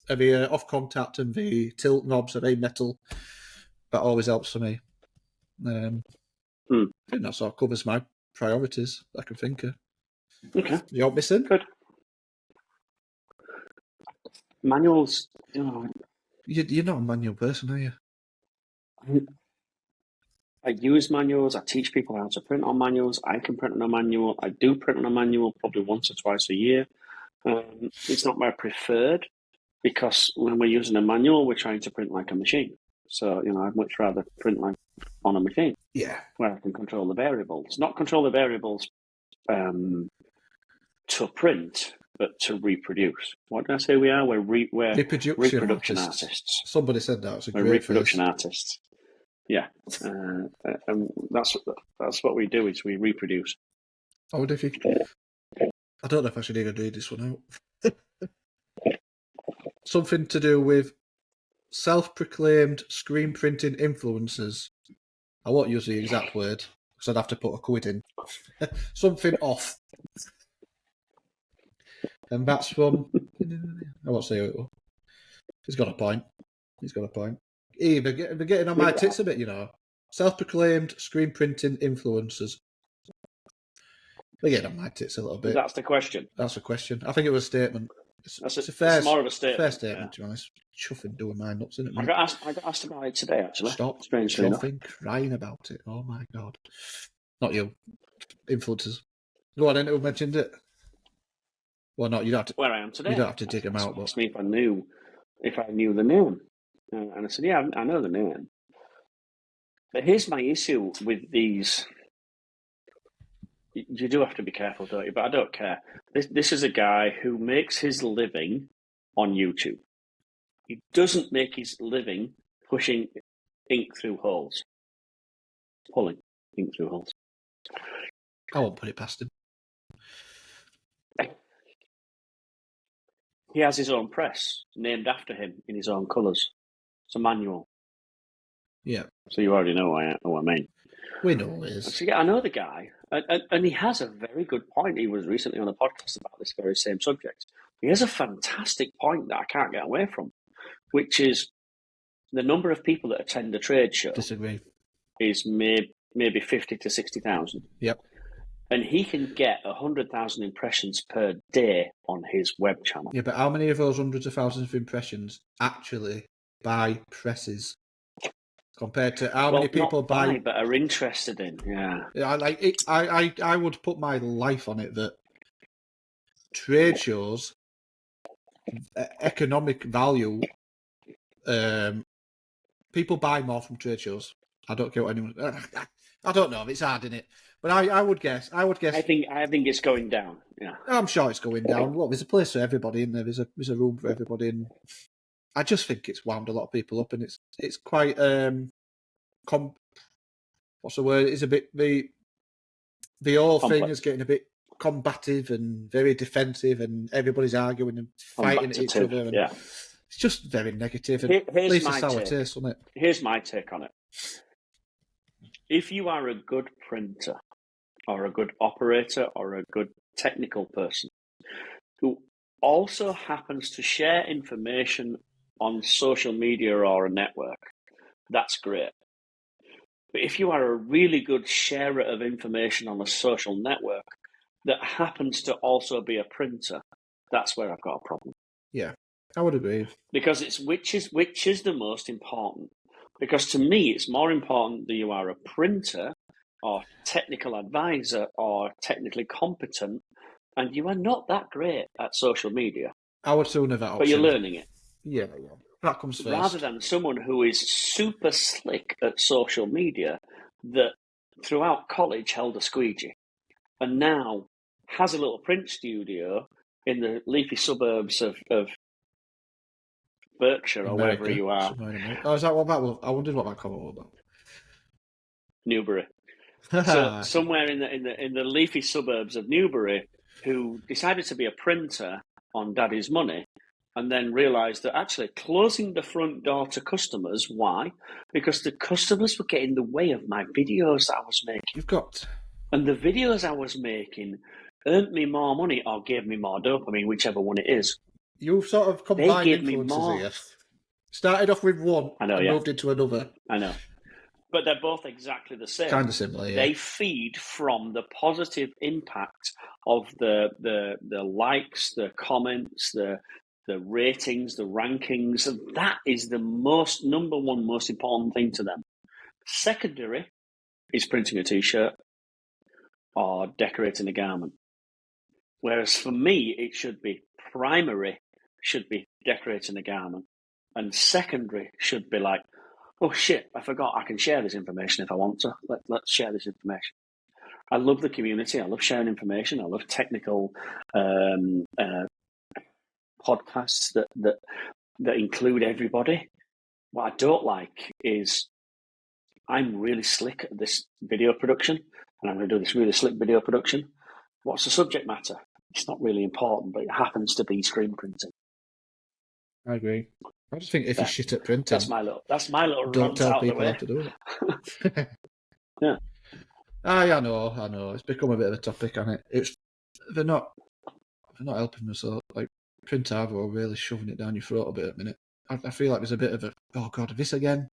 Are they off contact and the tilt knobs? Are they metal? That always helps for me. I think that sort of covers my priorities I can think of. Okay. You want missing? Good. Manuals, you know. You're not a manual person, are you? I use manuals. I teach people how to print on manuals. I can print on a manual. I do print on a manual probably once or twice a year. It's not my preferred, because when we're using a manual, we're trying to print like a machine. So, I'd much rather print like on a machine. Yeah. Where I can control the variables. Not control the variables to print, but to reproduce. What did I say we are? We're reproduction artists. Somebody said that. We're reproduction artists. Yeah. And that's what we do, is we reproduce. I wonder if you... I don't know if I should even read this one out. Something to do with self-proclaimed screen printing influencers. I won't use the exact word, because I'd have to put a quid in. Something off. And that's from... I won't say who it was. He's got a point. they're getting on my tits a bit, you know. Self-proclaimed screen printing influencers. They're getting on my tits a little bit. That's the question. That's a question. I think it was a statement. It's more of a statement. Fair statement, to be honest. Chuffing doing my nuts, isn't it? I got asked about it today, actually. Stop strangely chuffing, crying about it. Oh my god. Not you. Influencers. Go on, then, who mentioned it? Well, not you don't have to. Where I am today. You don't have to dig them out. But Asked me if I knew the name, and I said, yeah, I know the name. But here's my issue with these. You do have to be careful, don't you? But I don't care. This is a guy who makes his living on YouTube. He doesn't make his living pushing ink through holes. Pulling ink through holes. I won't put it past him. He has his own press named after him in his own colours. It's a manual. Yeah. So you already know what I mean. We know who it is. So yeah, I know the guy, and he has a very good point. He was recently on a podcast about this very same subject. He has a fantastic point that I can't get away from, which is the number of people that attend a trade show. Disagree. Is maybe 50 to 60,000. Yep. And he can get 100,000 impressions per day on his web channel. Yeah, but how many of those hundreds of thousands of impressions actually buy presses? Compared to how many people buy, but are interested in, yeah. I would put my life on it that trade shows, economic value, people buy more from trade shows. I don't care what anyone. I don't know. It's hard, isn't it? But I would guess. I think it's going down. Yeah, I'm sure it's going down. Look, there's a place for everybody in there. There's a room for everybody, and I just think it's wound a lot of people up, and it's quite what's the word? It's a bit the whole complex. thing is getting a bit combative and very defensive, and everybody's arguing and fighting at each other. And yeah, it's just very negative. And here's my sour take. Taste on it. Here's my take on it. If you are a good printer, or a good operator, or a good technical person who also happens to share information on social media or a network, that's great. But if you are a really good sharer of information on a social network that happens to also be a printer, that's where I've got a problem. Yeah, I would agree. Because it's which is the most important. Because to me, it's more important that you are a printer or technical advisor or technically competent, and you are not that great at social media. I would sooner that option. But you're learning it. Yeah. That comes first. Rather than someone who is super slick at social media that throughout college held a squeegee and now has a little print studio in the leafy suburbs of Berkshire or wherever you are. Oh, is that what that was? I wondered what that comment was about. Newbury. So somewhere in the leafy suburbs of Newbury, who decided to be a printer on Daddy's money, and then realised that actually closing the front door to customers. Why? Because the customers were getting in the way of my videos that I was making. And the videos I was making earned me more money or gave me more dopamine, whichever one it is. You've sort of combined influences here. Started off with one and moved into another. I know. But they're both exactly the same. Kind of similar, yeah. They feed from the positive impact of the likes, the comments, the ratings, the rankings, and that is the number one most important thing to them. Secondary is printing a t-shirt or decorating a garment. Whereas for me, it should be primary, should be decorating a garment, and secondary should be like, oh shit, I forgot I can share this information if I want to. Let's share this information. I love the community. I love sharing information. I love technical podcasts that include everybody. What I don't like is I'm really slick at this video production, and I'm going to do this really slick video production. What's the subject matter? It's not really important, but it happens to be screen printing. I agree. I just think if you're shit at printing, that's my little. Don't tell out people the way. how to do it. Yeah. I know. It's become a bit of a topic, hasn't it? They're not helping us. So, like Printavo are really shoving it down your throat a bit at the minute. I feel like there's a bit of a, oh God, this again.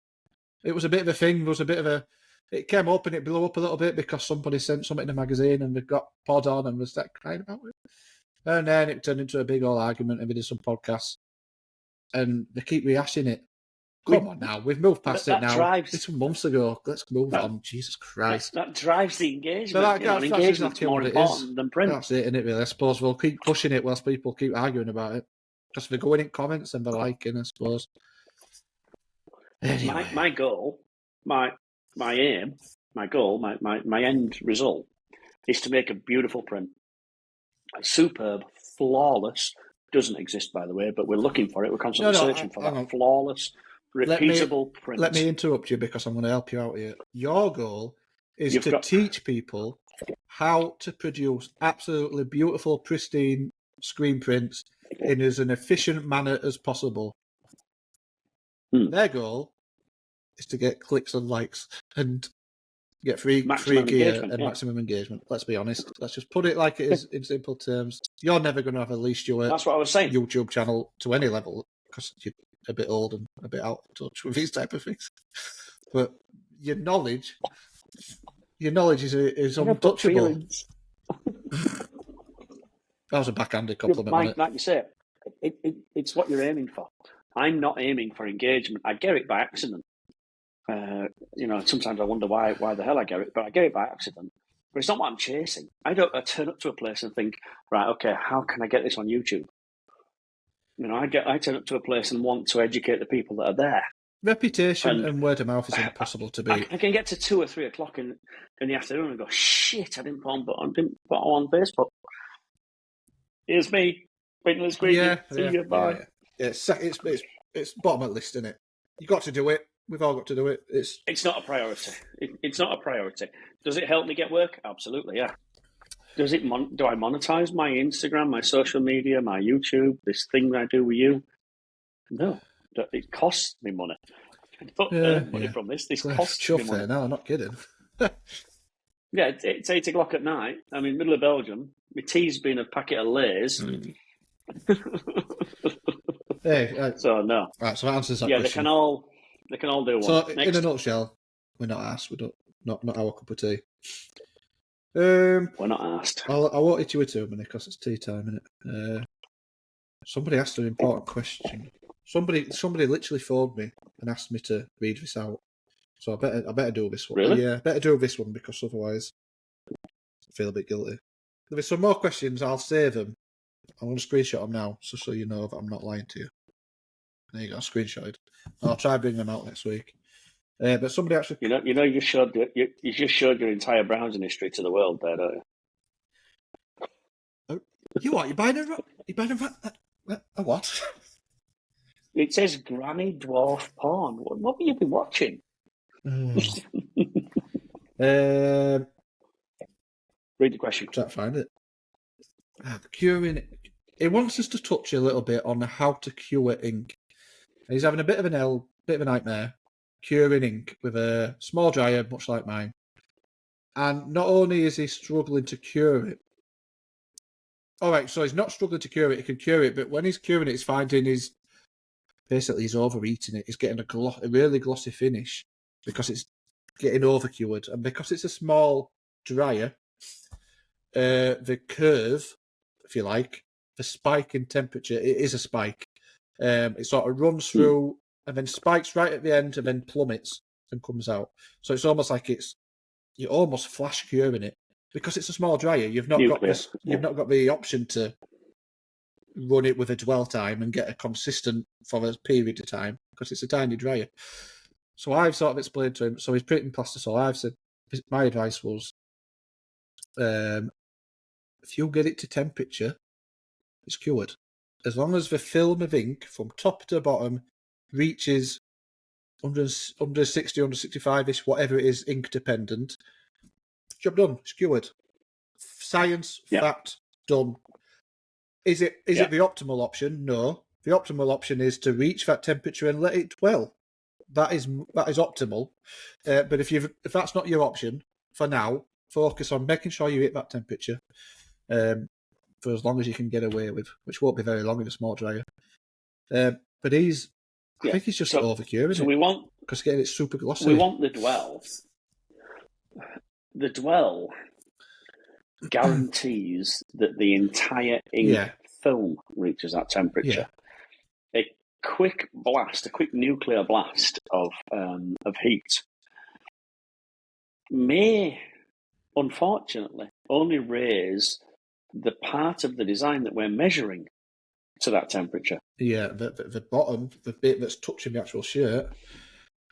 It was a bit of a thing. There was a bit of a, it came up and it blew up a little bit because somebody sent something in the magazine and they got pod on and was that crying about it. And then it turned into a big old argument and we did some podcasts and they keep rehashing it. Come on now, we've moved past it now. It's months ago. Let's move on. Jesus Christ. That drives the engagement. So that's engagement's more important than print. That's it, isn't it, really? I suppose we'll keep pushing it whilst people keep arguing about it. Because they're going in comments and they're liking, I suppose. Anyway. My goal, my aim, my goal, my end result is to make a beautiful print. A superb, flawless, doesn't exist, by the way, but we're looking for it. We're constantly searching for that flawless, repeatable print. Let me interrupt you because I'm going to help you out here. Your goal is to teach people how to produce absolutely beautiful, pristine screen prints in as an efficient manner as possible. Their goal is to get clicks and likes and get free gear and maximum engagement. Let's be honest. Let's just put it like it is in simple terms. You're never going to have a Lee Stewart That's what I was saying. YouTube channel to any level because you're a bit old and a bit out of touch with these type of things. But your knowledge is untouchable. That was a backhanded compliment. Like you say, it's what you're aiming for. I'm not aiming for engagement. I get it by accident. Sometimes I wonder why the hell I get it, but I get it by accident. But it's not what I'm chasing. I turn up to a place and think, right, okay, how can I get this on YouTube? I turn up to a place and want to educate the people that are there. Reputation and word of mouth is impossible to beat. I can get to 2 or 3 o'clock in the afternoon and go, shit, I didn't put on Facebook. Here's me, Wingless Green. See you, bye. Yeah. It's bottom of the list, isn't it? You got to do it. We've all got to do it. It's not a priority. It's not a priority. Does it help me get work? Absolutely, yeah. Do I monetize my Instagram, my social media, my YouTube, this thing that I do with you? No. It costs me money. I don't earn money from this. This costs me money. No, I'm not kidding. Yeah, it's 8 o'clock at night. I'm in the middle of Belgium. My tea's been a packet of Lay's. So no. Right, so that answers that question. They can all do one. So in a nutshell, we're not asked. We don't not our cup of tea. We're not asked. I won't hit you with too many because it's tea time, innit? Somebody asked an important question. Somebody literally phoned me and asked me to read this out. So I better do this one. Really? Yeah, better do this one because otherwise I feel a bit guilty. If there's some more questions, I'll save them. I'm going to screenshot them now, so you know that I'm not lying to you. There you go, screenshotted. I'll try and bring them out next week. But somebody actually, you just showed your entire browsing history to the world there, don't you? You what? You buying a what? It says Granny Dwarf Porn. What have you been watching? Read the question. Try to find it. Curing. He wants us to touch a little bit on how to cure ink. He's having a bit of a nightmare curing ink with a small dryer, much like mine. And not only is he struggling to cure it. All right, so he's not struggling to cure it. He can cure it, but when he's curing it, he's finding he's overeating it. He's getting a really glossy finish because it's getting over-cured. And because it's a small dryer, the curve, if you like, the spike in temperature, it is a spike. It sort of runs through and then spikes right at the end and then plummets and comes out. So it's almost like you're almost flash curing it because it's a small dryer. You've not got the option to run it with a dwell time and get a consistent for a period of time because it's a tiny dryer. So I've sort of explained to him. So he's printing plastisol. I've said my advice was, if you get it to temperature, it's cured. As long as the film of ink from top to bottom reaches 160, 165-ish, whatever it is, ink dependent, job done. It's cured. Science, fact, done. Is it the optimal option? No. The optimal option is to reach that temperature and let it dwell. That is optimal. But if that's not your option for now, focus on making sure you hit that temperature for as long as you can get away with, which won't be very long in a small dryer. But he's I think he's just overcuring so it. we want because getting it super glossy. We want the dwell. The dwell guarantees that the entire ink film reaches that temperature. A quick nuclear blast of heat may, unfortunately, only raise the part of the design that we're measuring to that temperature. Yeah, the bottom, the bit that's touching the actual shirt,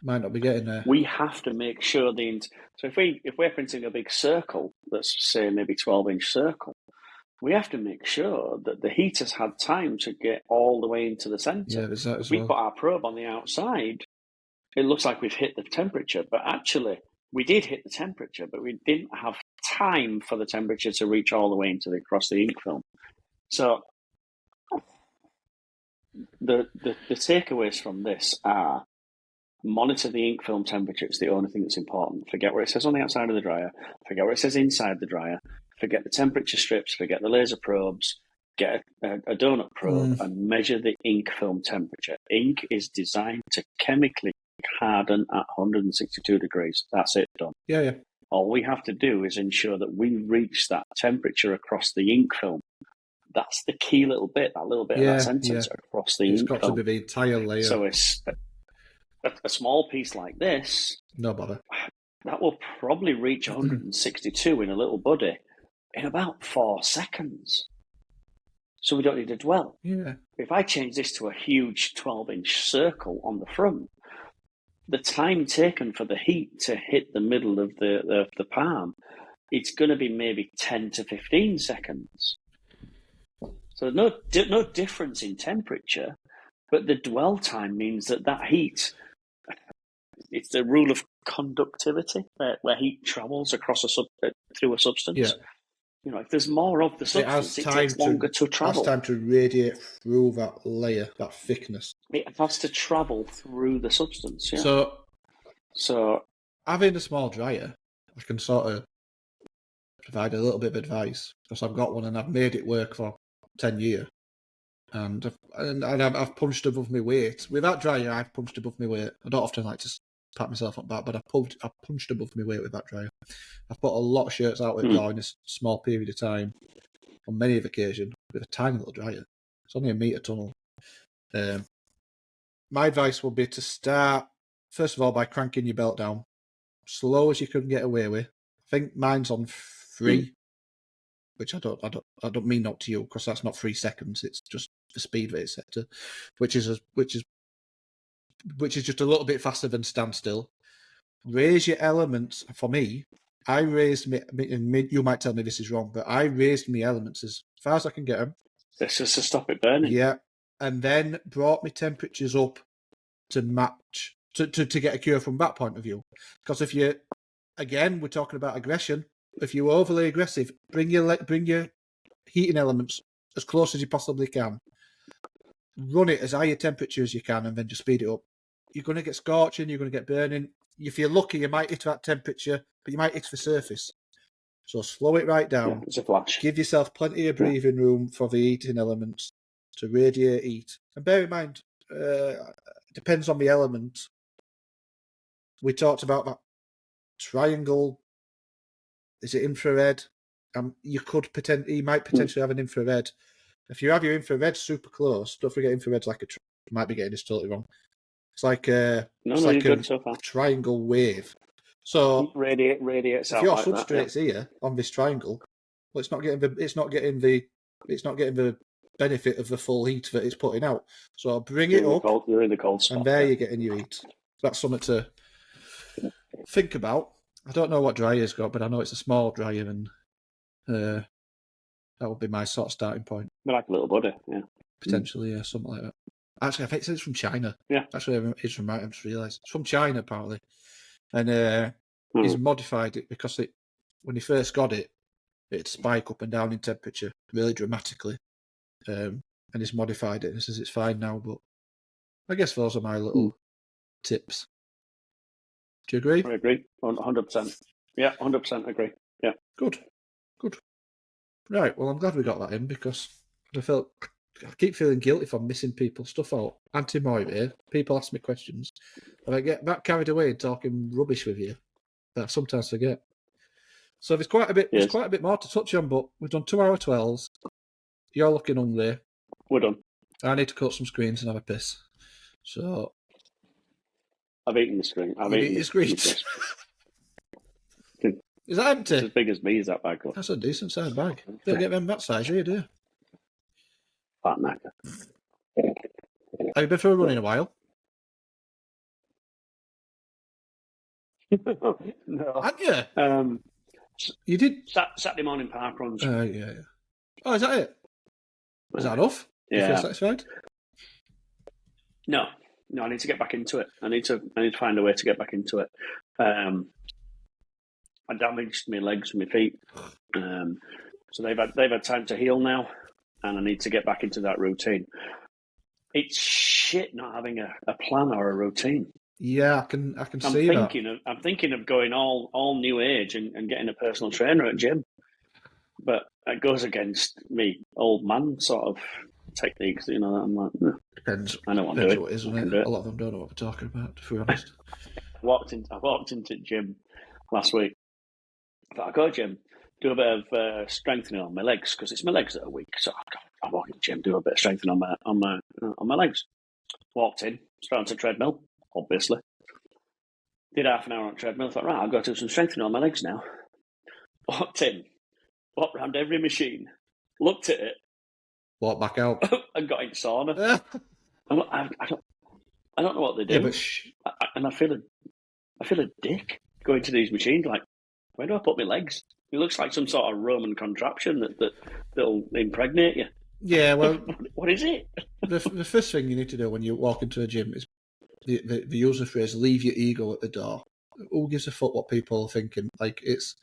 might not be getting there. We have to make sure so if we're printing a big circle that's say maybe 12-inch circle, we have to make sure that the heat has had time to get all the way into the centre. Yeah, there's that as if we well. put our probe on the outside, it looks like we've hit the temperature, but actually we did hit the temperature, but we didn't have time for the temperature to reach all the way across the ink film. So the takeaways from this are: monitor the ink film temperature. It's the only thing that's important. Forget what it says on the outside of the dryer. Forget what it says inside the dryer. Forget the temperature strips. Forget the laser probes. Get a donut probe and measure the ink film temperature. Ink is designed to chemically harden at 162 degrees. That's it, done. Yeah. All we have to do is ensure that we reach that temperature across the ink film. That's the key little bit, that little bit of that sentence across the ink film. It's got to be the entire layer. So it's a small piece like this. No bother. That will probably reach 162 in a little buddy in about 4 seconds. So we don't need to dwell. Yeah. If I change this to a huge 12-inch circle on the front, the time taken for the heat to hit the middle of the palm, it's going to be maybe 10 to 15 seconds. So no difference in temperature, but the dwell time means that heat, it's the rule of conductivity, where heat travels across through a substance. Yeah. You know, if there's more of the substance, it takes longer to travel. It has time to radiate through that layer, that thickness. It has to travel through the substance, yeah. So having a small dryer, I can sort of provide a little bit of advice, because I've got one and I've made it work for 10 years. And I've punched above my weight. With that dryer, I've punched above my weight. I don't often like to pat myself on the back, but I've punched above my weight with that dryer. I've put a lot of shirts out with raw in a small period of time, on many of occasions, with a tiny little dryer. It's only a metre tunnel. My advice would be to start, first of all, by cranking your belt down, slow as you can get away with. I think mine's on 3, which I don't mean not to you, because that's not 3 seconds. It's just the speed that it's set to, which is just a little bit faster than standstill. Raise your elements. For me, I raised me, and you might tell me this is wrong, but I raised my elements as far as I can get them. That's just to stop it burning. Yeah, and then brought my temperatures up to match to get a cure from that point of view. Because if you, again, we're talking about aggression. If you're overly aggressive, bring your heating elements as close as you possibly can. Run it as high a temperature as you can, and then just speed it up. You're going to get scorching, you're going to get burning. If you're lucky, you might hit that temperature, but you might hit the surface. So slow it right down. Yeah, it's a flash. Give yourself plenty of breathing room for the heating elements to radiate heat. And bear in mind, it depends on the element. We talked about that triangle. Is it infrared? You might potentially have an infrared. If you have your infrared super close, don't forget infrared's like you might be getting this totally wrong. It's like a triangle wave. So radiates out if your like substrate's here on this triangle, well, it's not getting the benefit of the full heat that it's putting out. So bring it up. You're in the cold spot. And there you're getting your heat. That's something to think about. I don't know what dryer's got, but I know it's a small dryer, and that would be my sort of starting point. Like a little buddy, yeah. Potentially, yeah, something like that. Actually, I think it's from China. Yeah. Actually, it's from right. I just realised it's from China apparently, and he's modified it because when he first got it, it'd spike up and down in temperature really dramatically, and he's modified it and says it's fine now. But I guess those are my little tips. Do you agree? I agree, 100%. Yeah, 100% agree. Yeah. Good. Right. Well, I'm glad we got that in, because I felt keep feeling guilty for missing people's stuff out. Auntie Moiré, people ask me questions, and I get that carried away talking rubbish with you that I sometimes forget. So there's quite a bit. Yes. There's quite a bit more to touch on, but we've done 2 hour 12s. You're looking hungry. We're done. I need to cut some screens and have a piss. So I've eaten the screen. I've you eaten eat your the screens. Is that empty? It's as big as me, is that bag? That's a decent sized bag. Don't get them that size, do you? Fat knacker. Have you been for a run in a while? No. Hadn't you? You did? Saturday morning park runs. Yeah. Oh, is that it? Is that enough? Yeah. You feel satisfied? No, I need to get back into it. I need to find a way to get back into it. I damaged my legs and my feet, so they've had time to heal now, and I need to get back into that routine. It's shit not having a plan or a routine. Yeah, I can see that. I'm thinking of going all new age and getting a personal trainer at gym, but it goes against me old man sort of techniques. You know, I'm like, no. Depends. I don't want to Depends do what it. it is, isn't it? A lot of them don't know what we're talking about, to be honest. I walked into gym last week. I thought I'd go to gym, do a bit of strengthening on my legs because it's my legs that are weak. So I walk in the gym, do a bit of strengthening on my legs. Walked in, started to treadmill, obviously. Did half an hour on treadmill. Thought, right, I'll go do some strengthening on my legs now. Walked in, walked around every machine, looked at it, Walk back out. and got in sauna. I don't know what they do. Yeah, but and I feel a dick going to these machines. Like, where do I put my legs? It looks like some sort of Roman contraption that'll impregnate you. yeah, well, What is it? the first thing you need to do when you walk into a gym is the use the phrase "leave your ego at the door." Who gives a fuck what people are thinking? Like, it's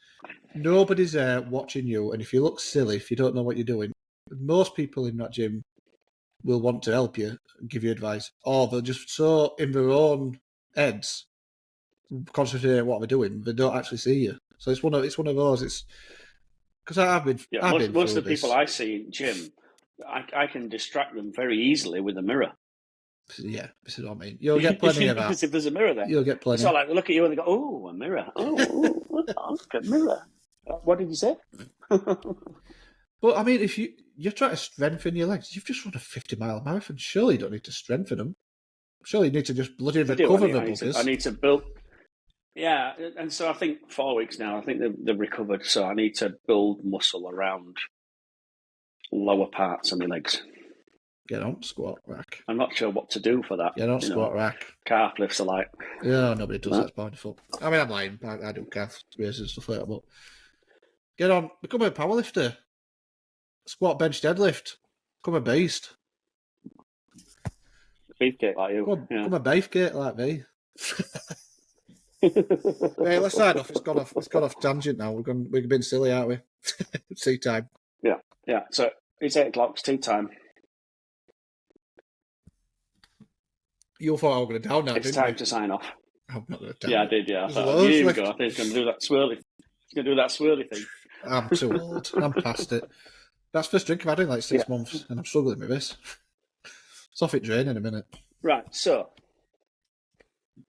nobody's there watching you, and if you look silly, if you don't know what you're doing, most people in that gym will want to help you and give you advice, or they're just so in their own heads, concentrating on what they're doing, they don't actually see you. So it's one of those. It's because I've been. Most of the people I see in gym, I can distract them very easily with a mirror. Yeah, this is what I mean. You'll get plenty of that. Because if there's a mirror there, you'll get plenty. It's all like they look at you and they go, "Oh, a mirror! Oh, look at a mirror." What did you say? But I mean, if you're trying to strengthen your legs, you've just run a 50-mile marathon. Surely you don't need to strengthen them. Surely you need to just bloody recover the buggers. I need to build. Yeah, and so I think 4 weeks now. I think they've recovered. So I need to build muscle around lower parts of my legs. Get on squat rack. I'm not sure what to do for that. Get on squat rack. Calf lifts are like. Yeah, nobody does. That's powerful. I mean, I'm lying. I do calf raises and stuff like that. But get on. Become a powerlifter. Squat, bench, deadlift. Become a beast. Beefcake like you. Become a beefcake like me. Hey, let's sign off. It's gone off tangent now. We've been silly, aren't we? Tea time. Yeah. So it's 8 o'clock. It's tea time. You thought I was going to down now, It's didn't time you? to sign off. I'm not going to down. Yeah, I did. Yeah, I thought, here we go. I think it's going to do that swirly. It's going to do that swirly thing. I'm too old. I'm past it. That's first drink I've had in like 6 months, and I'm struggling with this. It's off it drain in a minute. Right. So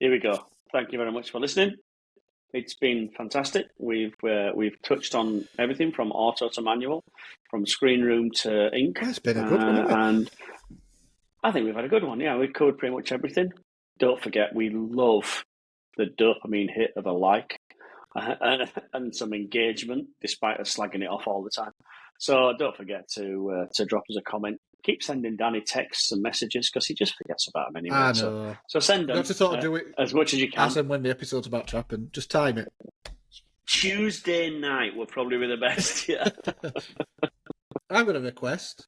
here we go. Thank you very much for listening. It's been fantastic. We've touched on everything from auto to manual, from screen room to ink. It's been a good one, hasn't it? And I think we've had a good one. Yeah, we've covered pretty much everything. Don't forget, we love the dopamine hit of a like and some engagement, despite us slagging it off all the time. So don't forget to drop us a comment. Keep sending Danny texts and messages because he just forgets about them anyway. I know. So send them. You have to sort of do it as much as you can. As and when the episode's about to happen. Just time it. Tuesday night will probably be the best. Yeah. I've got a request.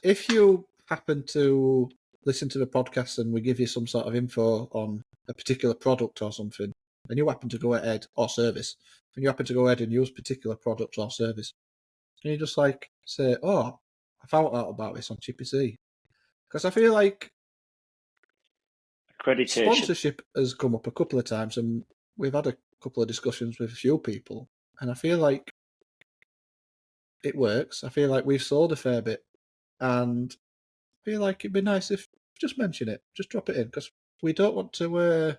If you happen to listen to the podcast and we give you some sort of info on a particular product or something, and you happen to go ahead, or service, and you happen to go ahead and use particular product or service, and you just like say, "Oh, I found out about this on Chippy Tea," because I feel like accreditation sponsorship has come up a couple of times, and we've had a couple of discussions with a few people, and I feel like it works. I feel like we've sold a fair bit, and feel like it'd be nice if just mention it, just drop it in, because we don't want to.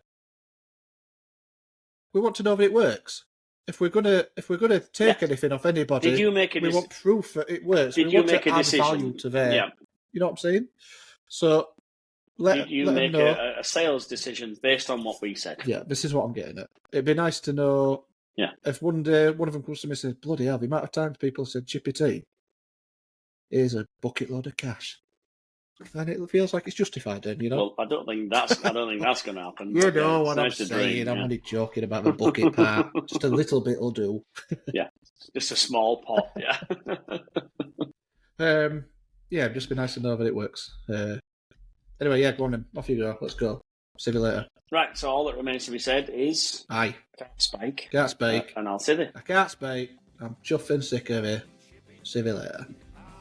We want to know if it works. If we're gonna take anything off anybody, Did you make a we want proof that it works. Did we you want make to a add decision? value to their. Yeah. You know what I'm saying? So Did you let make them know. a sales decision based on what we said? Yeah, this is what I'm getting at. It'd be nice to know. Yeah. If one day one of them comes to me and says, "Bloody hell, the amount of times people said Chippy Tea, here's a bucket load of cash," and it feels like it's justified. Then you know. Well, I don't think that's going to happen. You but, know it's what I'm nice to saying. dream, I'm yeah. only joking about the bucket part. Just a little bit will do. Yeah, just a small pot. Yeah. Yeah, it'd just be nice to know that it works. Anyway, yeah, go on then. Off you go. Let's go. See you later. Right. So all that remains to be said is Aye. can't spike. Can't speak. And I'll see you. I can't speak. I'm chuffing sick of it. See you later.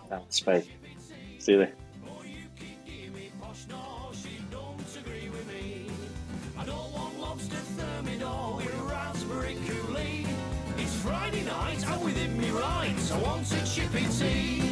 Can't spike. See you. I don't want lobster thermidor with raspberry Kool-Aid. It's Friday night, I'm within me rights. I want a Chippy Tea.